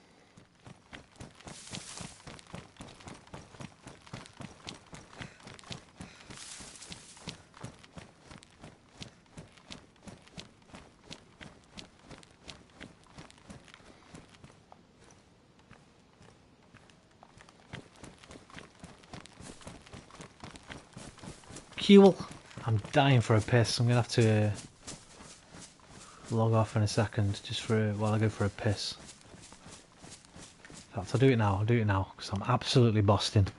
Fuel. I'm dying for a piss. I'm gonna have to log off in a second just for while I go for a piss. In fact, I'll do it now. I'll do it now because I'm absolutely Boston.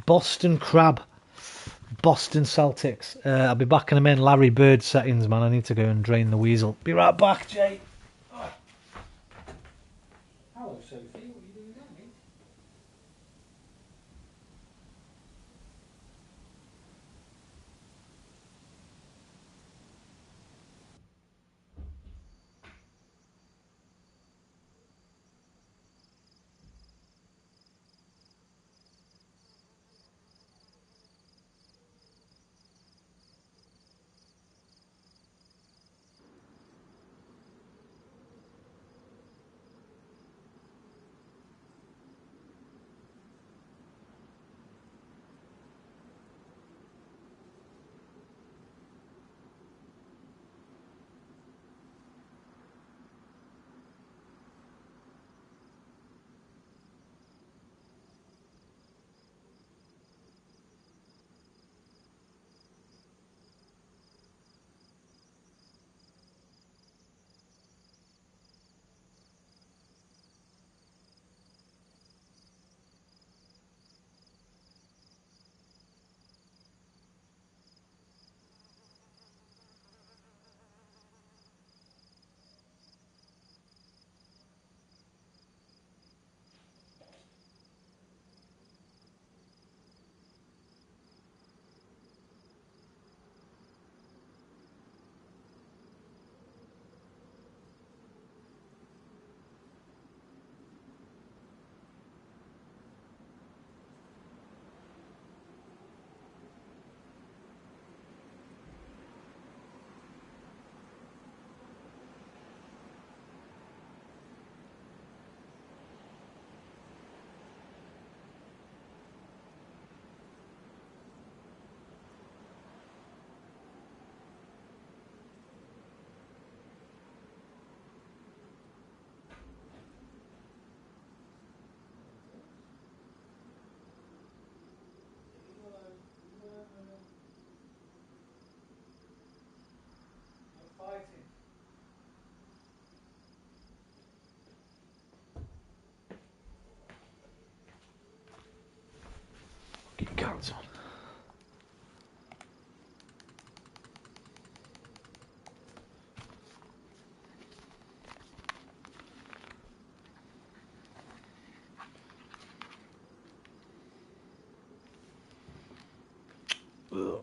Boston crab. Boston Celtics. I'll be back in a minute. Larry Bird settings, man. I need to go and drain the weasel. Be right back, Jay. Hello, Sophie. What are you doing there, mate? Get cards on. Ugh.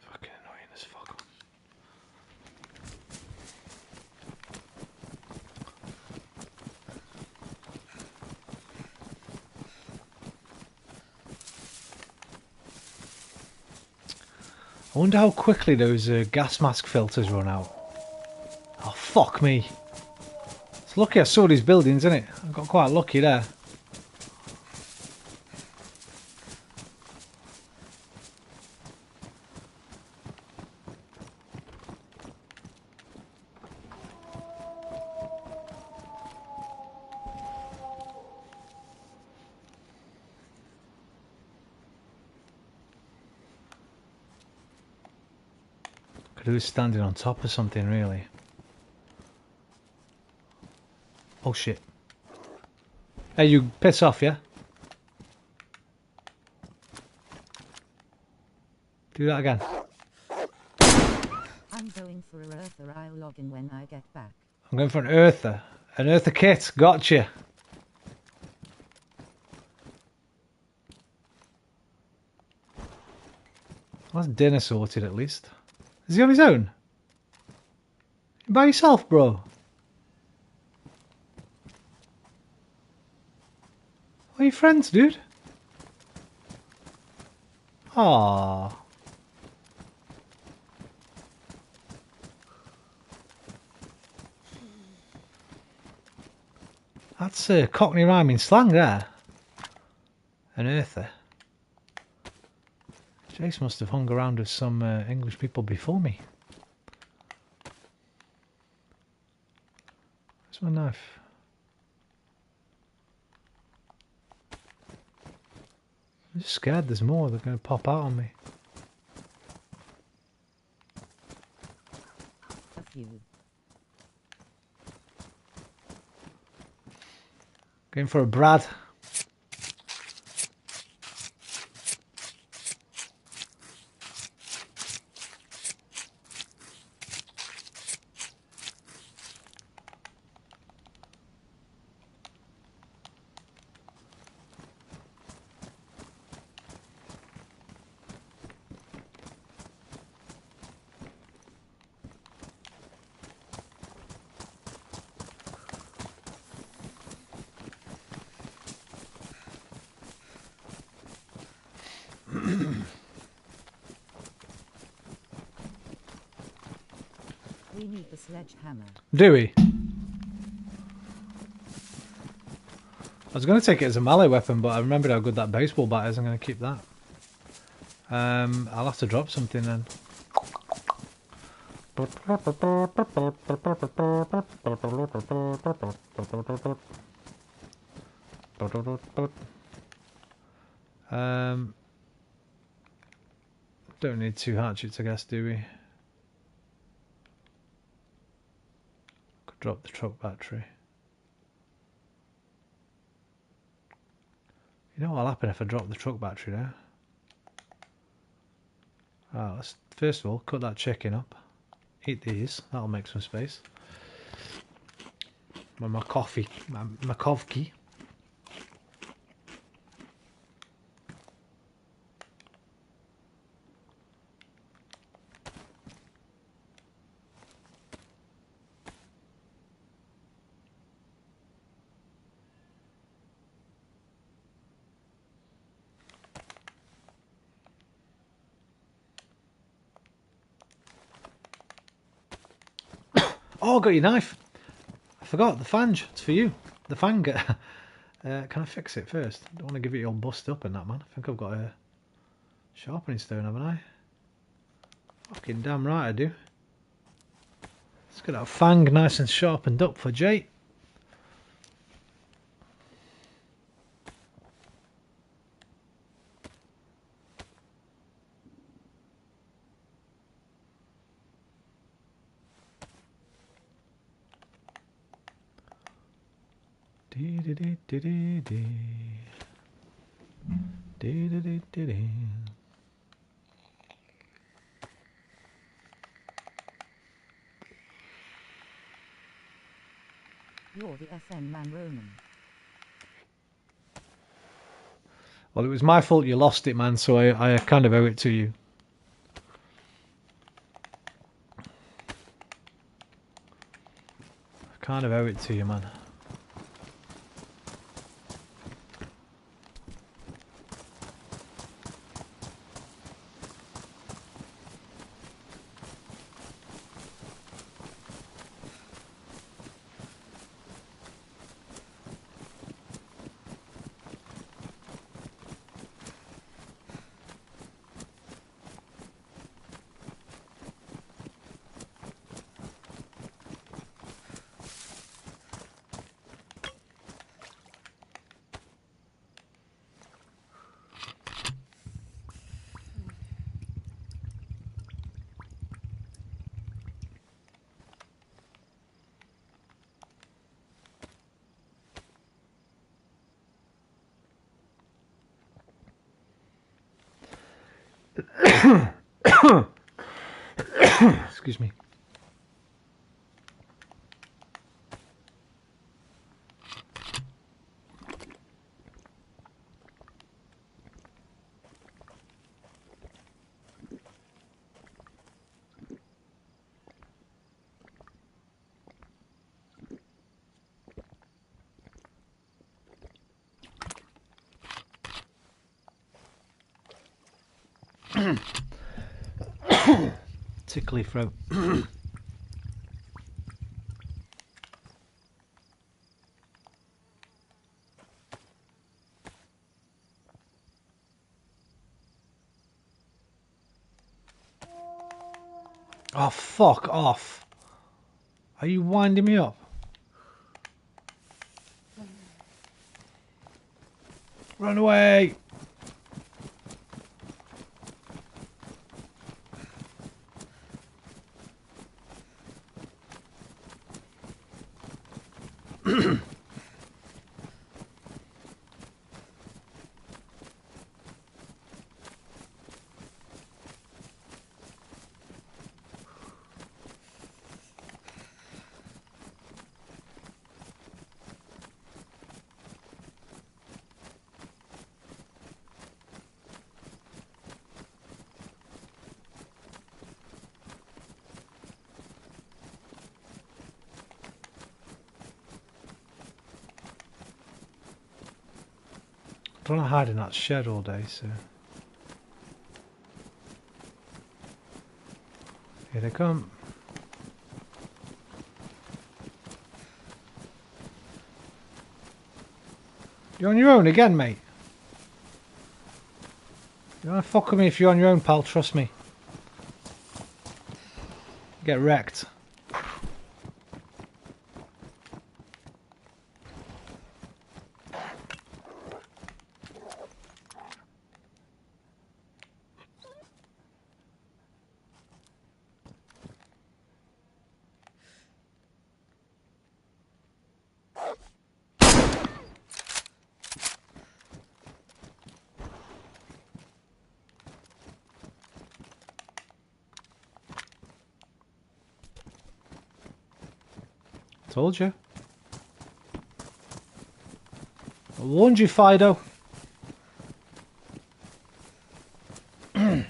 Fucking annoying as fuck. I wonder how quickly those gas mask filters run out. Oh, fuck me. It's lucky I saw these buildings, isn't it? I got quite lucky there. Could have was standing on top of something, really. Oh shit. Hey, you piss off, yeah? Do that again. I'm going for a Earther. I'll log in when I get back. I'm going for an Earther. An Earther kit. Gotcha. Well, that's dinner sorted at least. Is he on his own? By yourself, bro? Are you friends, dude? Aww. That's Cockney rhyming slang there. An Earther. Jace must have hung around with some English people before me. Where's my knife? I'm just scared there's more. They're going to pop out on me. A few. Going for a Brad. We need the sledgehammer. Do we? I was going to take it as a melee weapon, but I remembered how good that baseball bat is. I'm going to keep that. I'll have to drop something then. Don't need 2 hatchets, I guess, do we? Could drop the truck battery. You know what'll happen if I drop the truck battery there? Oh, let's first of all cut that chicken up. Eat these. That'll make some space. My coffee, my kovki. Oh, I got your knife. I forgot the fange. It's for you. The fang. Can I fix it first? I don't want to give it all bust up and that, man. I think I've got a sharpening stone, haven't I? Fucking damn right I do. Let's get that fang nice and sharpened up for Jay. You're the FN man, Roman. Well, it was my fault you lost it, man, so I kind of owe it to you. I kind of owe it to you, man. Excuse me. Tickly throat. Oh, fuck off. Are you winding me up? Run away! I don't want to hide in that shed all day, so... Here they come. You're on your own again, mate. You wanna fuck with me if you're on your own, pal, trust me. Get wrecked. Told you. I warned you, Fido. Oh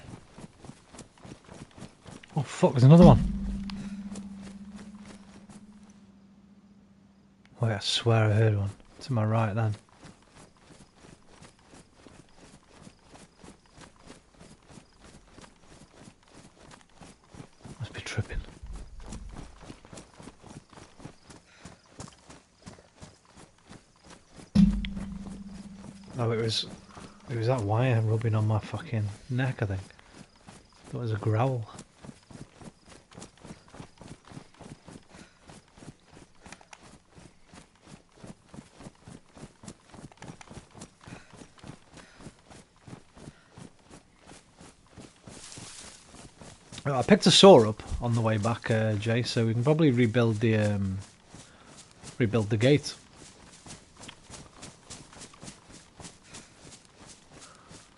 fuck, there's another one. Wait, I swear I heard one. To my right then. Must be tripping. Oh, it was that wire rubbing on my fucking neck, I think. That was a growl. Oh, I picked a saw up on the way back, Jay, so we can probably rebuild the gate.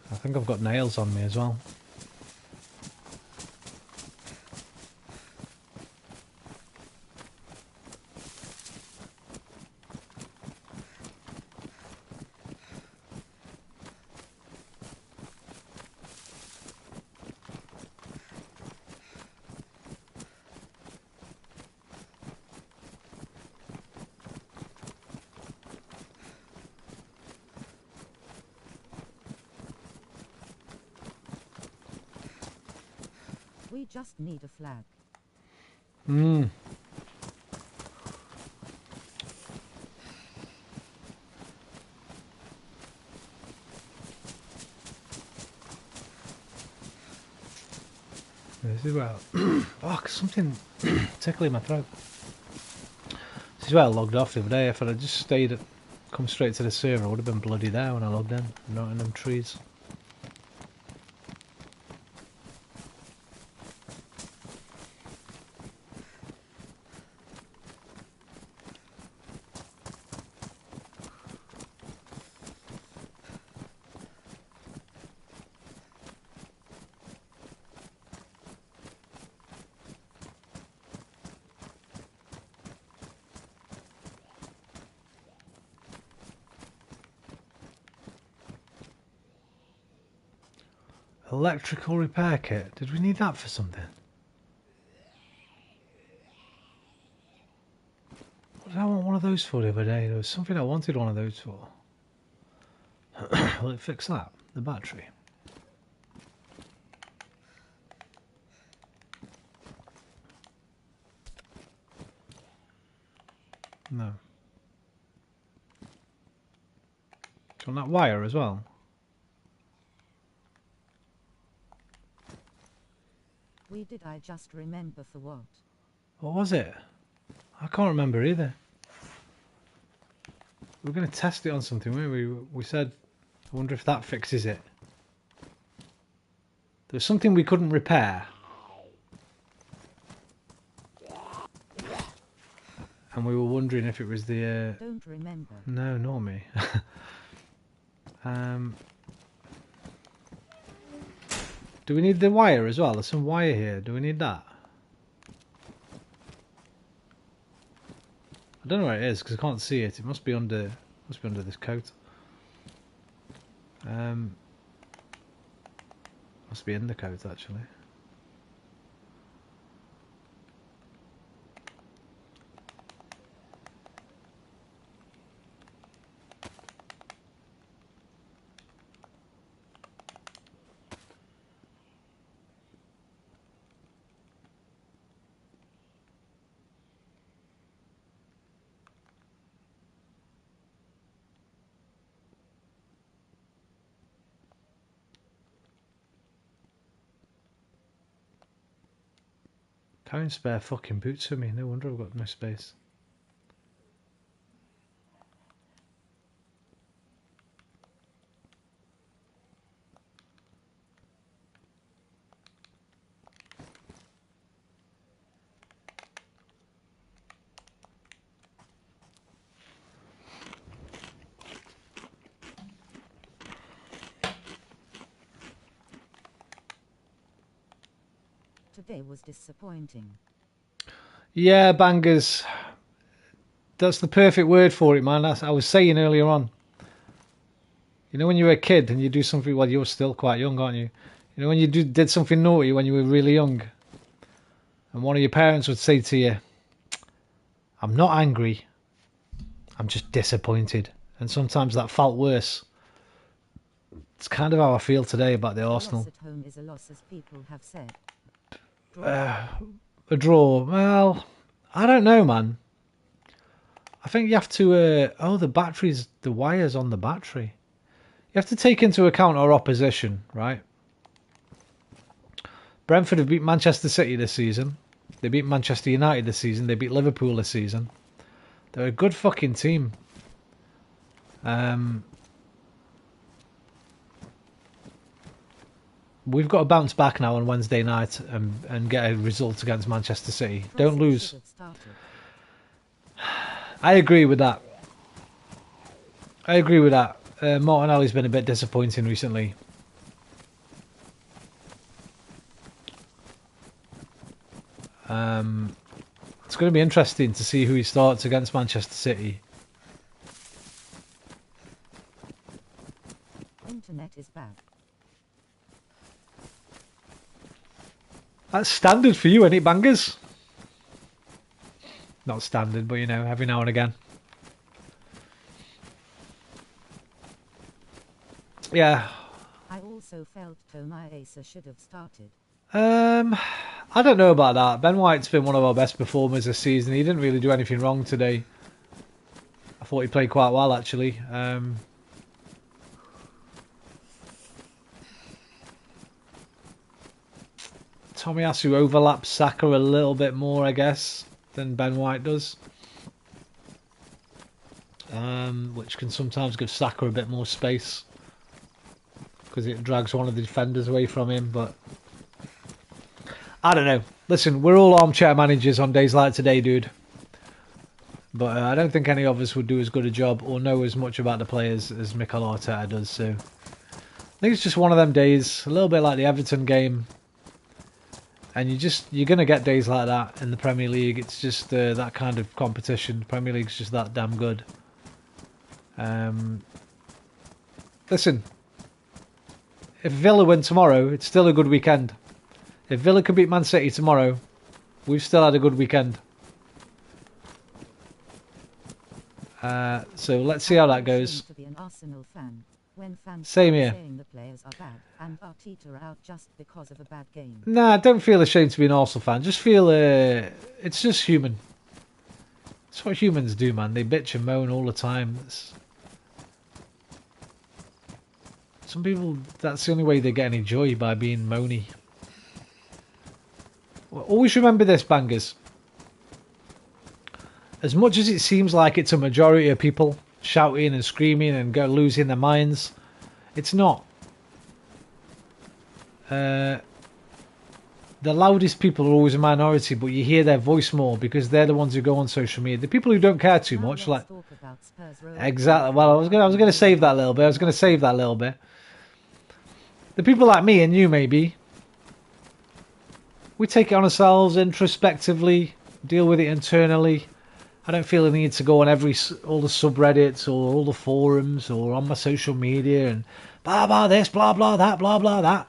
I think I've got nails on me as well. We just need a flag. Hmm. This is where fuck, something tickling my throat. This is where I logged off the other day. If I'd just stayed come straight to the server, I would have been bloody there when I logged in, not in them trees. Electrical repair kit. Did we need that for something? What did I want one of those for the other day? There was something I wanted one of those for. Will it fix that? The battery? No. Do you want that wire as well? We did. I just remember for what. What was it? I can't remember either. We were going to test it on something, weren't we? We said, I wonder if that fixes it. There's something we couldn't repair. And we were wondering if it was the... Don't remember. No, nor me. Do we need the wire as well? There's some wire here. Do we need that? I don't know where it is because I can't see it. It must be under this coat. Must be in the coat actually. Carrying spare fucking boots for me. No wonder I've got no space. Today was disappointing. Yeah, bangers. That's the perfect word for it, man. That's I was saying earlier on. You know when you were a kid and you do something, well, you're still quite young, aren't you? You know when you did something naughty when you were really young, and one of your parents would say to you, "I'm not angry, I'm just disappointed." And sometimes that felt worse. It's kind of how I feel today about the Arsenal. A loss at home is a loss, as people have said. A draw. Well, I don't know, man. I think you have to... oh, the batteries, the wires on the battery. You have to take into account our opposition, right? Brentford have beat Manchester City this season. They beat Manchester United this season. They beat Liverpool this season. They're a good fucking team. We've got to bounce back now on Wednesday night and get a result against Manchester City. Don't lose. I agree with that. Martinelli's been a bit disappointing recently. It's going to be interesting to see who he starts against Manchester City. Internet is bad. That's standard for you, ain't it, bangers? Not standard, but you know, every now and again. Yeah. I also felt Tomiasa should have started. I don't know about that. Ben White's been one of our best performers this season. He didn't really do anything wrong today. I thought he played quite well, actually. Tomiyasu overlaps Saka a little bit more, I guess, than Ben White does. Which can sometimes give Saka a bit more space. Because it drags one of the defenders away from him, but... I don't know. Listen, we're all armchair managers on days like today, dude. But I don't think any of us would do as good a job or know as much about the players as Mikel Arteta does, so... I think it's just one of them days, a little bit like the Everton game. And you're going to get days like that in the Premier League. It's just that kind of competition. The Premier League's just that damn good. Listen, if Villa win tomorrow, it's still a good weekend. If Villa can beat Man City tomorrow, we've still had a good weekend. So let's see how that goes. To be an Arsenal fan. When fans Same here. saying the players are bad and Arteta out just because of a bad game. Nah, don't feel ashamed to be an Arsenal fan. Just feel it's just human. It's what humans do, man. They bitch and moan all the time. Some people, that's the only way they get any joy, by being moany. Well, always remember this, bangers. As much as it seems like it's a majority of people shouting and screaming and losing their minds, It's not. The loudest people are always a minority, but you hear their voice more because they're the ones who go on social media. The people who don't care too Now much, let's like talk about Spurs Road. exactly. Well, I was gonna save that a little bit. I was gonna save that a little bit. The people like me and you, maybe, we take it on ourselves introspectively, deal with it internally. I don't feel the need to go on all the subreddits or all the forums or on my social media and blah blah this, blah blah that, blah blah that.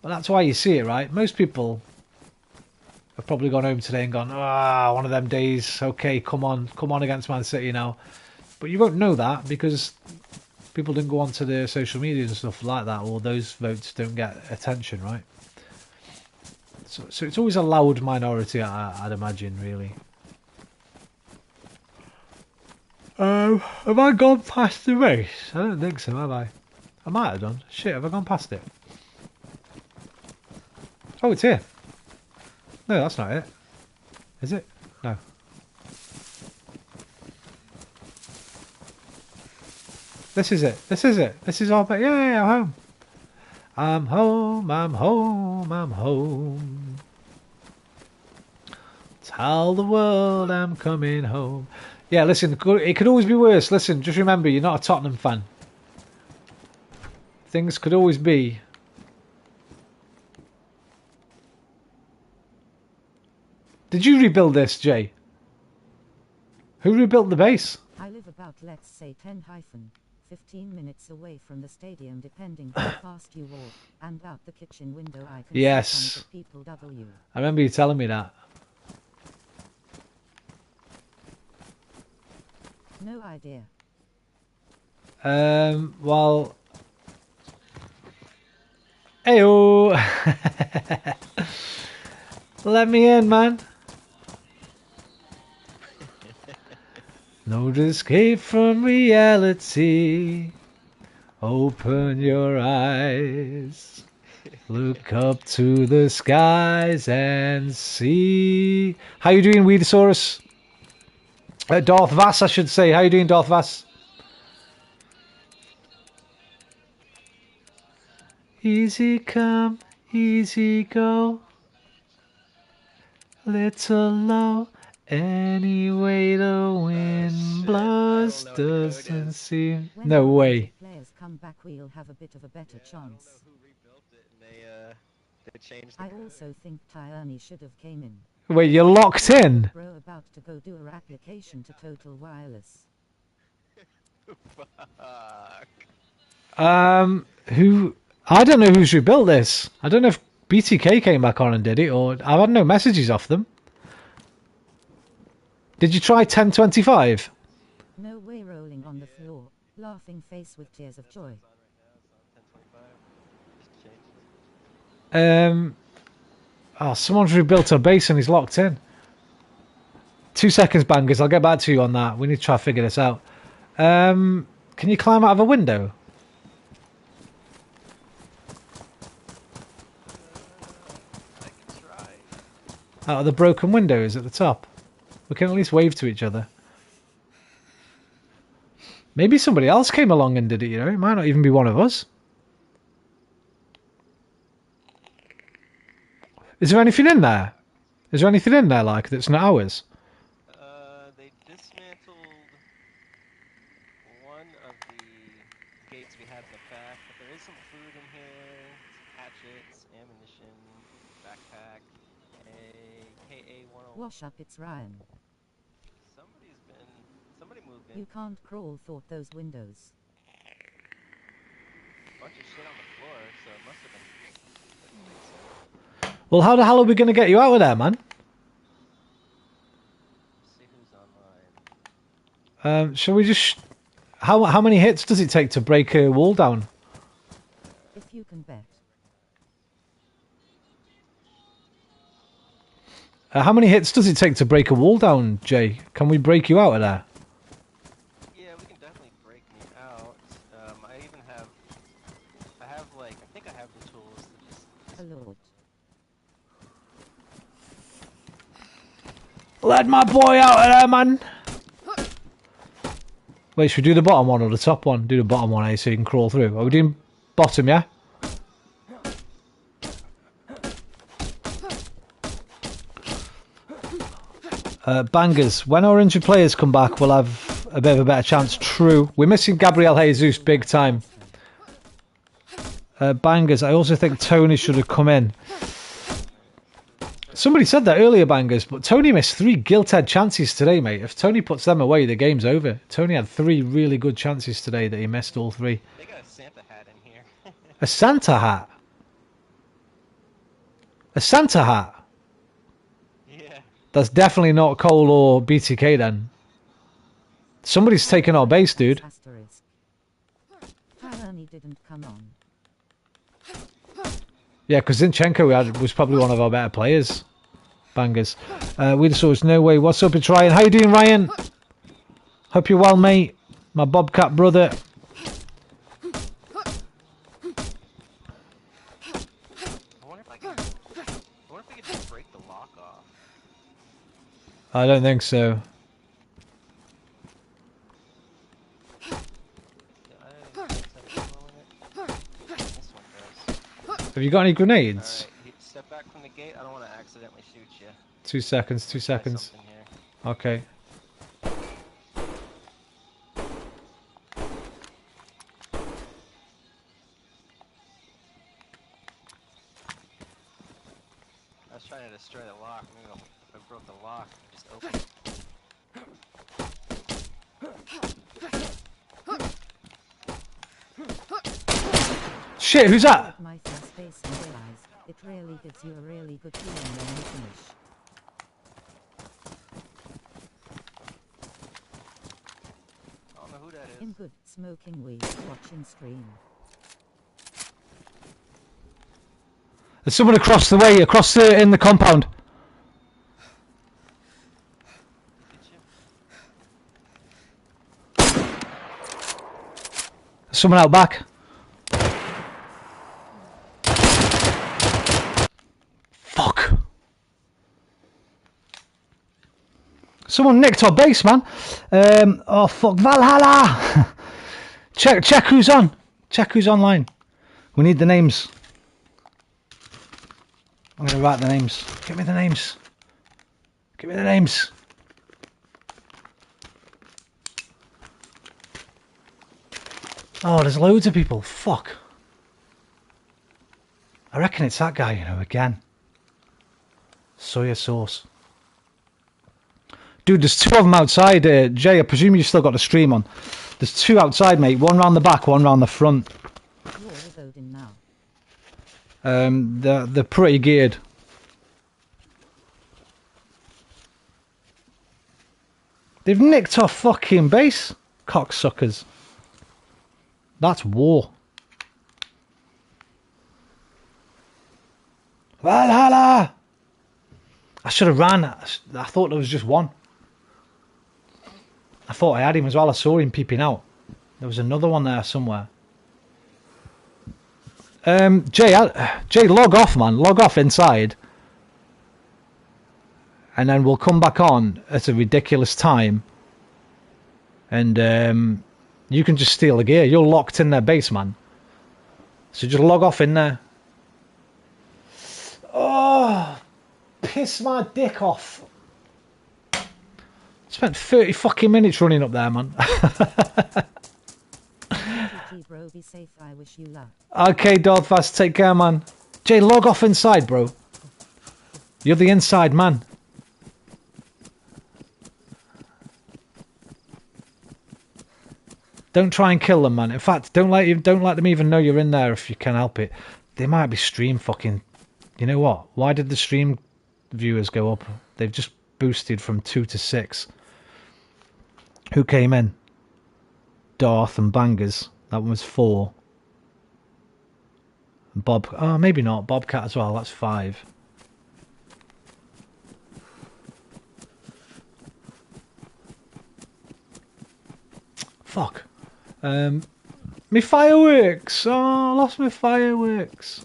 But that's why you see it, right? Most people have probably gone home today and gone, one of them days. Okay, come on against Man City now. But you won't know that because people didn't go onto the social media and stuff like that, or those votes don't get attention, right? So it's always a loud minority, I'd imagine, really. Have I gone past the race? I don't think so, have I? I might have done. Shit, have I gone past it? Oh, it's here. No, that's not it. Is it? No. This is it. This is it. This is all. Yeah, I'm home. I'm home. I'm home. I'm home. Tell the world I'm coming home. Yeah, listen, it could always be worse. Listen, just remember, you're not a Tottenham fan. Things could always be. Did you rebuild this, Jay? Who rebuilt the base? I live about, let's say, 10-15 minutes away from the stadium, depending how fast you walk. And out the kitchen window, I can Yes. see tons of people. I remember you telling me that. No idea. Well. Heyo! Let me in, man. No escape from reality. Open your eyes. Look up to the skies and see. How you doing, Weedosaurus? Darth Vass, I should say. How you doing, Darth Vass? Easy come, easy go. Little low. Anyway the wind blows doesn't seem... When No our way. players come back, we'll have a bit of a better chance. Who rebuilt it and they changed the I code. also think Tierney should have came in. Wait, you're locked in? Bro, about to go do her application to Total Wireless. Fuck. Who... I don't know who's rebuilt this. I don't know if BTK came back on and did it, or... I've had no messages off them. Did you try 1025? No way, rolling on the floor, laughing face with tears of joy. Oh, someone's rebuilt a base and he's locked in. 2 seconds, bangers. I'll get back to you on that. We need to try to figure this out. Can you climb out of a window? I can try. Out of the broken windows at the top. We can at least wave to each other. Maybe somebody else came along and did it, you know? It might not even be one of us. Is there anything in there? Is there anything in there, like, that's not ours? They dismantled one of the gates we had in the back, but there is some food in here, hatchets, ammunition, backpack, a KA-101. Wash up, it's Ryan. Somebody moved in. You can't crawl thought those windows. Bunch of shit on the floor, so it must have been. Well, how the hell are we going to get you out of there, man? See who's online. Shall we just... How many hits does it take to break a wall down? If you can bet. How many hits does it take to break a wall down, Jay? Can we break you out of there? Yeah, we can definitely break me out. I even have. I think I have the tools to just. A lord. Let my boy out of there, man! Wait, should we do the bottom one or the top one? Do the bottom one, eh, so you can crawl through. Are we doing bottom, yeah? Bangers. When our injured players come back, we'll have a bit of a better chance. True. We're missing Gabriel Jesus big time. Bangers. I also think Tony should have come in. Somebody said that earlier, Bangers, but Tony missed 3 gilt-edged chances today, mate. If Tony puts them away, the game's over. Tony had 3 really good chances today that he missed all 3. They got a Santa hat in here. A Santa hat? A Santa hat? Yeah. That's definitely not Cole or BTK then. Somebody's taken our base, dude. Asterisk. Ernie didn't come on. Yeah, because Zinchenko was probably one of our better players. Bangers. We just saw us no way. What's up, it's Ryan. How you doing, Ryan? Hope you're well, mate. My Bobcat brother. I wonder if we could just break the lock off. I don't think so. Have you got any grenades? Alright, step back from the gate. I don't want to accidentally shoot you. 2 seconds, 2 Try seconds. something here. Okay. I was trying to destroy the lock. Maybe if I broke the lock, I just open it. Shit, who's that? My first base and realize it really gives you a really good feeling when you finish. I don't know who that is. In good smoking weed, watching stream. There's someone across the way, in the compound. Did you? There's someone out back. Fuck. Someone nicked our base, man. Oh fuck, Valhalla. check who's on. Check who's online. We need the names. I'm gonna write the names. Give me the names. Give me the names. Oh, there's loads of people. Fuck. I reckon it's that guy, you know, again. Soya sauce. Dude, there's 2 of them outside. Jay, I presume you still got the stream on. There's 2 outside, mate. One round the back, one round the front. You're with Odin now. They're pretty geared. They've nicked our fucking base, cocksuckers. That's war. Valhalla! I should have ran. I thought there was just one. I thought I had him as well. I saw him peeping out. There was another one there somewhere. Jay, log off, man. Log off inside. And then we'll come back on at a ridiculous time. And you can just steal the gear. You're locked in their base, man. So just log off in there. Oh, piss my dick off. Spent 30 fucking minutes running up there, man. Bro, be safe. I wish you luck. Okay, Dodfast, take care, man. Jay, log off inside, bro. You're the inside man. Don't try and kill them, man. In fact, don't let them even know you're in there if you can help it. They might be stream fucking. You know what? Why did the stream viewers go up? They've just boosted from 2 to 6. Who came in? Darth and Bangers. That one was 4. Bob. Oh, maybe not. Bobcat as well. That's 5. Fuck. Me fireworks. Oh, I lost my fireworks.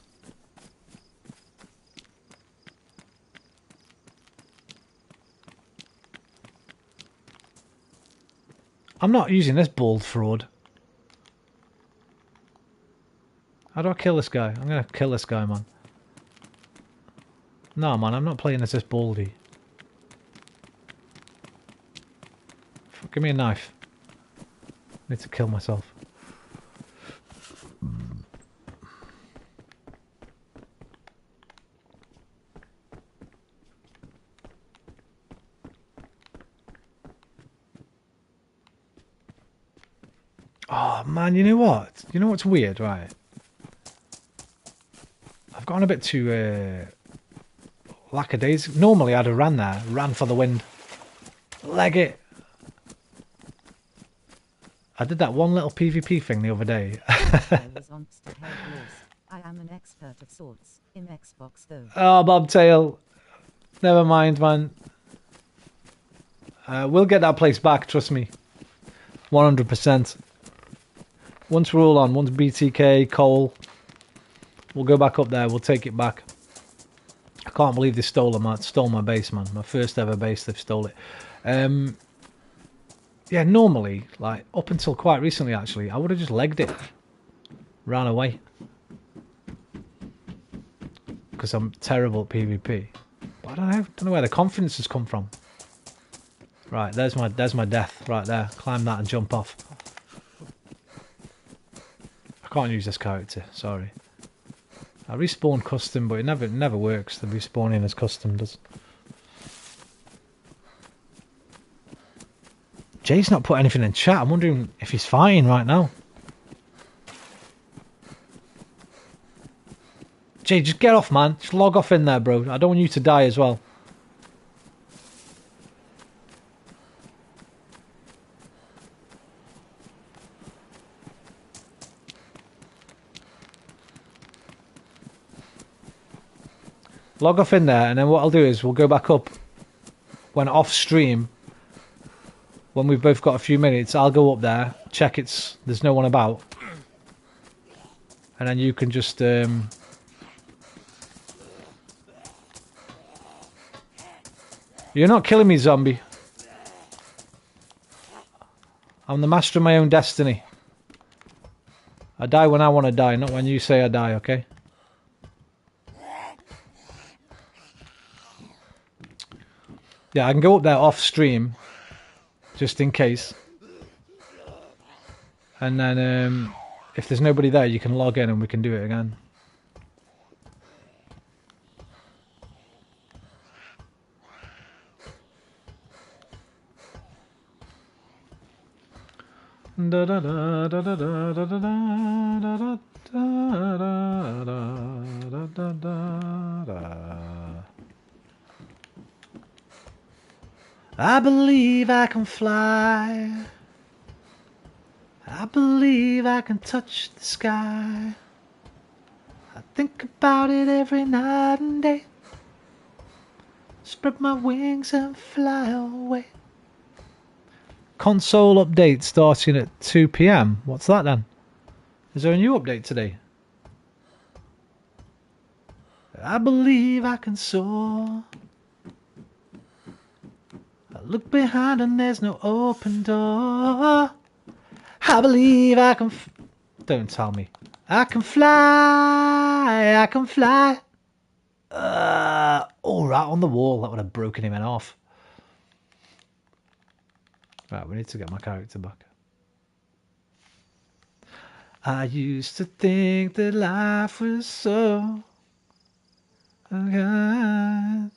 I'm not using this bald fraud. How do I kill this guy? I'm gonna kill this guy, man. No, man, I'm not playing as this baldy. Give me a knife. I need to kill myself. Oh, man, you know what? You know what's weird, right? I've gone a bit too lackadaisical. Normally I'd have ran there, ran for the wind. Leg it. I did that one little PvP thing the other day. I was on to help Laws. I am an expert of sorts. In Xbox though. Oh, Bobtail. Never mind, man. We'll get that place back, trust me. 100%. Once we're all on, once BTK, Cole, we'll go back up there, we'll take it back. I can't believe they stole my base, man. My first ever base, they've stole it. Yeah, normally, like, up until quite recently, actually, I would have just legged it. Ran away. Because I'm terrible at PvP. But I don't know where the confidence has come from. Right, there's my death, right there. Climb that and jump off. I can't use this character, sorry. I respawn custom, but it never works. The respawning as custom does. Jay's not put anything in chat. I'm wondering if he's fighting right now. Jay, just get off, man. Just log off in there, bro. I don't want you to die as well. Log off in there, and then what I'll do is we'll go back up when off stream. When we've both got a few minutes, I'll go up there, check there's no one about, and then you can just you're not killing me, zombie. I'm the master of my own destiny. I die when I want to die, not when you say I die, okay? Yeah, I can go up there off stream, just in case. And then, if there's nobody there, you can log in and we can do it again. Da da da da da da da da da da da da da. I believe I can fly. I believe I can touch the sky. I think about it every night and day. Spread my wings and fly away. Console update starting at 2 PM. What's that then? Is there a new update today? I believe I can soar. I look behind and there's no open door. I believe I can... Don't tell me. I can fly. I can fly. Oh, right on the wall. That would have broken him in half. Right, we need to get my character back. I used to think that life was so good.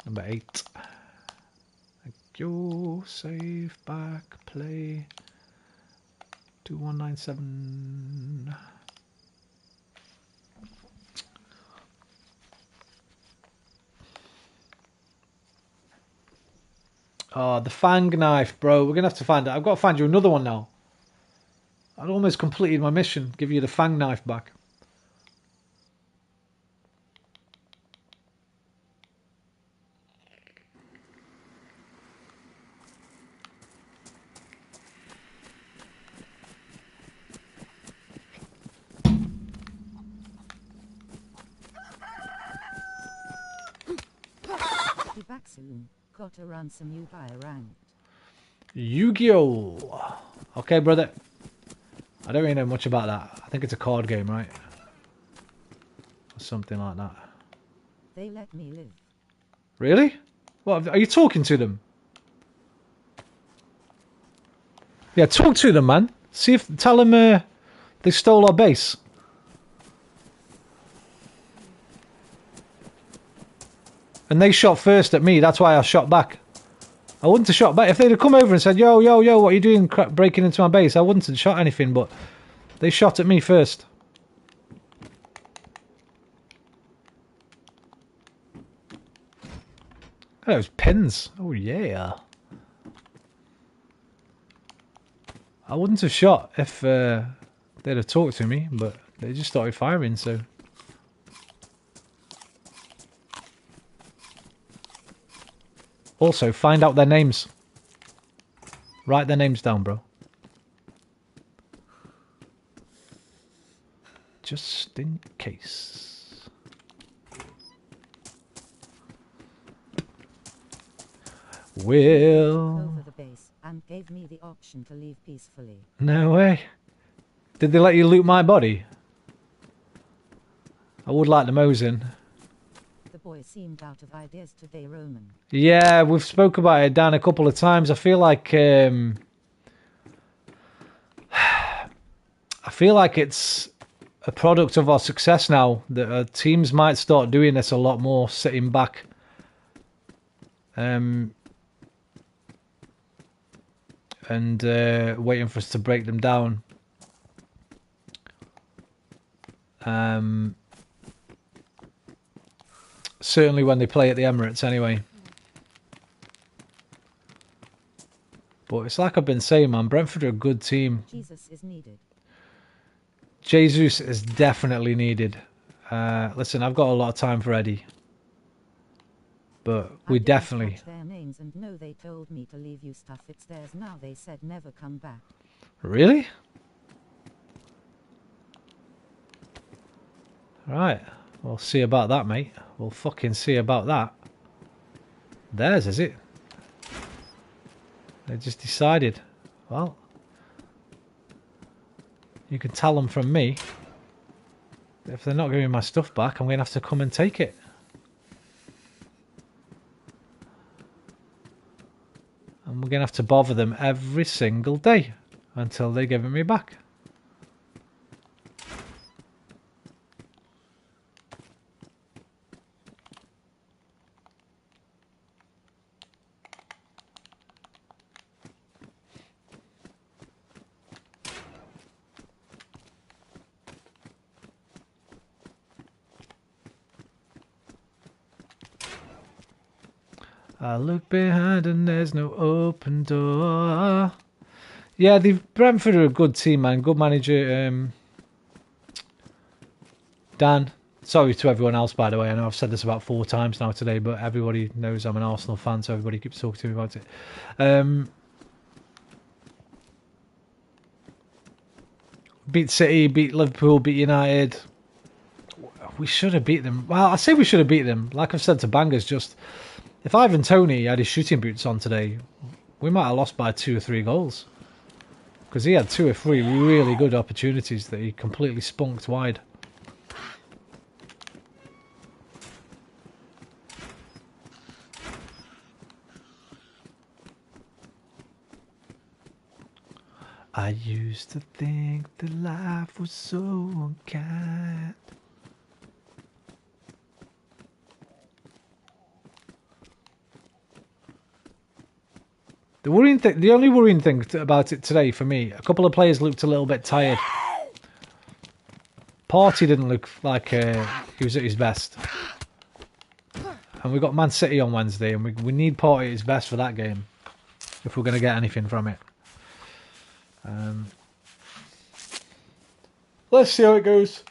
Number 8. Thank you. Save back. Play. 2197. Oh, the fang knife, bro. We're going to have to find it. I've got to find you another one now. I'd almost completed my mission. Give you the fang knife back. Be back soon. Gotta run some new buy around. Yu-Gi-Oh! Okay, brother. I don't really know much about that. I think it's a card game, right? Or something like that. They let me live. Really? What, are you talking to them? Yeah, talk to them, man. See if... Tell them they stole our base. And they shot first at me. That's why I shot back. I wouldn't have shot back. If they'd have come over and said, yo, yo, yo, what are you doing breaking into my base? I wouldn't have shot anything, but they shot at me first. Oh, those pins. Oh, yeah. I wouldn't have shot if they'd have talked to me, but they just started firing, so... Also, find out their names. Write their names down, bro. Just in case. Will... Over the base and gave me the option to leave peacefully. No way. Did they let you loot my body? I would like the Mosin. The boy seemed out of ideas today, Roman. Yeah, we've spoke about it, Dan, a couple of times. I feel like it's a product of our success now that our teams might start doing this a lot more, sitting back. And waiting for us to break them down. Certainly when they play at the Emirates anyway. But it's like I've been saying, man, Brentford are a good team. Jesus is needed. Jesus is definitely needed. Listen, I've got a lot of time for Eddie. But we definitely... Catch their names and no, they told me to leave you stuff. It's theirs now. They said never come back. Really? Right. We'll see about that, mate. We'll fucking see about that. Theirs, is it? They just decided. Well, you can tell them from me. If they're not giving my stuff back, I'm going to have to come and take it. And we're going to have to bother them every single day until they give it me back. I look behind and there's no open door. Yeah, Brentford are a good team, man. Good manager. Dan, sorry to everyone else, by the way. I know I've said this about 4 times now today, but everybody knows I'm an Arsenal fan, so everybody keeps talking to me about it. Beat City, beat Liverpool, beat United. We should have beat them. Well, I say we should have beat them. Like I've said to Bangers, just... If Ivan Toney had his shooting boots on today, we might have lost by 2 or 3 goals. Because he had 2 or 3 really good opportunities that he completely spunked wide. I used to think that life was so unkind. The only worrying thing about it today for me, a couple of players looked a little bit tired. Partey didn't look like he was at his best. And we got Man City on Wednesday, and we need Partey at his best for that game if we're going to get anything from it. Let's see how it goes.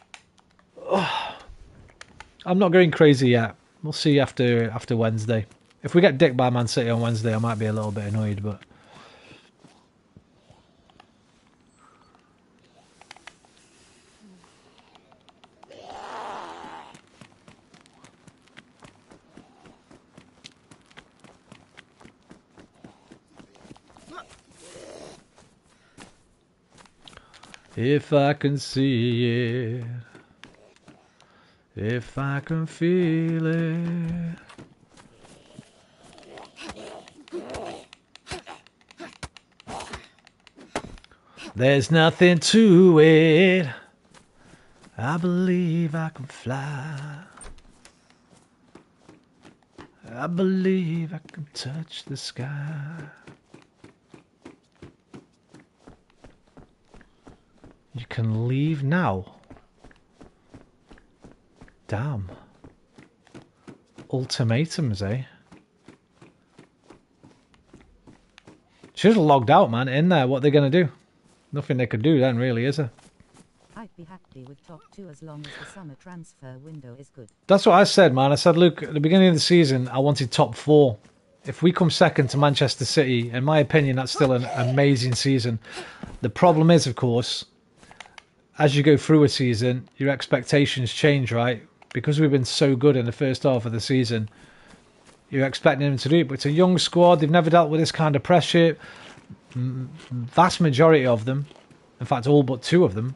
I'm not going crazy yet. We'll see after Wednesday. If we get dicked by Man City on Wednesday, I might be a little bit annoyed, but... If I can see it, if I can feel it. There's nothing to it. I believe I can fly. I believe I can touch the sky. You can leave now. Damn. Ultimatums, eh? Should have logged out, man. In there, what are they going to do? Nothing they could do then, really, is there? I'd be happy with top 2 as long as the summer transfer window is good. That's what I said, man. I said, look, at the beginning of the season, I wanted top 4. If we come second to Manchester City, in my opinion, that's still an amazing season. The problem is, of course, as you go through a season, your expectations change, right? Because we've been so good in the first half of the season, you're expecting them to do it. But it's a young squad. They've never dealt with this kind of pressure. Vast majority of them, in fact, all but 2 of them,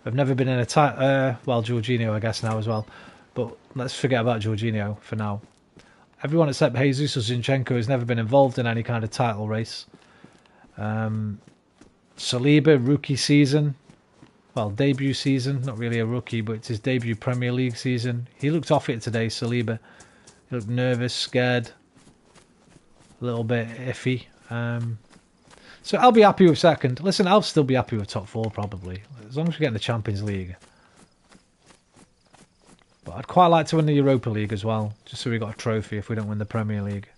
have never been in a title. Well, Jorginho, I guess, now as well. But let's forget about Jorginho for now. Everyone except Jesus or Zinchenko has never been involved in any kind of title race. Saliba, rookie season. Well, debut season. Not really a rookie, but it's his debut Premier League season. He looked off it today, Saliba. He looked nervous, scared. A little bit iffy. So I'll be happy with second. Listen, I'll still be happy with top 4 probably. As long as we get in the Champions League. But I'd quite like to win the Europa League as well. Just so we got a trophy if we don't win the Premier League.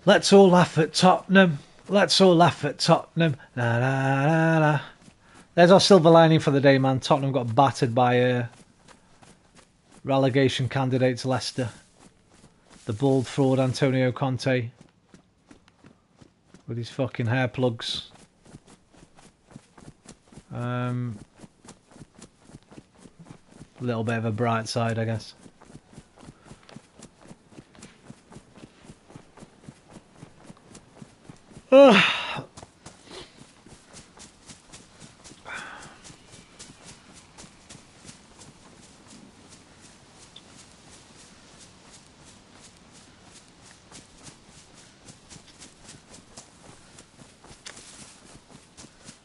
Let's all laugh at Tottenham. Let's all laugh at Tottenham. La, la, la, la. There's our silver lining for the day, man. Tottenham got battered by relegation candidates Leicester. The bald fraud Antonio Conte. With his fucking hair plugs. Little bit of a bright side, I guess.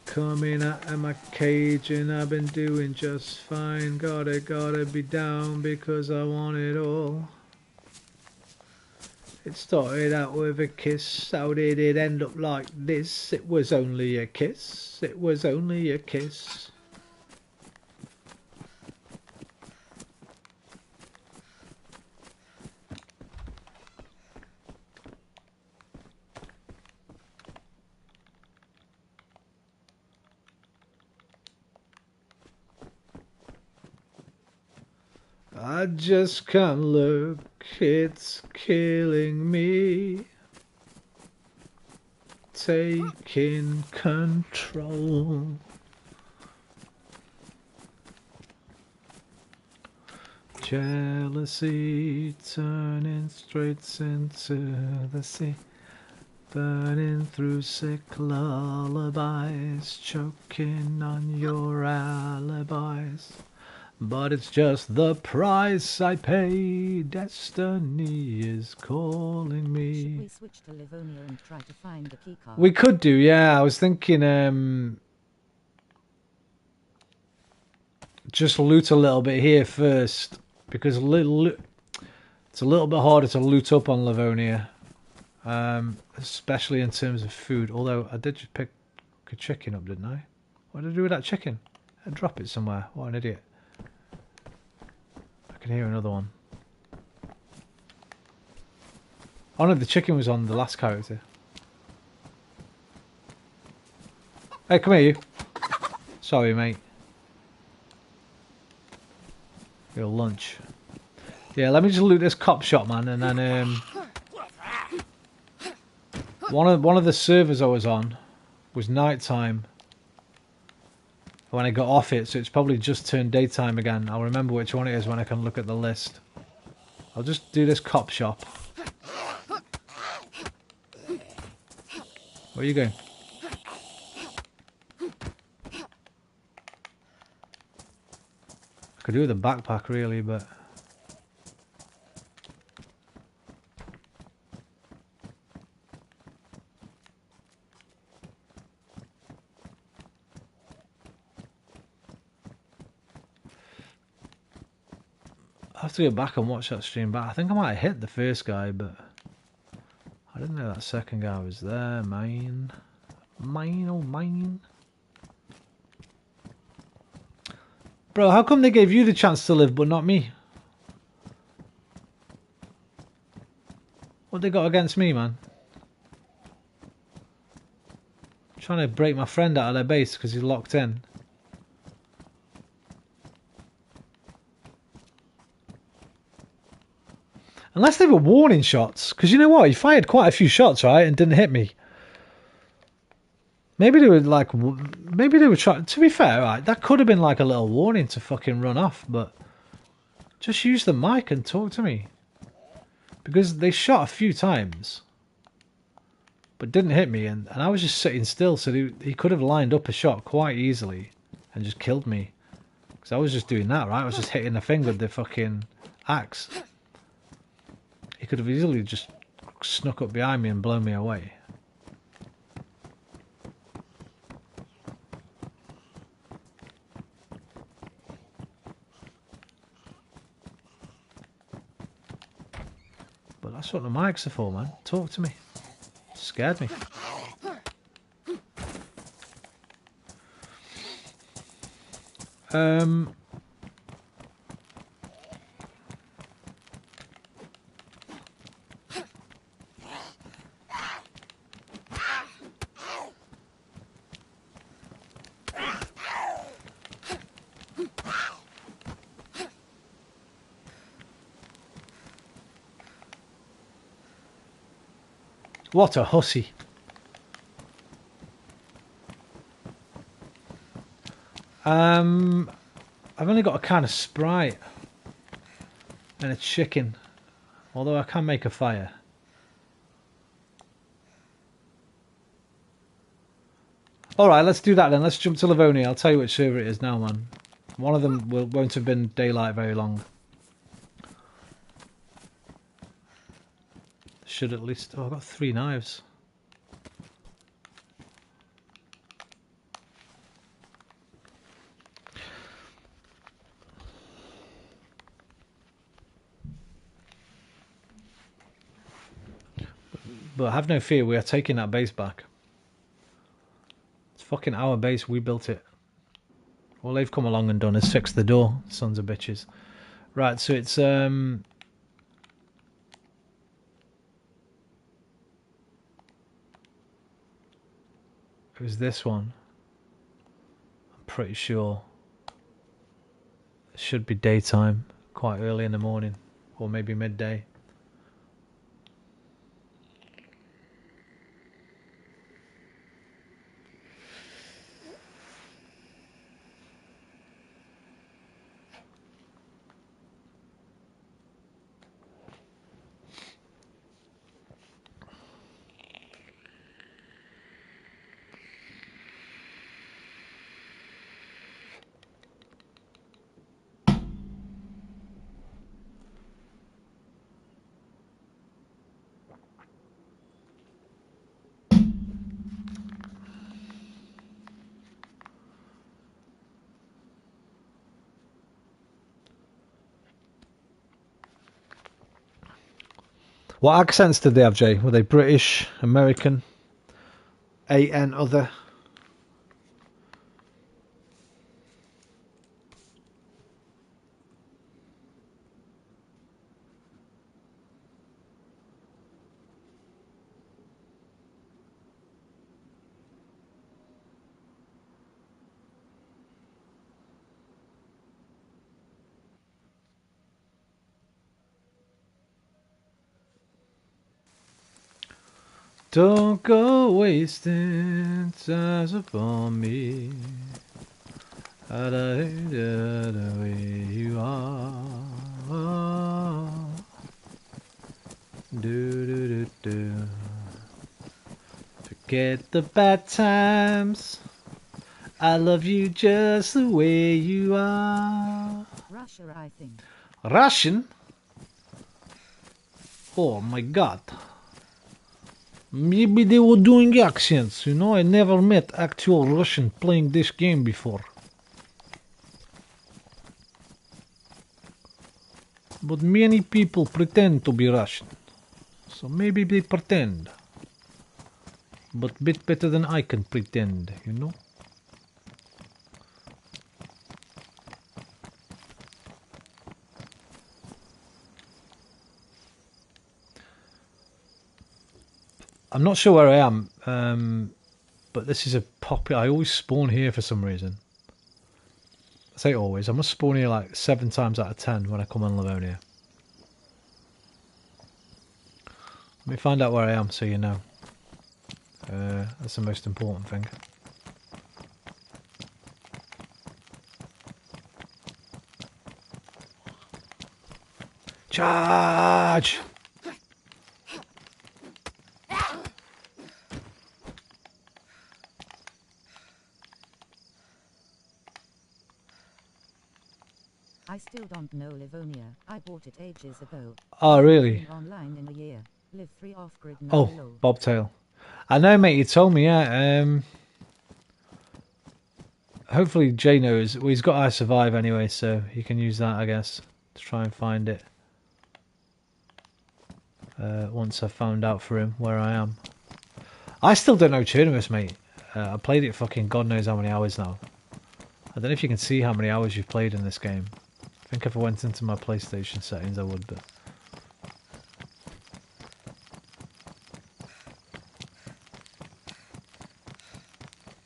Coming out of my cage and I've been doing just fine. Gotta be down because I want it all. It started out with a kiss. How did it end up like this? It was only a kiss. It was only a kiss. I just can't look, it's killing me. Taking control. Jealousy turning straight into the sea. Burning through sick lullabies, choking on your alibis. But it's just the price I pay. Destiny is calling me. Should we switch to Livonia and try to find the keycard? We could do, yeah. I was thinking just loot a little bit here first. Because it's a little bit harder to loot up on Livonia. Especially in terms of food. Although I did just pick a chicken up, didn't I? What did I do with that chicken? I drop it somewhere. What an idiot. can hear another one. Oh no, the chicken was on the last character. Hey, come here, you. Sorry, mate. Your lunch. Yeah, let me just loot this cop shop, man, and then one of the servers I was on was nighttime when I got off it, so it's probably just turned daytime again. I'll remember which one it is when I can look at the list. I'll just do this cop shop. Where are you going? I could do with a backpack really, but I have to go back and watch that stream back. I think I might have hit the first guy, but I didn't know that second guy was there. Mine. Mine, oh mine. Bro, how come they gave you the chance to live but not me? What they got against me, man? Trying to break my friend out of their base because he's locked in. Unless they were warning shots. Because you know what? He fired quite a few shots, right? And didn't hit me. Maybe they were like... Maybe they were trying... To be fair, right? That could have been like a little warning to fucking run off. But just use the mic and talk to me. Because they shot a few times. But didn't hit me. And I was just sitting still. So he could have lined up a shot quite easily. And just killed me. Because I was just doing that, right? I was just hitting the thing with the fucking axe. He could have easily just snuck up behind me and blown me away. But that's what the mics are for, man. Talk to me. Scared me. What a hussy. I've only got a can of Sprite and a chicken, although I can make a fire. Alright, let's do that then. Let's jump to Livonia. I'll tell you which server it is now, man. One of them won't have been daylight very long. Should at least... Oh, I've got 3 knives. But have no fear, we are taking that base back. It's fucking our base, we built it. All they've come along and done is fix the door, sons of bitches. Right, so it's... It was this one. I'm pretty sure. It should be daytime, quite early in the morning, or maybe midday. What accents did they have, Jay? Were they British, American, AN other? Don't go wasting time upon me. The way you are. Do do do do. Forget the bad times. I love you just the way you are. Russia, I think. Russian? Oh my god. Maybe they were doing accents, you know? I never met actual Russian playing this game before. But many people pretend to be Russian. So maybe they pretend. But bit better than I can pretend, you know? I'm not sure where I am, but this is a popular... I always spawn here for some reason. I say always. I must spawn here like 7 times out of 10 when I come on Livonia. Let me find out where I am so you know. That's the most important thing. Charge! I still don't know Livonia. I bought it ages ago. Oh, really? Online in a year. Live 3 off-grid now Oh, low. Bobtail. I know, mate, you told me, yeah. Hopefully Jay knows. Well, he's got I Survive anyway, so he can use that, I guess, to try and find it. Once I've found out for him where I am. I still don't know Chernobyl, mate. I played it fucking God knows how many hours now. I don't know if you can see how many hours you've played in this game. I think if I went into my PlayStation settings I would, but...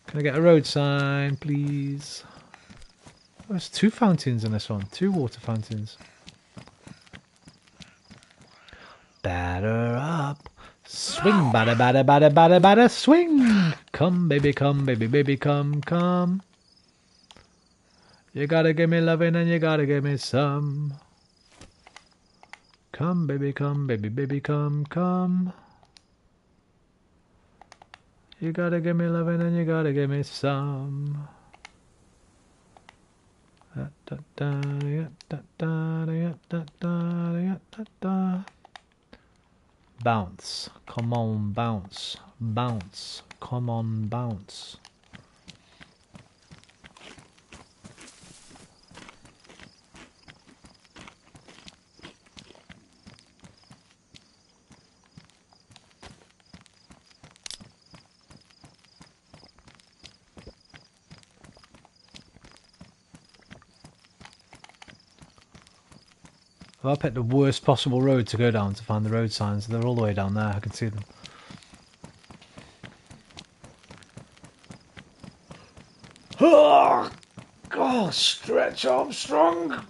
Can I get a road sign, please? Oh, there's 2 fountains in this one. 2 water fountains. Batter up. Swing, batter, batter, batter, batter, batter, swing. Come, baby, come, come. You gotta give me loving and you gotta give me some. Come, baby, come, come. You gotta give me loving and you gotta give me some. Bounce. Come on, bounce. Bounce. Come on, bounce. Well, I picked the worst possible road to go down to find the road signs. They're all the way down there. I can see them. Oh, stretch Armstrong.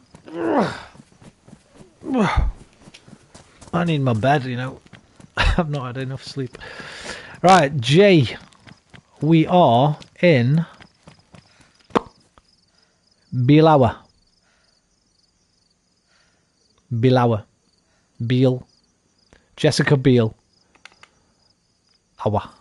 I need my bed, you know. I've not had enough sleep. Right, Jay. We are in Bilawa. Bilawa. Beale. Jessica Beale. Awa.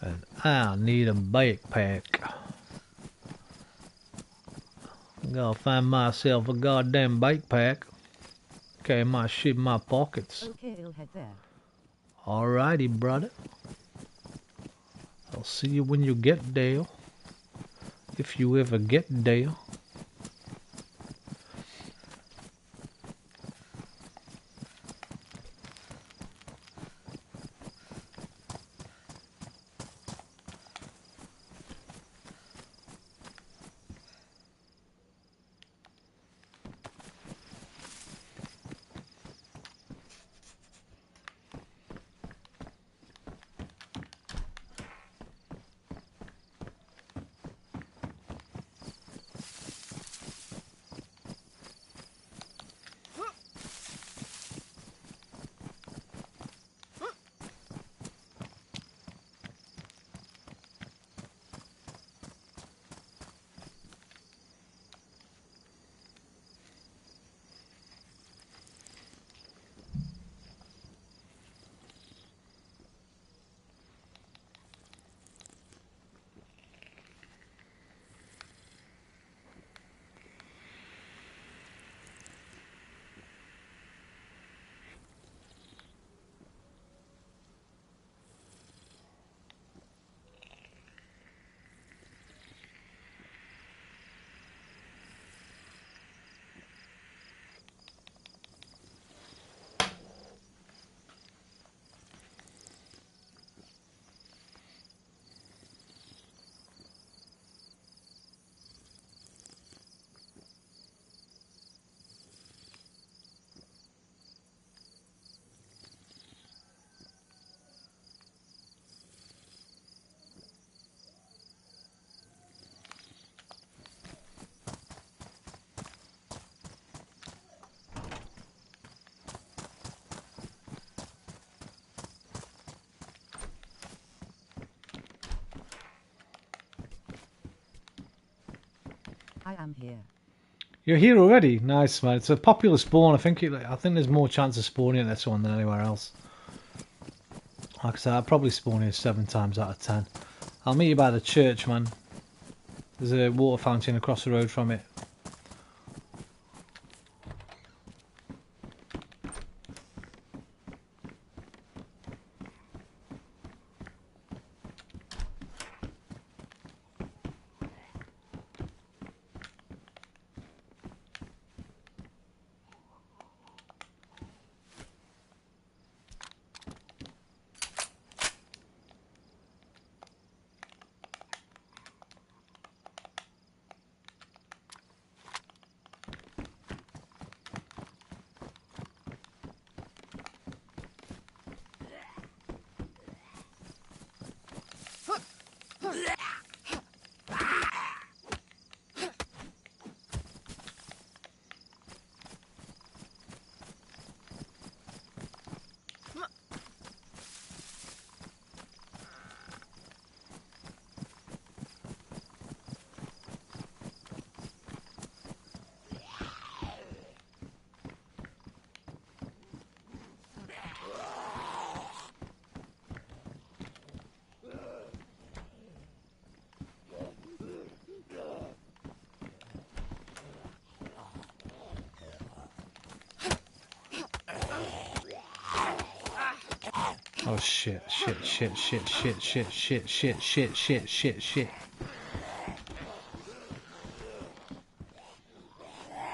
And I need a backpack. I'm gonna find myself a goddamn backpack. Carry my shit in my pockets. Okay, I'll head there. Alrighty, brother. I'll see you when you get there. If you ever get there. I am here. You're here already. Nice, man. It's a popular spawn. I think there's more chance of spawning at this one than anywhere else. Like I said, I'll probably spawn here 7 times out of 10. I'll meet you by the church, man. There's a water fountain across the road from it. Oh shit, shit, shit, shit, shit, shit, shit, shit, shit, shit, shit, shit.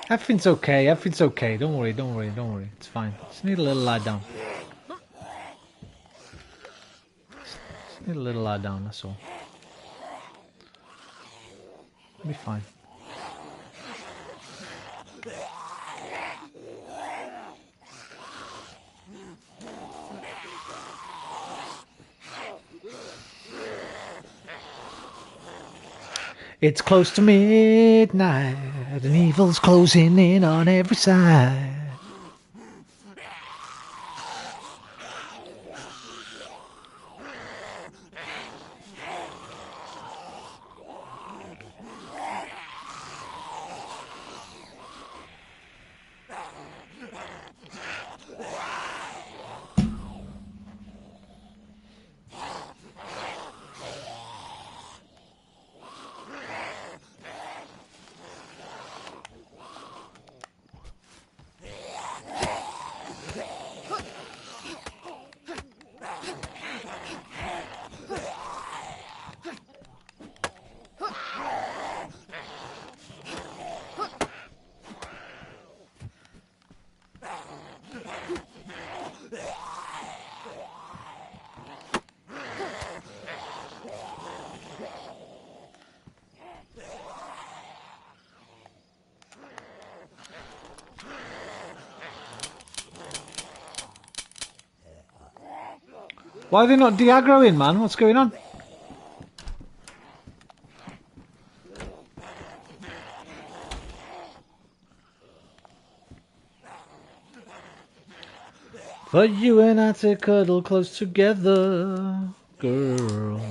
Everything's okay, everything's okay. Don't worry, don't worry, don't worry. It's fine. Just need a little lie down. Just need a little lie down, that's all. It'll be fine. It's close to midnight, and evil's closing in on every side. Why are they not de-aggroing, man? What's going on? For you and I to cuddle close together, girl.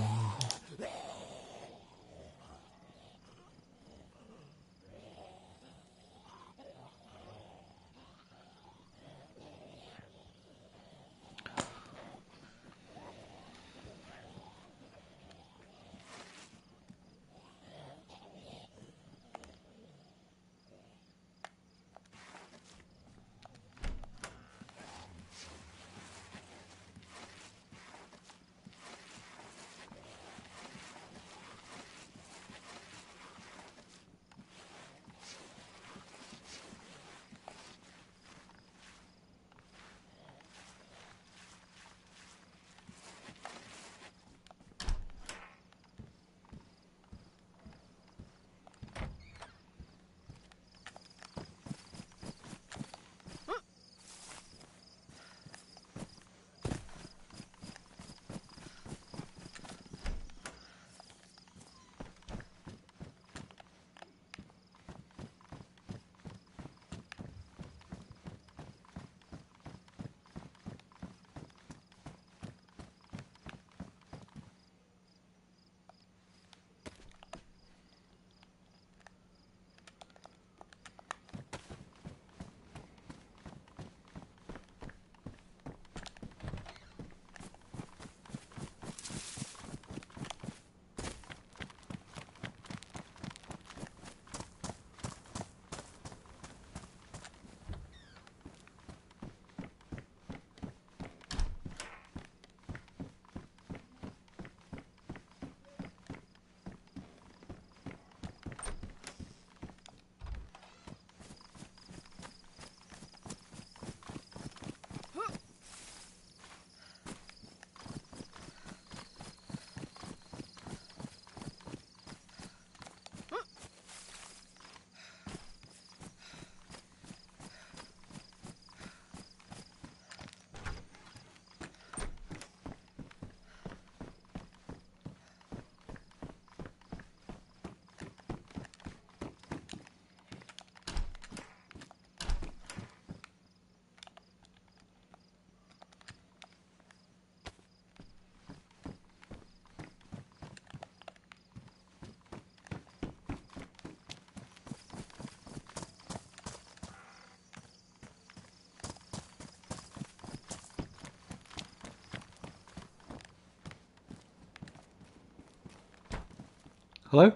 Hello?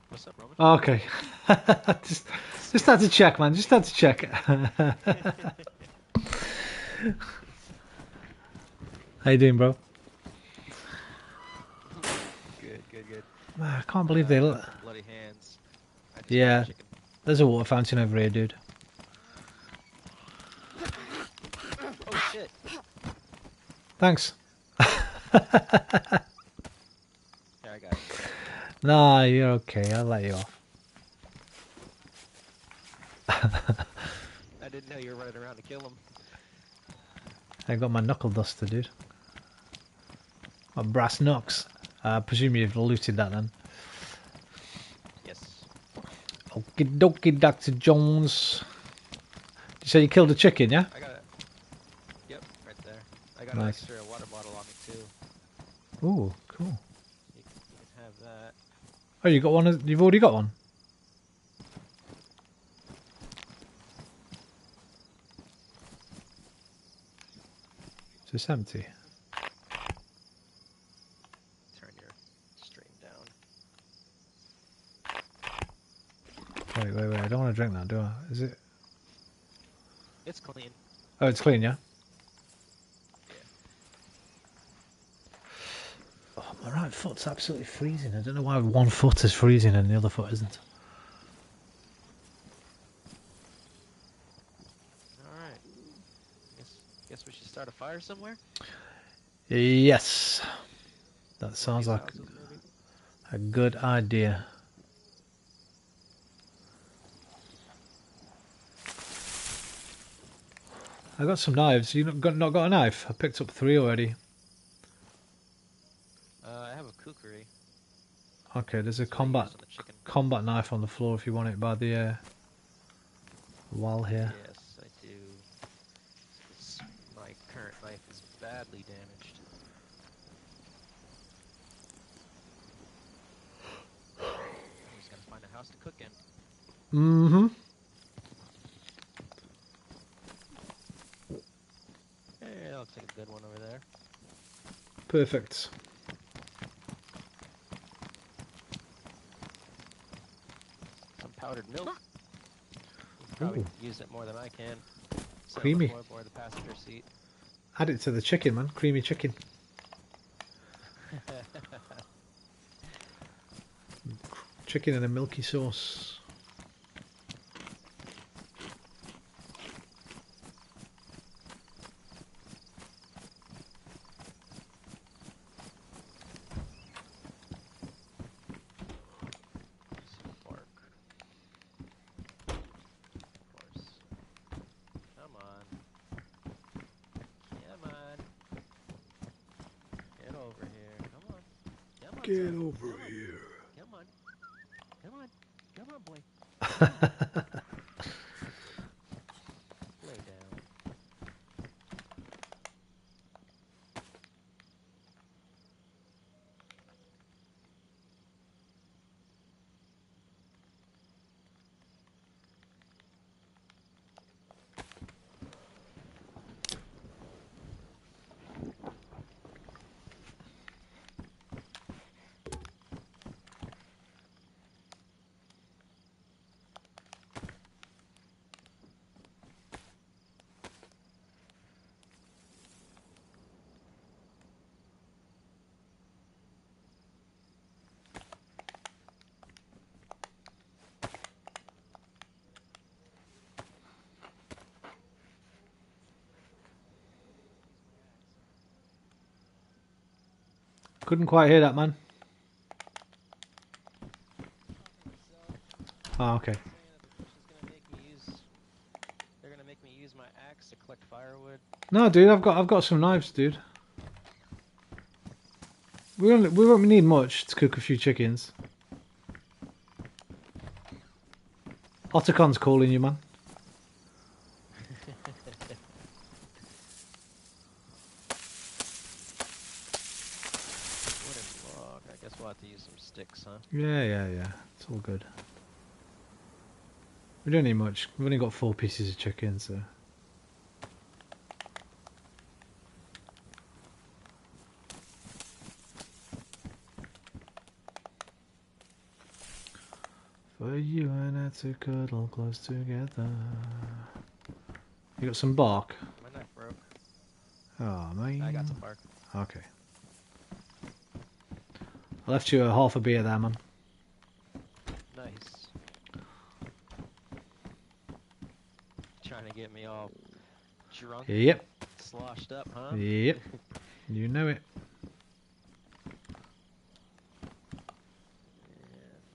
What's up, Roman? Oh, okay. just had to check, man. Just had to check. How you doing, bro? Good, good, good. I can't believe they... I got some bloody hands. I just Yeah, killed a chicken. there's a water fountain over here, dude. Oh shit! Thanks. Here, I got it. Nah, you're okay. I'll let you off. I didn't know you were running around to kill him. I got my knuckle duster, dude. My brass knucks. I presume you've looted that then. Yes. Okie dokie, Dr. Jones. You say you killed a chicken, yeah? I got it. Yep, right there. I got Nice. an extra water bottle on me too. Ooh, cool. You can have that. Oh, you got one? You've already got one? It's just empty. Turn your stream down. Wait. I don't want to drink that, do I? Is it? It's clean. Oh, it's clean, yeah? Yeah. Oh, my right foot's absolutely freezing. I don't know why one foot is freezing and the other foot isn't. Alright. Guess we should start a fire somewhere? Yes. That One of sounds these like houses, maybe? a good idea. I got some knives. You not got a knife? I picked up 3 already. I have a kukri. Okay, there's a That's what I combat used on the chicken. combat knife on the floor if you want it by the wall here. Yes, I do. My current knife is badly damaged. I'm just gonna find a house to cook in. Mm-hmm. Hey, that looks like a good one over there. Perfect. Some powdered milk. You probably Ooh. use it more than I can. Sit Creamy. on the floorboard, the passenger seat. Add it to the chicken, man. Creamy chicken. Chicken in a milky sauce. Some bark. Of course. Come on. Come on. Get over here. Come on. Come on, son. over Come on. here. Come on. Come on. Come on, boy. Lay down. Couldn't quite hear that, man. Oh, okay. Saying that the fish is gonna make me use. They're gonna make me use my axe to collect firewood. No, dude, I've got some knives, dude. We won't need much to cook a few chickens. Ottocon's calling you, man. Wooden log. I guess we'll have to use some sticks, huh? Yeah. It's all good. We don't need much. We've only got 4 pieces of chicken, so... Let's cuddle close together. You got some bark? My knife broke. Oh, man. I got some bark. Okay. I left you a half a beer there, man. Nice. Trying to get me all drunk, Yep. sloshed up, huh? Yep. You know it.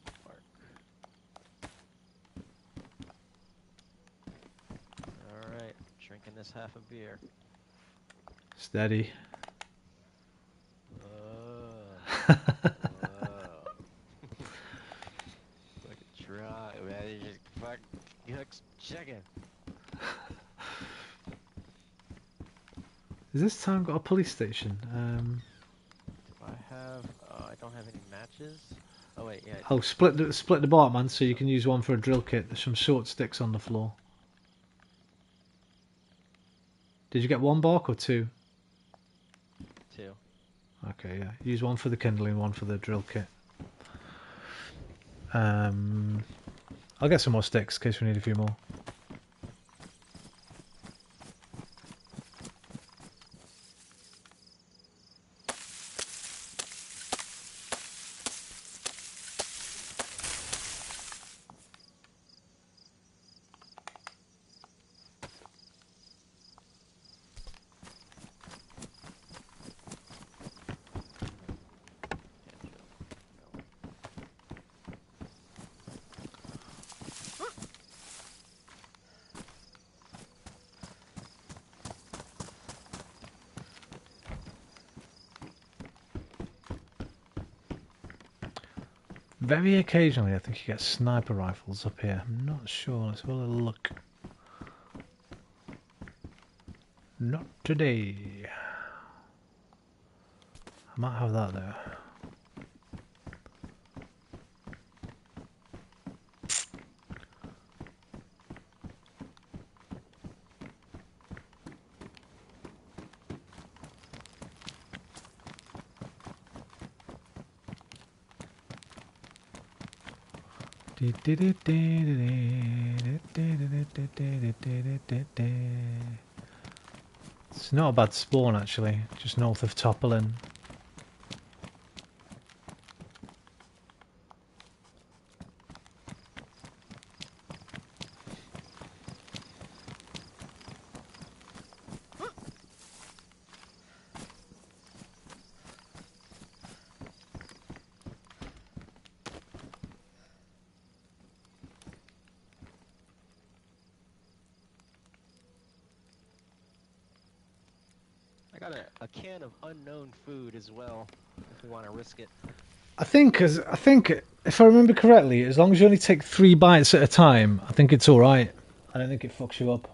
And bark. Alright, drinking this half a beer. Steady. Whoa. Fucking try, man. You just fuck hooks chicken. Has this town got a police station? Do I have? I don't have any matches. Oh wait, yeah. Oh, split the bark, man, so you can use one for a drill kit. There's some short sticks on the floor. Did you get one bark or two? Two. Okay, yeah. Use one for the kindling, one for the drill kit. I'll get some more sticks in case we need a few more. Very occasionally, I think you get sniper rifles up here. I'm not sure. Let's have a little look. Not today. I might have that though. It's not a bad spawn actually, just north of Toppelin. I got a can of unknown food as well, if we want to risk it. I think if I remember correctly, as long as you only take 3 bites at a time, I think it's alright. I don't think it fucks you up.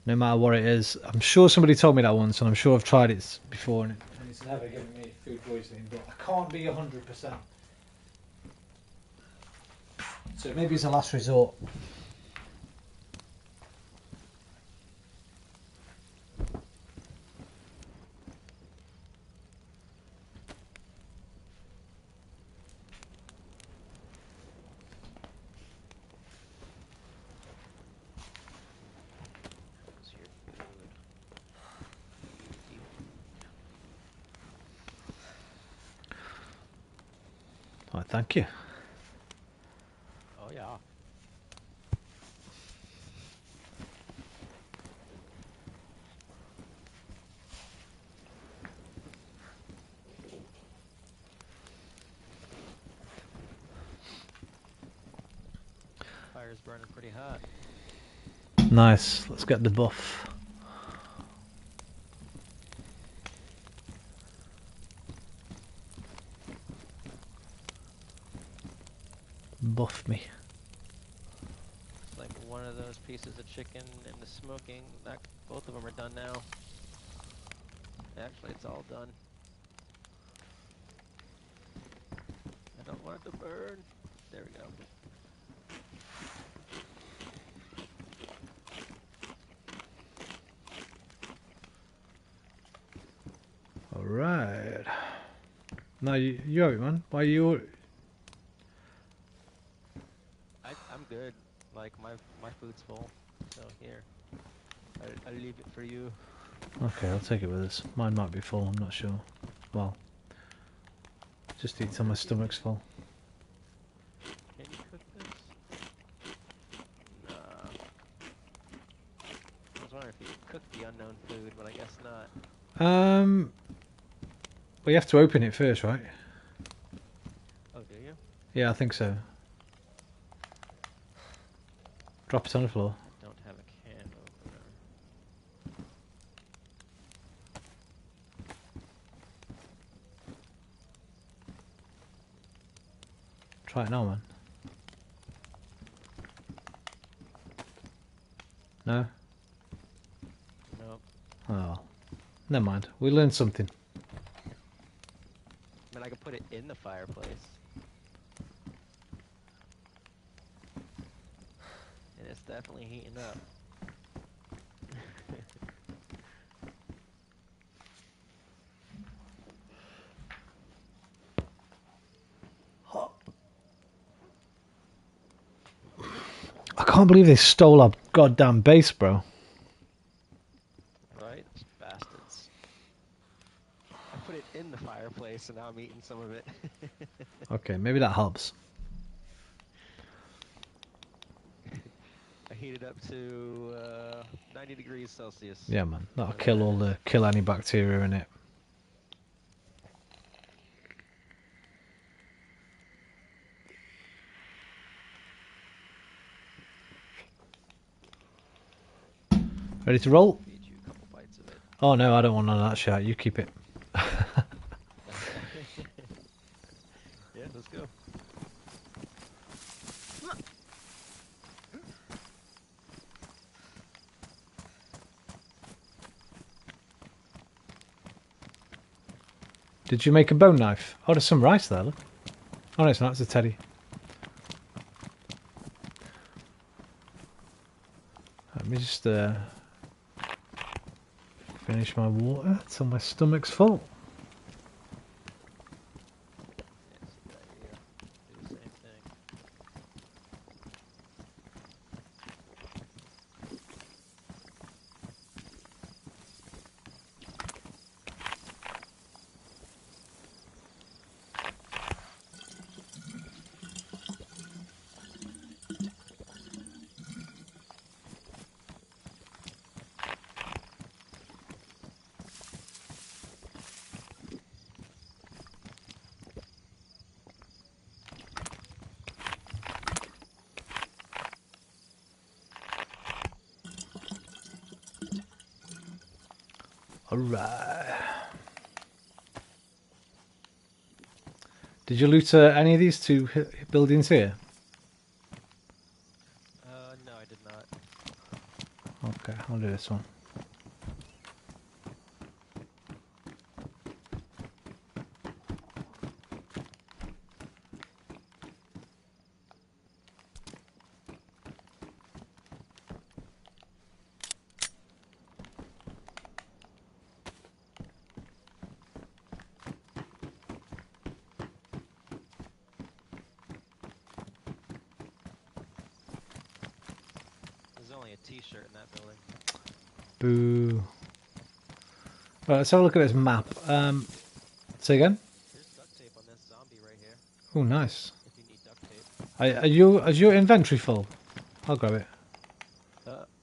No matter what it is. I'm sure somebody told me that once, and I'm sure I've tried it before, and it's never given me food poisoning, but I can't be 100%. So maybe it's a last resort. What's your food? Oh, thank you. Oh yeah. Fire's burning pretty hot. Nice. Let's get the buff. Buff me. It's like one of those pieces of chicken and the smoking. That both of them are done now. Actually, it's all done. I don't want it to burn. There we go. Alright. Now you have it, man. Why you... like my food's full. So here, I'll leave it for you. Okay, I'll take it with us. Mine might be full, I'm not sure. Well, just eat till my stomach's full. Can you cook this? Nah. I was wondering if you could cook the unknown food, but I guess not. Well, you have to open it first, right? Oh, do you? Yeah, I think so. Drop it on the floor. I don't have a can opener. Try it now, man. No? Nope. Oh, well. Never mind. We learned something. I mean, I could put it in the fireplace. And it's definitely heating up. I can't believe they stole our goddamn base, bro. Right? Bastards. I put it in the fireplace and now I'm eating some of it. Okay, maybe that helps. I heat it up to 90 degrees Celsius. Yeah, man. That'll kill any bacteria in it. Ready to roll? Feed you a couple bites of it. Oh no, I don't want none of that shit. You keep it. Yeah, let's go. Did you make a bone knife? Oh, there's some rice there, look. Oh no, it's not. It's a teddy. Let me just finish my water till my stomach's full. That's a good idea. Do the same thing. Alright. Did you loot any of these two buildings here? No, I did not. Okay, I'll do this one. There's only a t-shirt in that building. Boo. Right, let's have a look at this map. Say again? There's duct tape on this zombie right here, Oh, nice. if you need duct tape. Is your inventory full? I'll grab it.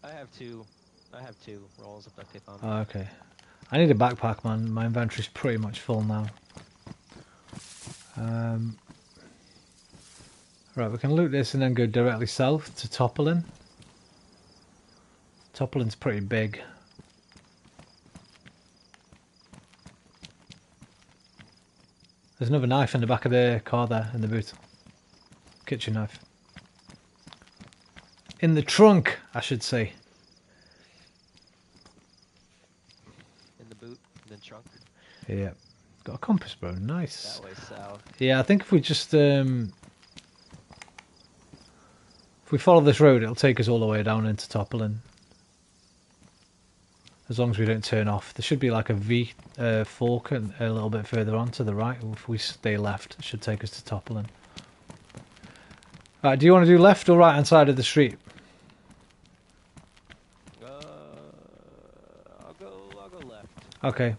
I have two rolls of duct tape on me. Oh, okay. I need a backpack, man. My inventory's pretty much full now. Right, we can loot this and then go directly south to Topolin. Topolin's pretty big. There's another knife in the back of the car there, in the boot. Kitchen knife. In the trunk, I should say. In the boot, in the trunk. Yeah. Got a compass, bro. Nice. That way south. Yeah, I think if we just if we follow this road, it'll take us all the way down into Topolin. As long as we don't turn off. There should be like a V fork and a little bit further on to the right. If we stay left, it should take us to Topolin. Right, do you want to do left or right hand side of the street? Okay.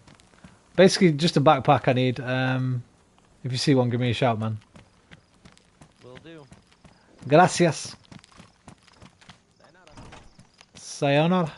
Basically, just a backpack I need. If you see one, give me a shout, man. Will do. Gracias. Sayonara. Sayonara.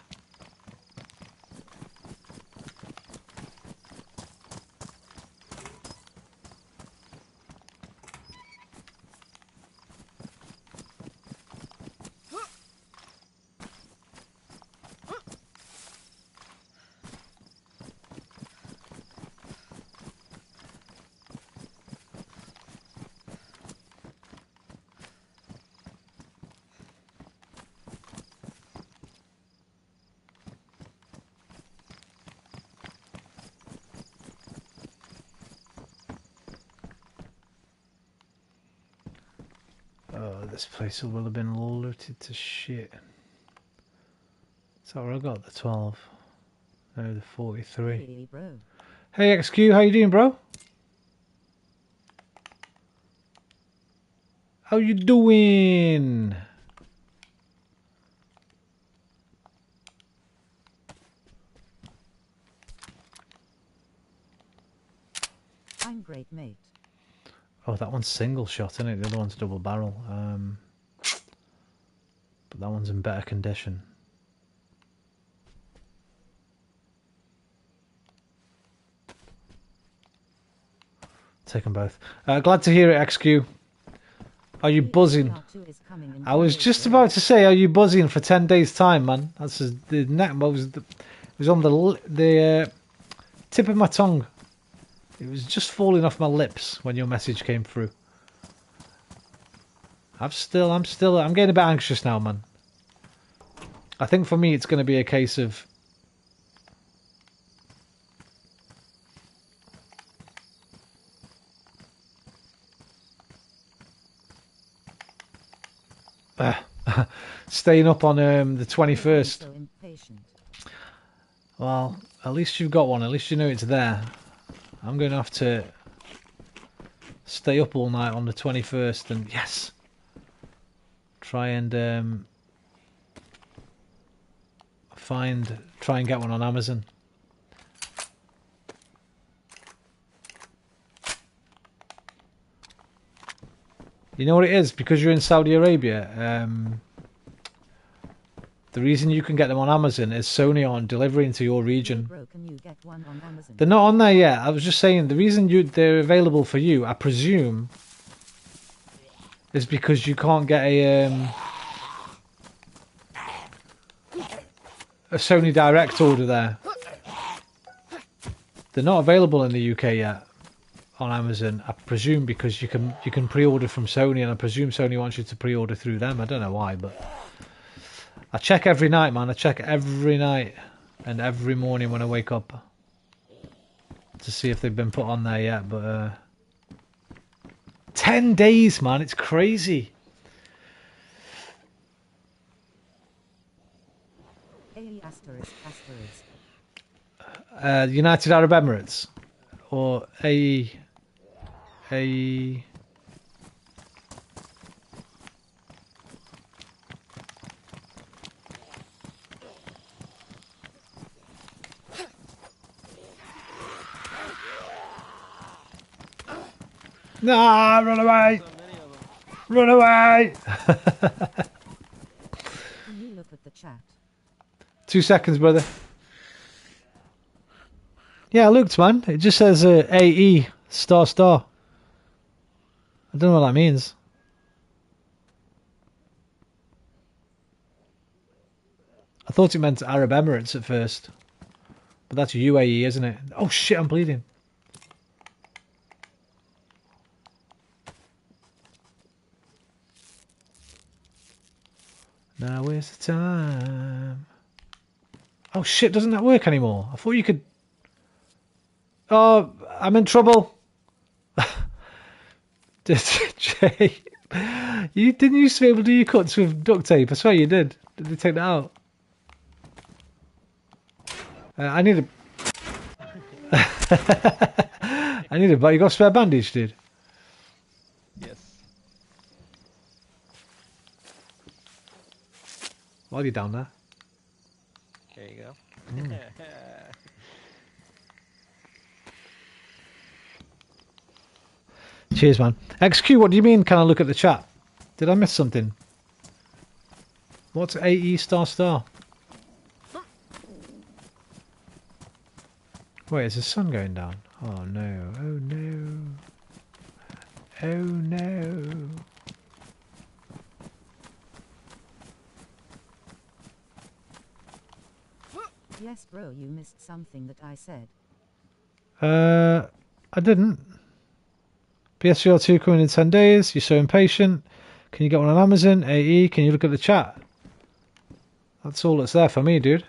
Oh, this place will have been looted to shit. So I got the 12. No, the 43. Hey, bro. Hey XQ, how you doing, bro? How you doing? I'm great, mate. Oh, that one's single shot, isn't it? The other one's double barrel. But that one's in better condition. Take them both. Glad to hear it, XQ. Are you buzzing? I was just about to say, are you buzzing for 10 days time, man? That's the neck. It was on the tip of my tongue. It was just falling off my lips when your message came through. I'm getting a bit anxious now, man. I think for me, it's going to be a case of staying up on the 21st. So impatient. Well, at least you've got one. At least you know it's there. I'm going to have to stay up all night on the 21st and, yes, try and try and get one on Amazon. You know what it is? Because you're in Saudi Arabia, the reason you can get them on Amazon is Sony aren't delivering to your region. Bro, can you get one on Amazon? They're not on there yet. I was just saying the reason they're available for you, I presume, is because you can't get a Sony Direct order there. They're not available in the UK yet on Amazon. I presume because you can pre-order from Sony, and I presume Sony wants you to pre-order through them. I don't know why, but I check every night, man. I check every night and every morning when I wake up to see if they've been put on there yet. But 10 days, man. It's crazy. United Arab Emirates or a Nah, run away! So many of them. Run away! Can you look at the chat? 2 seconds, brother. Yeah, I looked, man. It just says AE star star. I don't know what that means. I thought it meant Arab Emirates at first. But that's UAE, isn't it? Oh shit, I'm bleeding. Now is the time. Oh shit, doesn't that work anymore? I thought you could... Oh, I'm in trouble. Jay, you didn't used to be able to do your cuts with duct tape. I swear you did. Did they take that out? I need a... I need a... But you got a spare bandage, dude? Yes. While you're down there. There you go. Cheers, man. XQ, what do you mean, can I look at the chat? Did I miss something? What's AE star star? Wait, is the sun going down? Oh no, oh no. Oh no. Yes, bro, you missed something that I said. I didn't. PSVR 2 coming in 10 days. You're so impatient. Can you get one on Amazon? AE, can you look at the chat? That's all that's there for me, dude.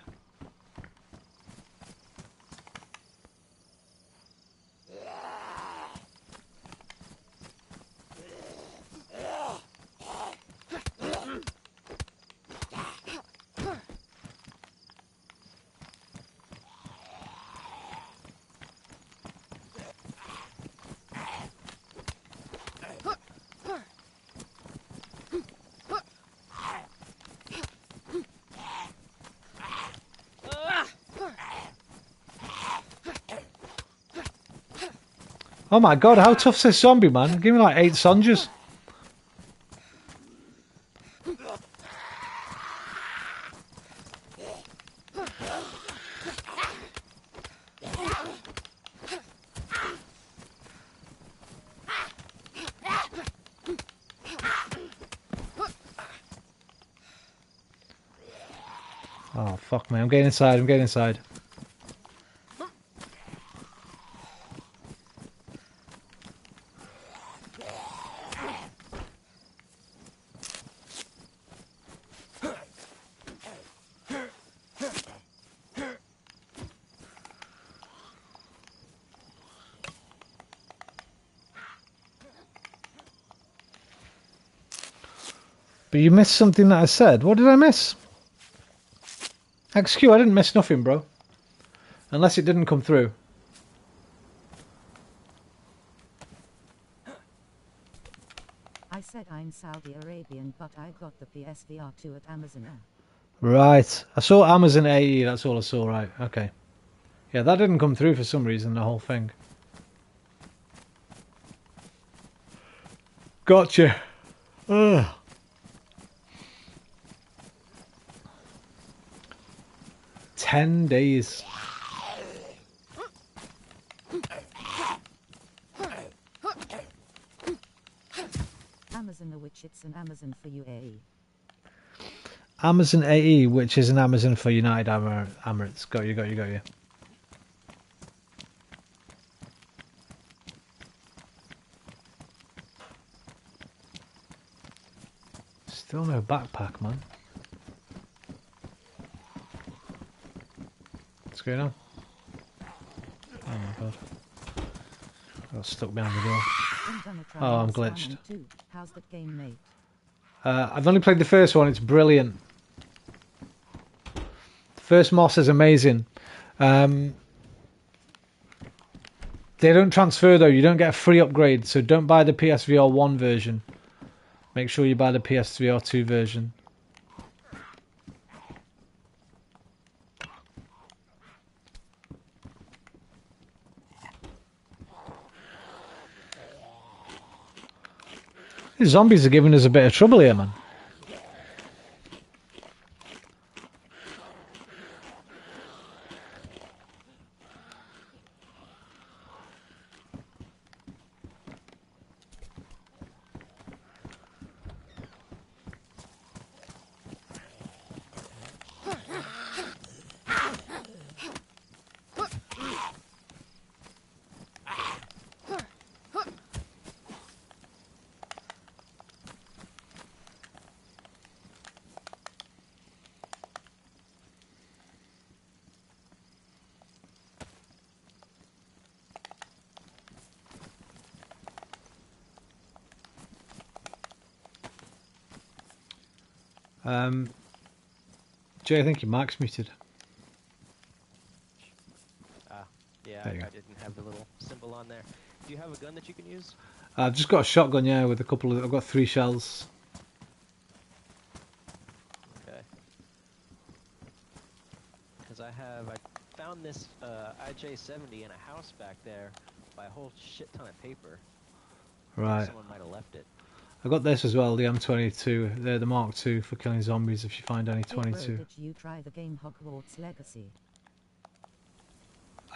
Oh my god, how tough's this zombie, man? Give me like 8 songes. Oh, fuck me. I'm getting inside. I'm getting inside. But you missed something that I said. What did I miss? XQ, I didn't miss nothing, bro. Unless it didn't come through. I said I'm Saudi Arabian, but I got the PSVR 2 at Amazon. Right. I saw Amazon AE. That's all I saw, right. Okay. Yeah, that didn't come through for some reason, the whole thing. Gotcha. Ugh. $10. Amazon, which it's an Amazon for UAE. Amazon AE, which is an Amazon for United Emirates. Got you, got you, got you. Still no backpack, man. What's going on? Oh my god. I got stuck behind the door. Oh, I'm glitched. How's that game, mate? I've only played the first one. It's brilliant. The first Moss is amazing. They don't transfer though. You don't get a free upgrade, so don't buy the PSVR 1 version. Make sure you buy the PSVR 2 version. These zombies are giving us a bit of trouble here, man. Jay, I think your mic's muted. Yeah, There you I go. didn't have the little symbol on there. Do you have a gun that you can use? I've just got a shotgun, yeah, with a couple of... I've got 3 shells. Okay. Because I found this IJ-70 in a house back there by a whole shit ton of paper. Right. Someone might have left it. I got this as well, the M22. They're the Mark II for killing zombies if you find any Hey bro, 22. did you try the game Hogwarts Legacy?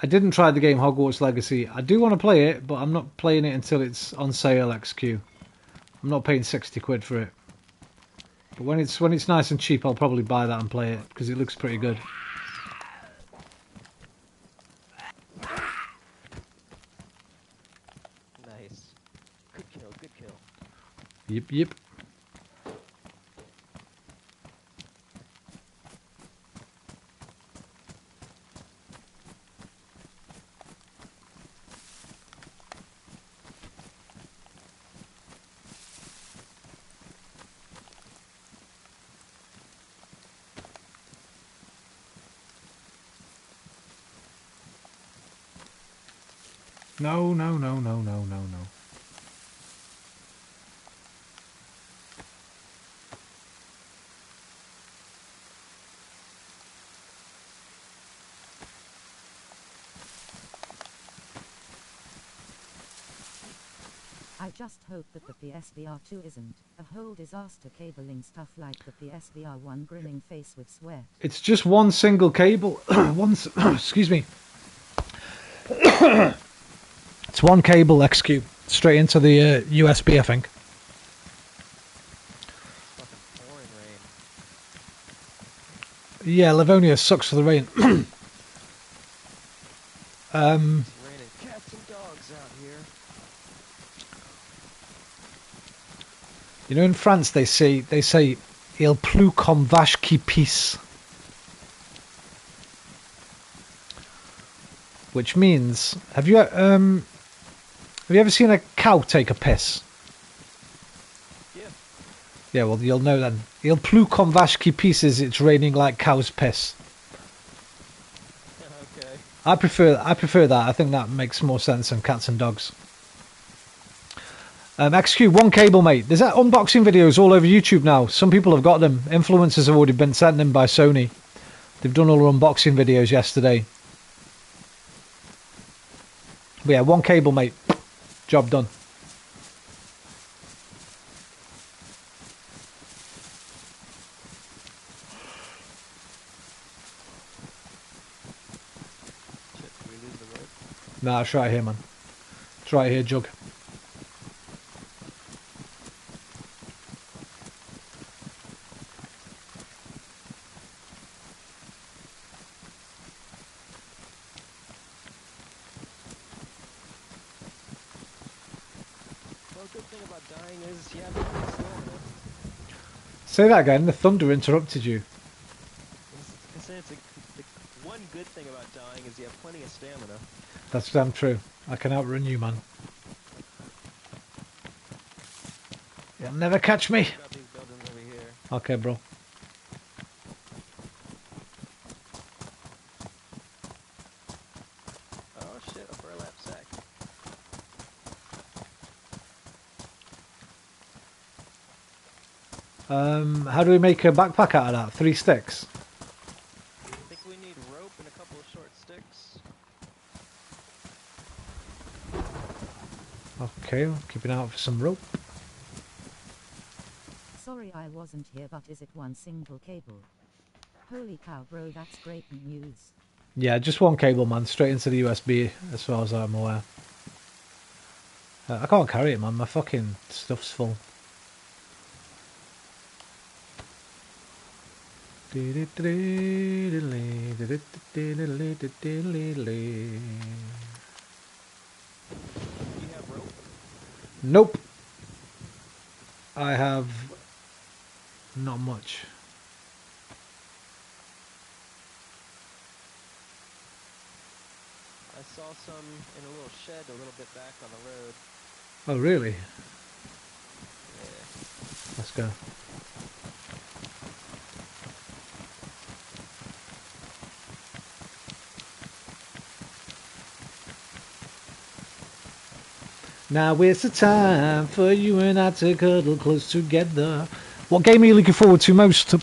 I didn't try the game Hogwarts Legacy. I do want to play it, but I'm not playing it until it's on sale XQ. I'm not paying 60 quid for it. But when it's nice and cheap, I'll probably buy that and play it because it looks pretty good. Nice. Good kill, good kill. Yep, yep. No, no, no, no, no, no, no. I just hope that the PSVR 2 isn't a whole disaster cabling stuff like the PSVR 1 grinning face with sweat. It's just one single cable. Excuse me. It's one cable XQ straight into the USB, I think. It's fucking pouring rain. Yeah, Livonia sucks for the rain. It's raining cats and dogs out here. You know, in France they say "Il pleut comme vache qui pisse," which means have you ever seen a cow take a piss? Yeah. Yeah, well, you'll know then. "Il pleut comme vache qui pisse" is it's raining like cow's piss. Okay. I prefer that. I think that makes more sense than cats and dogs. XQ, one cable, mate. There's that unboxing videos all over YouTube now. Some people have got them. Influencers have already been sent them by Sony. They've done all the unboxing videos yesterday. But yeah, one cable, mate. Job done. Shit, did we lose the rope? Nah, it's right here, man. It's right here, Jug. Well, good thing about dying is you have plenty of stamina. Say that again. The thunder interrupted you. I say it's the one good thing about dying is you have plenty of stamina. That's damn true. I can outrun you, man. You'll never catch me. Check out these buildings over here. Okay, bro. Oh shit, a burlap sack. How do we make a backpack out of that? 3 sticks. I think we need rope and a couple of short sticks. Okay, keeping out for some rope. Sorry I wasn't here, but is it one single cable? Holy cow bro, that's great news. Yeah, just one cable, man. Straight into the USB, as far as I'm aware. I can't carry it, man. My fucking stuff's full. Do you have rope? Nope. I have not much. I saw some in a little shed a little bit back on the road. Oh, really? Yeah. Let's go. Now it's the time for you and I to cuddle close together. What game are you looking forward to most?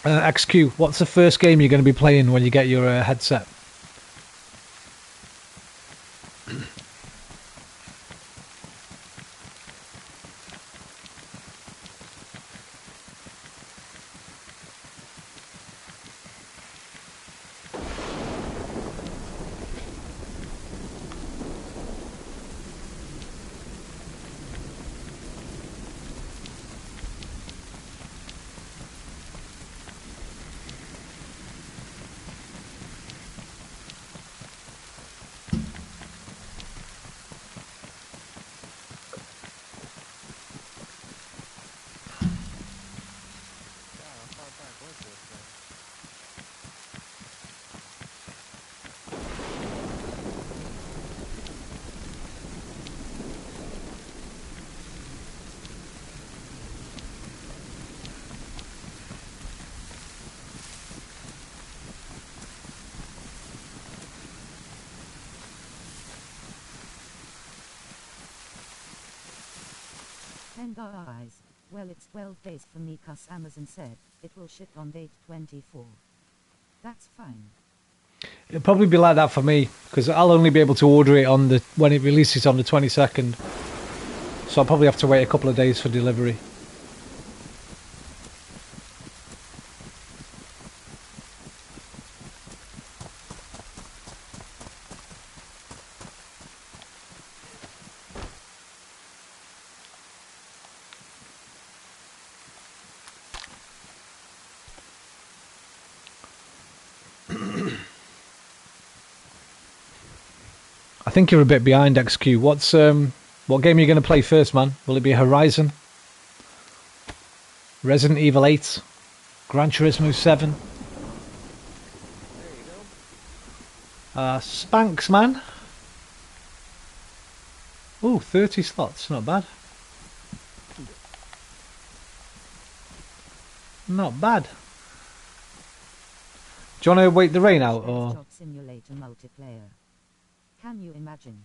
XQ, what's the first game you're going to be playing when you get your headset? 10 guys. Well, it's 12 days for me, cause Amazon said it will ship on date 24. That's fine. It'll probably be like that for me, because I'll only be able to order it on the when it releases on the 22nd. So I'll probably have to wait a couple of days for delivery. I think you're a bit behind, XQ. What game are you going to play first, man? Will it be Horizon? Resident Evil 8? Gran Turismo 7? There you go. Spanx, man. Ooh, 30 slots. Not bad. Not bad. Do you want to wait the rain out, or Job Simulator multiplayer. Can you imagine?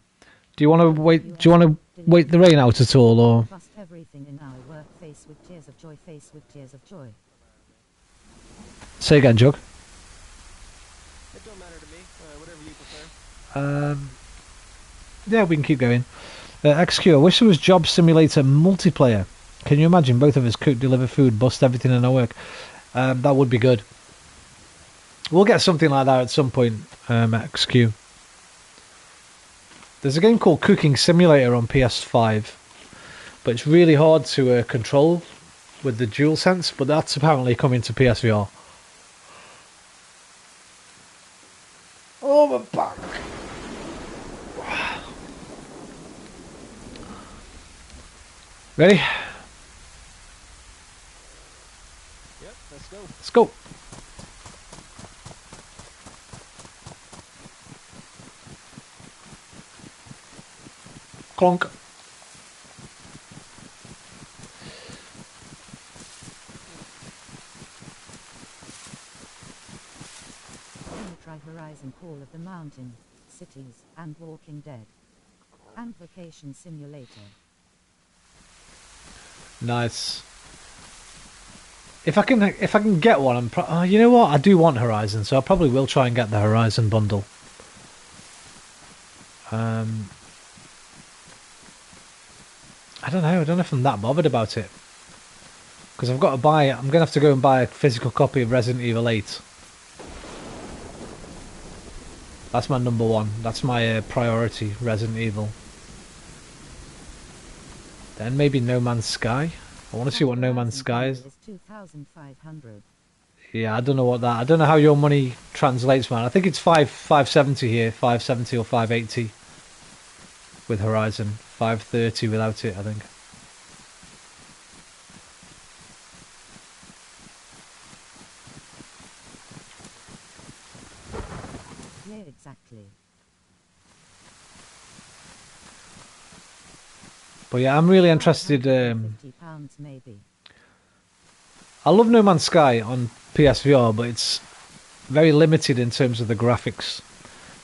do you want to wait? Do you want to wait the rain out at all, or Bust everything in our work, face with tears of joy, face with tears of joy. say again, Jug? It don't matter to me. Whatever you prefer. Yeah, we can keep going. XQ, I wish there was Job Simulator multiplayer. Can you imagine both of us cook, deliver food, bust everything in our work? That would be good. We'll get something like that at some point, XQ. There's a game called Cooking Simulator on PS5, but it's really hard to control with the DualSense, but that's apparently coming to PSVR. Oh, my back. Ready? Yep, let's go. Let's go. Clonk. Try Horizon Call of the Mountain, Cities, and Walking Dead. And Vacation Simulator. Nice. If I can get one, you know what? I do want Horizon, so I probably will try and get the Horizon bundle. I don't know. I don't know if I'm that bothered about it, because I've got to buy. I'm gonna have to go and buy a physical copy of Resident Evil 8. That's my number one. That's my priority. Resident Evil. Then maybe No Man's Sky. I want to see what No Man's Sky is. 2,500. Yeah, I don't know what that. I don't know how your money translates, man. I think it's 570 here, 570 or 580 with Horizon, 530 without it, I think. Yeah, exactly. But yeah, I'm really interested. £50 maybe. I love No Man's Sky on PSVR, but it's very limited in terms of the graphics.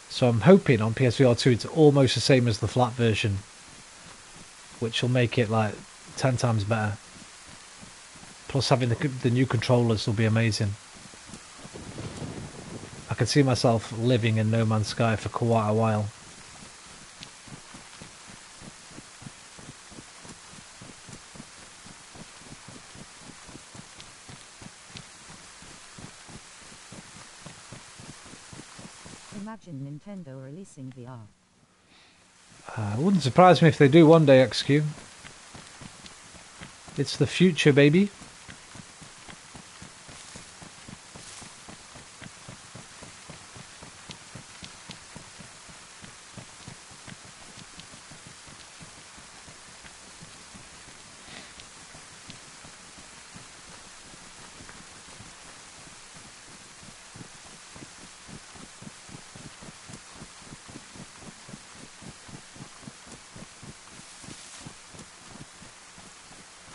So I'm hoping on PSVR 2 it's almost the same as the flat version, which will make it like 10 times better. Plus having the new controllers will be amazing. I can see myself living in No Man's Sky for quite a while. Imagine Nintendo releasing VR. It wouldn't surprise me if they do one day, XQ. It's the future, baby.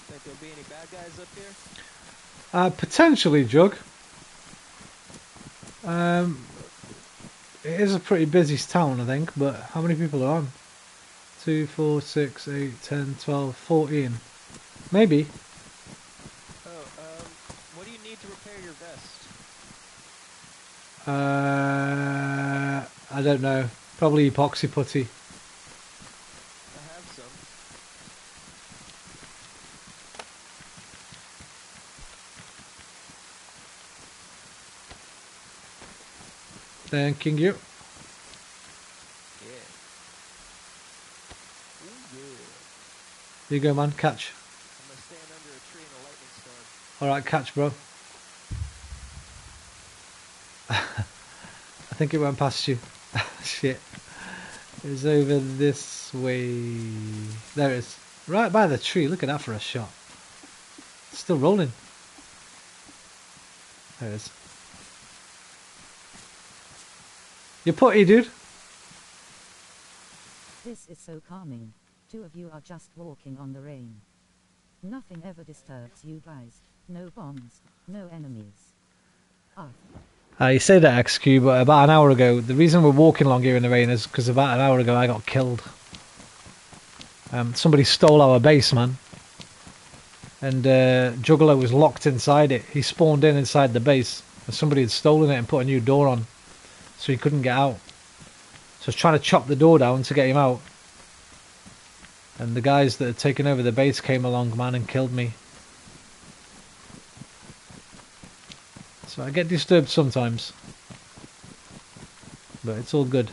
Think there'll be any bad guys up here? Potentially, Jug. It is a pretty busy town, I think, but how many people are on? 2, 4, 6, 8, 10, 12, 14. Maybe. Oh, what do you need to repair your vest? I don't know. Probably epoxy putty. I have some. Thanking you. Yeah. Ooh, yeah. Here you go, man. Catch. I'm gonna stand under a tree in a lightning storm. Alright, catch, bro. I think it went past you. Shit. It was over this way. There it is. Right by the tree. Look at that for a shot. It's still rolling. There it is. You're putty, dude. This is so calming. Two of you are just walking on the rain. Nothing ever disturbs you guys. No bombs, no enemies. You say that, XQ, but about an hour ago, the reason we're walking along here in the rain is because about an hour ago I got killed. Somebody stole our base, man. And Juggalo was locked inside it. He spawned inside the base. And somebody had stolen it and put a new door on. So he couldn't get out. So I was trying to chop the door down to get him out. And the guys that had taken over the base came along, man, and killed me. So I get disturbed sometimes. But it's all good.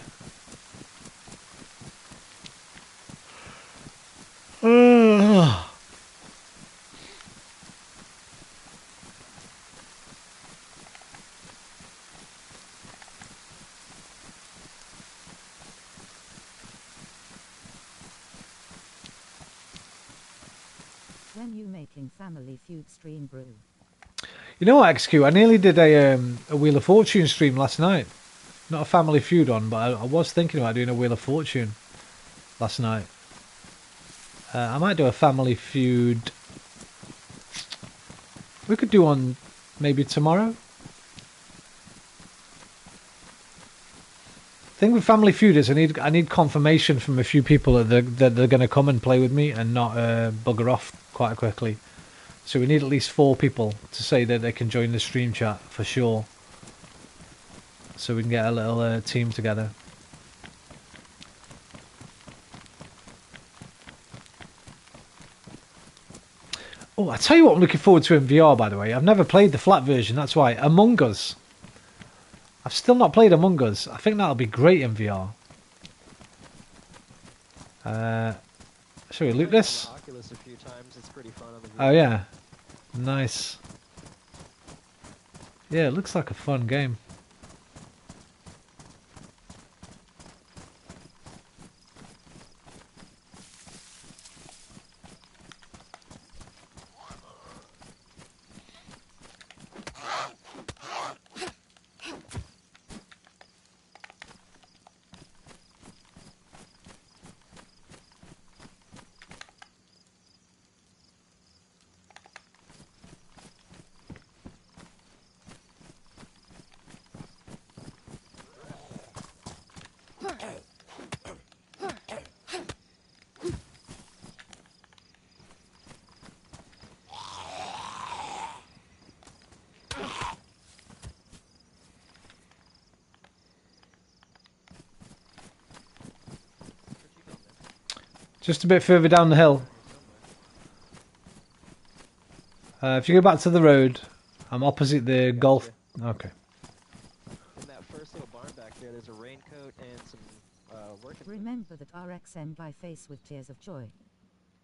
When you making Family Feud stream, brew? You know what, XQ? I nearly did a Wheel of Fortune stream last night. Not a Family Feud on, but I was thinking about doing a Wheel of Fortune last night. I might do a Family Feud. We could do one maybe tomorrow. Thing with Family Feud is I need confirmation from a few people that they're going to come and play with me and not bugger off quite quickly. So we need at least 4 people to say that they can join the stream chat for sure. So we can get a little team together. Oh, I tell you what I'm looking forward to in VR, by the way. I've never played the flat version, that's why. Among Us. I've still not played Among Us. I think that'll be great in VR. Shall we loot this? Oculus a few times. It's pretty fun on the Oh yeah. Nice. Yeah, it looks like a fun game. Just a bit further down the hill. If you go back to the road, I'm opposite the golf. Okay. In that first little barn back there, there's a raincoat and some working. Remember that RXM guy face with tears of joy.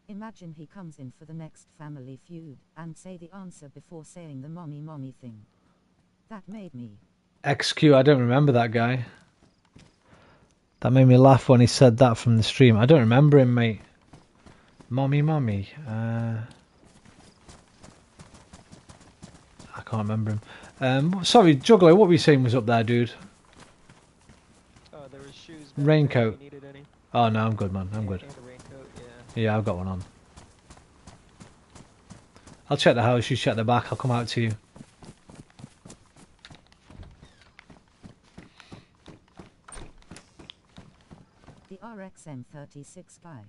Imagine he comes in for the next Family Feud and say the answer before saying the mommy thing. That made me. XQ, I don't remember that guy. That made me laugh when he said that from the stream. I don't remember him, mate. Mommy. I can't remember him. Sorry, Juggler, what were you saying was up there, dude? Oh, there was shoes back Raincoat. there if you needed any. Oh, no, I'm good, man. I'm good. And a raincoat, yeah. Yeah, I've got one on. I'll check the house, you check the back. I'll come out to you. The RXM 36 guy.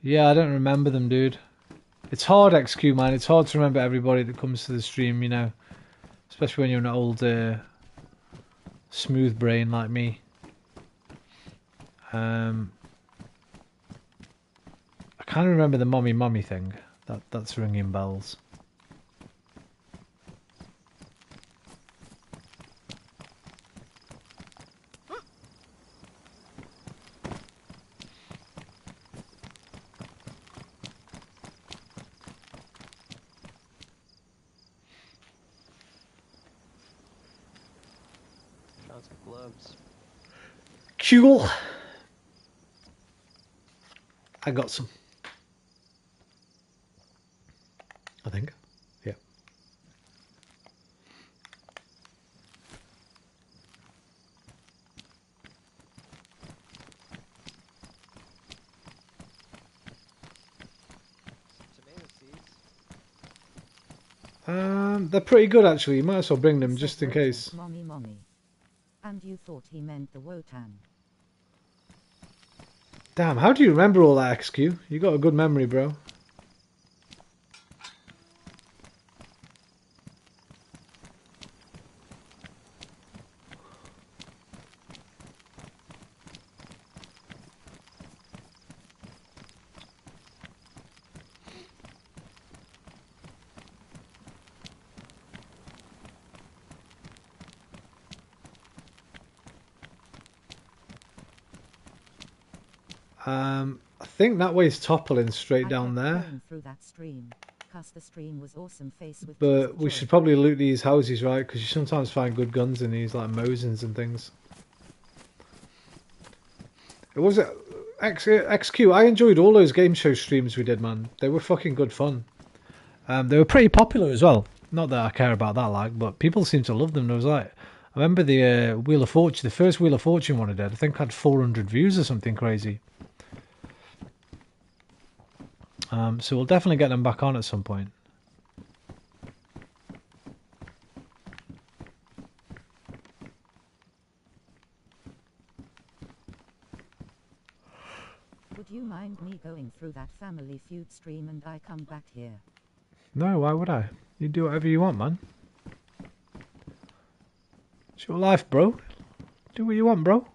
Yeah, I don't remember them, dude. It's hard, XQ, man. It's hard to remember everybody that comes to the stream, you know. Especially when you're an old, smooth brain like me. I kind of remember the mommy thing. That's ringing bells. Found some gloves. Cool. I got some. I think. Yeah. Some tomato seeds. They're pretty good actually. You might as well bring them He just said in case. Mommy, mommy. And you thought he meant the Wotan. Damn, how do you remember all that, XQ? You got a good memory, bro. I think that way's toppling straight I down kept there. going through that stream. Cause the stream was awesome face with But teeth we joy. should probably loot these houses, right? Because you sometimes find good guns in these, like Mosins and things. It was XQ. I enjoyed all those game show streams we did, man. They were fucking good fun. They were pretty popular as well. Not that I care about that, like, but people seem to love them. There was like, I remember the Wheel of Fortune, the first Wheel of Fortune one I did. I think had 400 views or something crazy. So we'll definitely get them back on at some point. Would you mind me going through that Family Feud stream and I come back here? No, why would I? You do whatever you want, man. It's your life, bro. Do what you want, bro.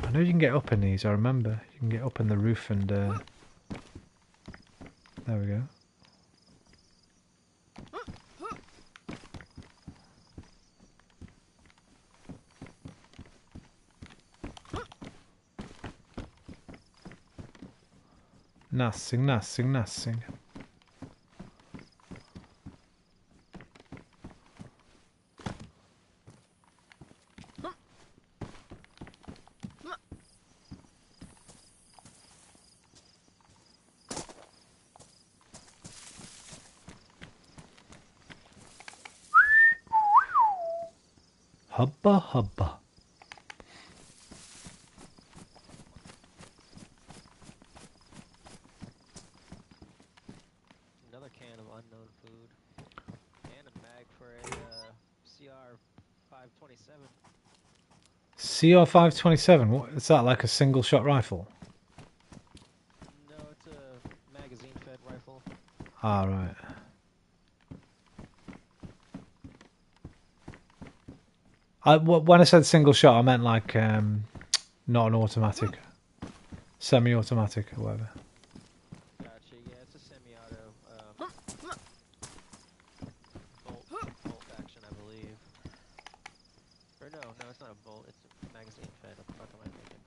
I know you can get up in these, I remember. You can get up in the roof and... there we go. Nothing, nothing, nothing. Hubba hubba. Another can of unknown food. And a mag for a CR 527. CR527, what is that, like a single shot rifle? No, it's a magazine fed rifle. Ah, right. When I said single shot, I meant like not an automatic, semi-automatic or whatever. Gotcha, yeah, it's a semi-auto bolt action, I believe. Or no, it's not a bolt, it's a magazine fed. What the fuck am I thinking?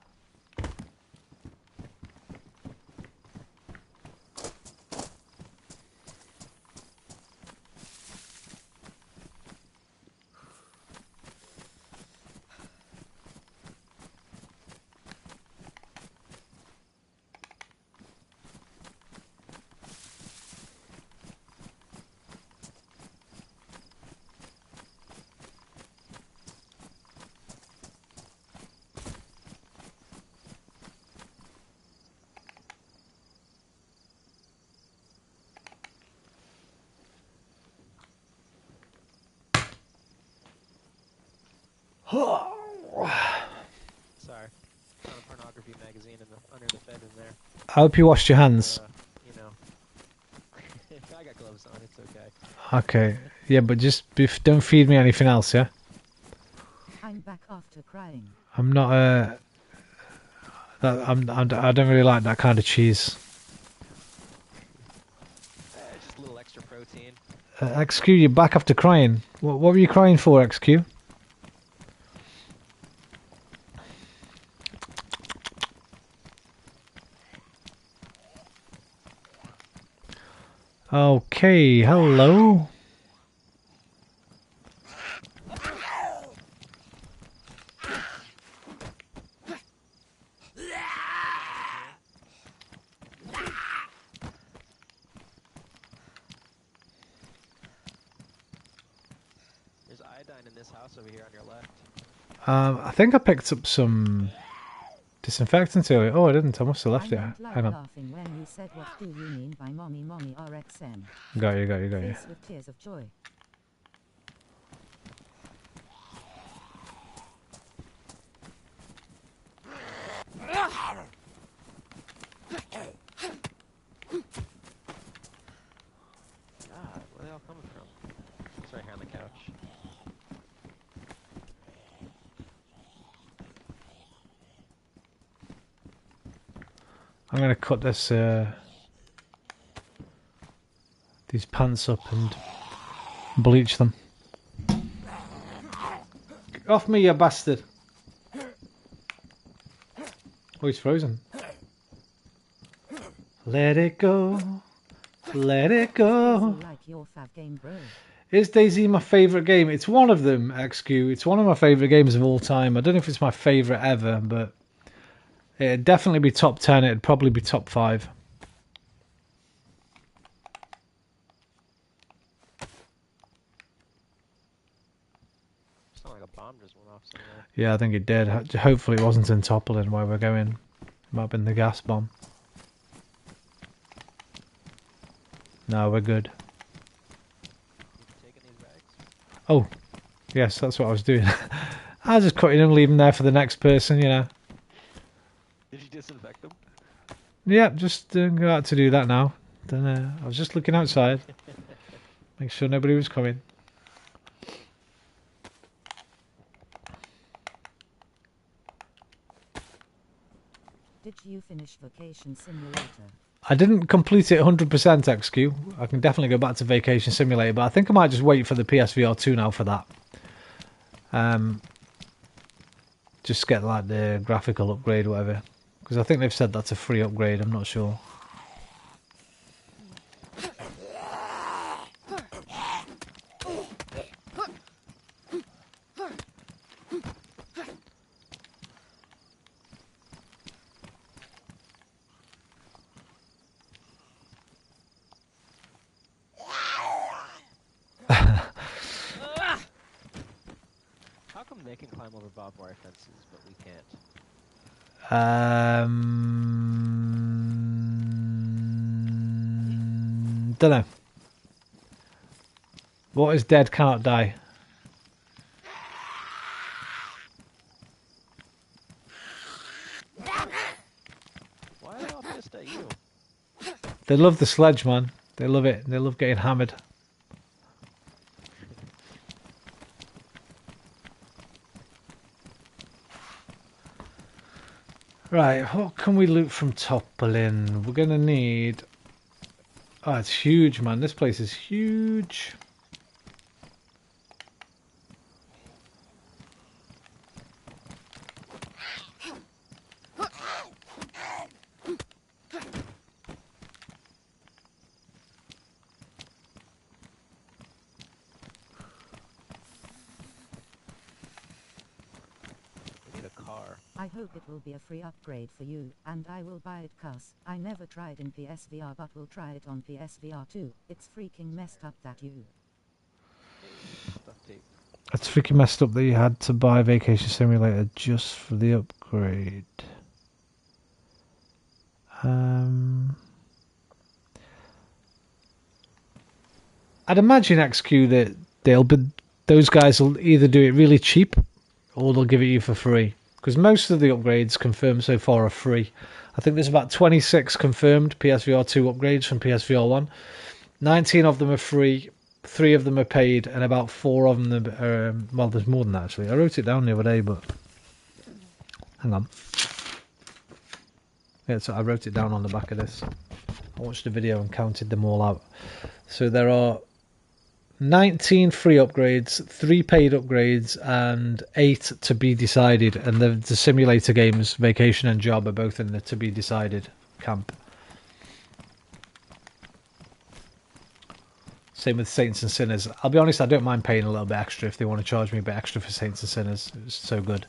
Sorry, review magazine under the bed in there. I hope you washed your hands. You know, I got gloves on. It's okay. Okay. Yeah, but just don't feed me anything else, yeah? I'm back after crying. I'm not, I don't really like that kind of cheese. Just a little extra protein. XQ, you're back after crying. What were you crying for, XQ? Okay, hello. There's iodine in this house over here on your left. I think I picked up some disinfectant earlier. Oh, I didn't. I must have left it. I like Hang on. laughing when you said, "What do you mean by mommy, mommy RXM?" Got you. Face with tears of joy. God, where are they all coming from? It's right here on the couch. I'm gonna cut this these pants up and bleach them. Get off me, you bastard! Oh, he's frozen. Let it go. Let it go. Like your fav game, bro. Is DayZ my favourite game? It's one of them, XQ. It's one of my favourite games of all time. I don't know if it's my favourite ever, but it'd definitely be top 10. It'd probably be top 5. Sound like a bomb just went off somewhere. Yeah, I think it did. Hopefully it wasn't in Topolin where we're going. It might have been the gas bomb. No, we're good. You taking these bags? Oh, yes, that's what I was doing. I was just cutting them, leaving them there for the next person, you know. Did you disinfect them? Yep, just go out to do that now. Then I was just looking outside. Make sure nobody was coming. Did you finish Vacation Simulator? I didn't complete it 100% XQ. I can definitely go back to Vacation Simulator, but I think I might just wait for the PSVR 2 now for that. Just get like the graphical upgrade or whatever. Because I think they've said that's a free upgrade, I'm not sure. How come they can climb over barbed wire fences, but we can't? Don't know. What is dead cannot die. Why are they all pissed at you? They love the sledge, man. They love it. They love getting hammered. Right, what can we loot from Topolin? We're going to need... Oh, it's huge, man. This place is huge. We need a car. I hope it will be a free upgrade for you, and I will buy it cuz I never tried in PSVR but will try it on PSVR 2. It's freaking messed up that you... Stuff tape. It's freaking messed up that you had to buy Vacation Simulator just for the upgrade. I'd imagine XQ that those guys will either do it really cheap or they'll give it you for free. because most of the upgrades confirmed so far are free. I think there's about 26 confirmed PSVR 2 upgrades from PSVR 1. 19 of them are free, 3 of them are paid, and about 4 of them are, well, there's more than that actually. I wrote it down the other day, but hang on. Yeah, so I wrote it down on the back of this. I watched the video and counted them all out. So there are 19 free upgrades, 3 paid upgrades, and 8 to be decided. And the simulator games, Vacation and Job, are both in the to be decided camp. Same with Saints and Sinners. I'll be honest, I don't mind paying a little bit extra if they want to charge me a bit extra for Saints and Sinners. It's so good.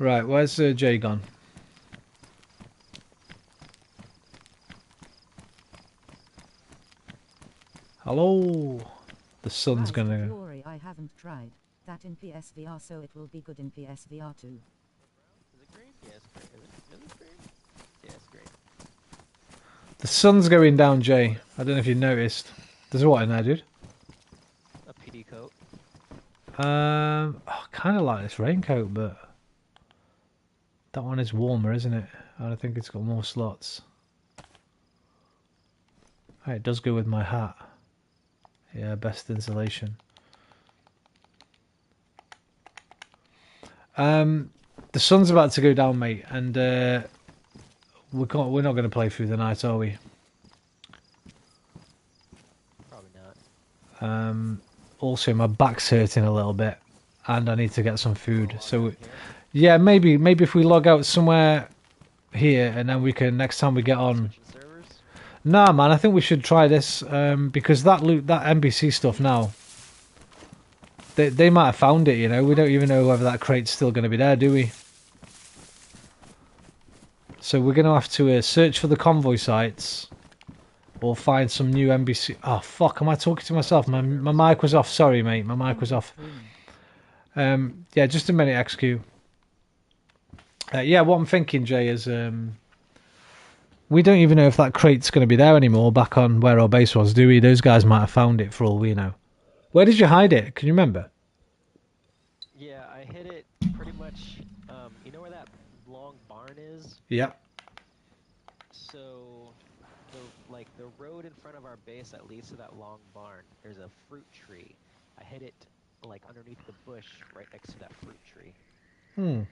Right, where's Jay gone? Hello. The sun's Rise to gonna. Glory I haven't tried that in PSVR, so it will be good in PSVR too. Is it green? Yeah, it's green. Is it green? Yeah, it's green. The sun's going down, Jay. I don't know if you noticed. There's what in there, dude. A PD coat. I kind of like this raincoat, but that one is warmer, isn't it? I think it's got more slots. Oh, it does go with my hat. Yeah, best insulation. The sun's about to go down, mate, and we're not going to play through the night, are we? Probably not. Also, my back's hurting a little bit, and I need to get some food. So, yeah, maybe if we log out somewhere here, and then we can next time we get on. Servers? Nah, man, I think we should try this because that NBC stuff now. They might have found it, you know. We don't even know whether that crate's still going to be there, do we? So we're going to have to search for the convoy sites or find some new NBC. Oh, fuck, am I talking to myself? My mic was off. Sorry, mate. My mic was off. Yeah, just a minute, XQ. Yeah, what I'm thinking, Jay, is we don't even know if that crate's going to be there anymore back on where our base was, do we? Those guys might have found it for all we know. Where did you hide it? Can you remember? Yeah, I hit it pretty much. You know where that long barn is? Yeah. So, the road in front of our base that leads to that long barn, there's a fruit tree. I hit it like underneath the bush right next to that fruit tree. Hmm.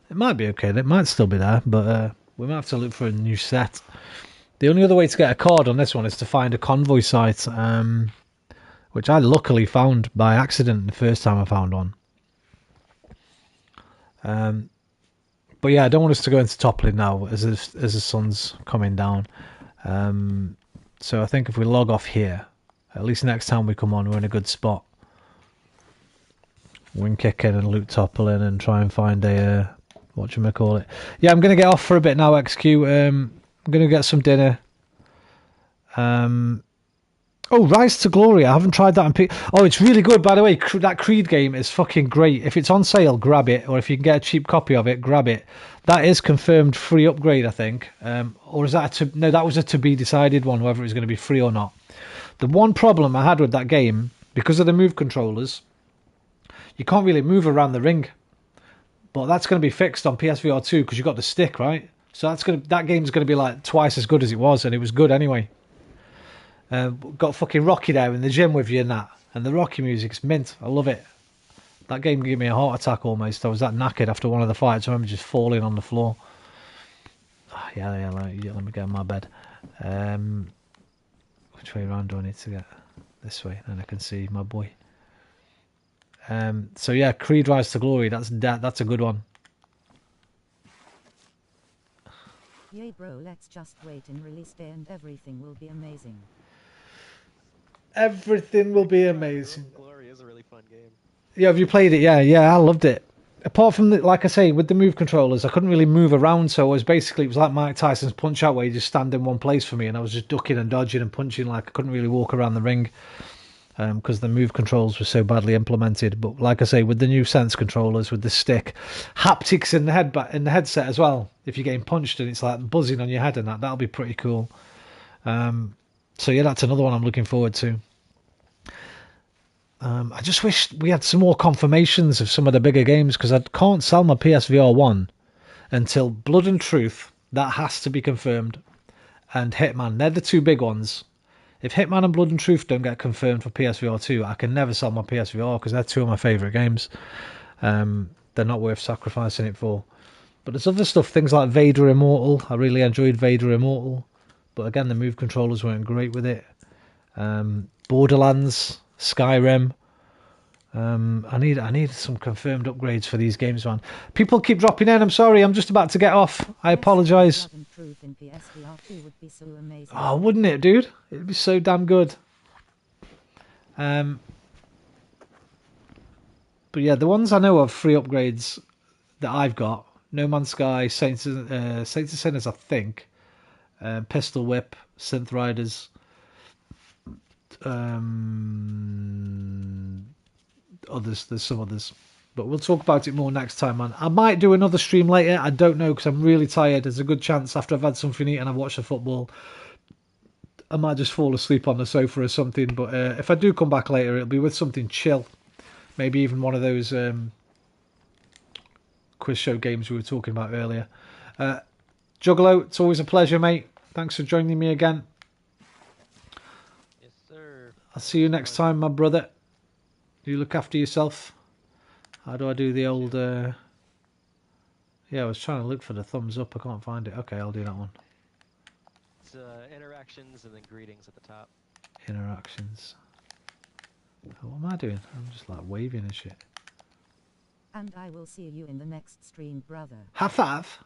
It might be okay. It might still be there, but we might have to look for a new set. The only other way to get a card on this one is to find a convoy site, which I luckily found by accident the first time I found one. But yeah, I don't want us to go into toppling now as the sun's coming down. So I think if we log off here, at least next time we come on, we're in a good spot. Wing kick in and loot toppling and try and find a whatchamacallit. Yeah, I'm gonna get off for a bit now, XQ. I'm gonna get some dinner. Oh, Rise to Glory. I haven't tried that on Oh, it's really good, by the way. That Creed game is fucking great. If it's on sale, grab it. Or if you can get a cheap copy of it, grab it. That is confirmed free upgrade, I think. Or is that no, that was a to be decided one, whether it was going to be free or not. The one problem I had with that game, because of the move controllers, you can't really move around the ring. But that's going to be fixed on PSVR 2 because you got the stick, right? So that game's going to be like twice as good as it was, and it was good anyway. Got fucking Rocky there in the gym with you and that. And the Rocky music's mint. I love it. That game gave me a heart attack almost. I was that knackered after one of the fights. I remember just falling on the floor. Oh, yeah, let me get in my bed. Which way around do I need to get? This way, and I can see my boy. So yeah, Creed Rise to Glory, that's a good one. Yay bro, let's just wait in release day and everything will be amazing. Everything will be amazing. Glory is a really fun game. Yeah, have you played it? Yeah, I loved it. apart from the, like I say, with the move controllers, I couldn't really move around. So it was like Mike Tyson's Punch Out, where you just stand in one place for me, and I was just ducking and dodging and punching. Like I couldn't really walk around the ring because the move controls were so badly implemented. But like I say, with the new Sense controllers, with the stick, haptics in the headset as well. If you're getting punched and it's like buzzing on your head and that'll be pretty cool. So yeah, that's another one I'm looking forward to. I just wish we had some more confirmations of some of the bigger games, because I can't sell my PSVR 1 until Blood and Truth. That has to be confirmed. And Hitman. They're the two big ones. If Hitman and Blood and Truth don't get confirmed for PSVR 2, I can never sell my PSVR, because they're two of my favourite games. They're not worth sacrificing it for. But there's other stuff, things like Vader Immortal. I really enjoyed Vader Immortal. But again, the move controllers weren't great with it. Borderlands, Skyrim. I need some confirmed upgrades for these games, man. People keep dropping in. I'm sorry, I'm just about to get off. I apologise. Oh, wouldn't it, dude? It'd be so damn good. But yeah, the ones I know of, free upgrades that I've got: No Man's Sky, Saints and Sinners, I think, Pistol Whip, Synth Riders, others. There's some others, but we'll talk about it more next time, man. I might do another stream later. I don't know, because I'm really tired. There's a good chance after I've had something to eat and I've watched the football, I might just fall asleep on the sofa or something. But if I do come back later, it'll be with something chill. Maybe even one of those quiz show games we were talking about earlier. Juggalo, it's always a pleasure, mate. Thanks for joining me again. Yes, sir. I'll see you next time, my brother. You look after yourself. How do I do the old... Yeah, I was trying to look for the thumbs up. I can't find it. Okay, I'll do that one. It's interactions and then greetings at the top. Interactions. What am I doing? I'm just like waving and shit. And I will see you in the next stream, brother. High five.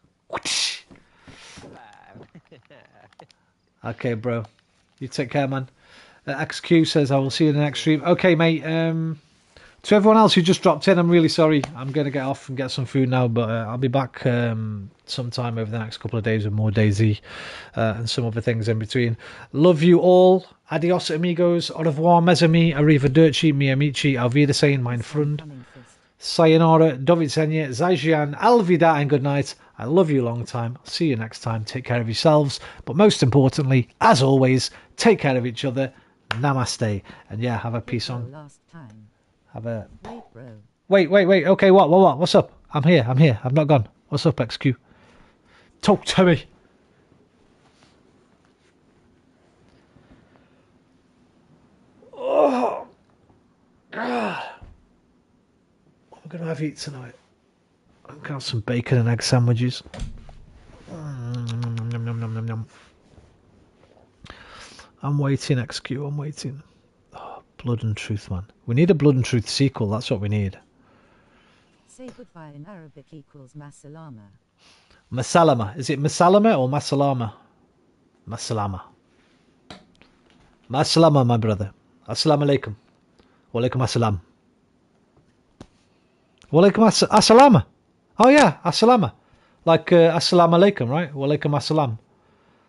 Okay, bro. You take care, man. XQ says, I will see you in the next stream. Okay, mate. To everyone else who just dropped in, I'm really sorry. I'm going to get off and get some food now, but I'll be back sometime over the next couple of days with more Dayz and some other things in between. Love you all. Adios, amigos. Au revoir, mes amis. Arrivederci, mi amici. Auf Wiedersehen, mein Freund. Sayonara, do widzenia, zaijian, alvida, and good night. I love you long time. I'll see you next time. Take care of yourselves. But most importantly, as always, take care of each other. Namaste. And yeah, have a peace on. Have a... Wait, okay, what? What's up? I'm here. I've not gone. What's up, XQ? Talk to me. Oh, God. What am I going to have eat tonight? I'm going to have some bacon and egg sandwiches. Nom, nom, nom, nom, nom. I'm waiting, XQ, I'm waiting. Blood and Truth, man. We need a Blood and Truth sequel. That's what we need. Say goodbye in Arabic equals masalama. Masalama. Is it Masalama or Masalama? Masalama. Masalama, my brother. Assalamu alaikum. Wa alaikum assalam. Wa alaikum assalam. Oh yeah, assalama. Like assalamu alaikum, right? Wa alaikum assalam.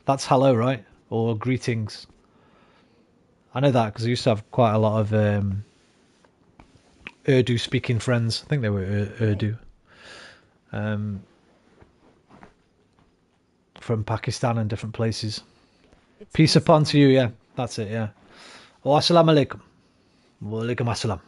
That's hello, right? Or greetings. I know that because I used to have quite a lot of Urdu speaking friends. I think they were Urdu. From Pakistan and different places. Peace upon to you, yeah. That's it, yeah. Wa assalamu alaikum. Wa alaikum assalam.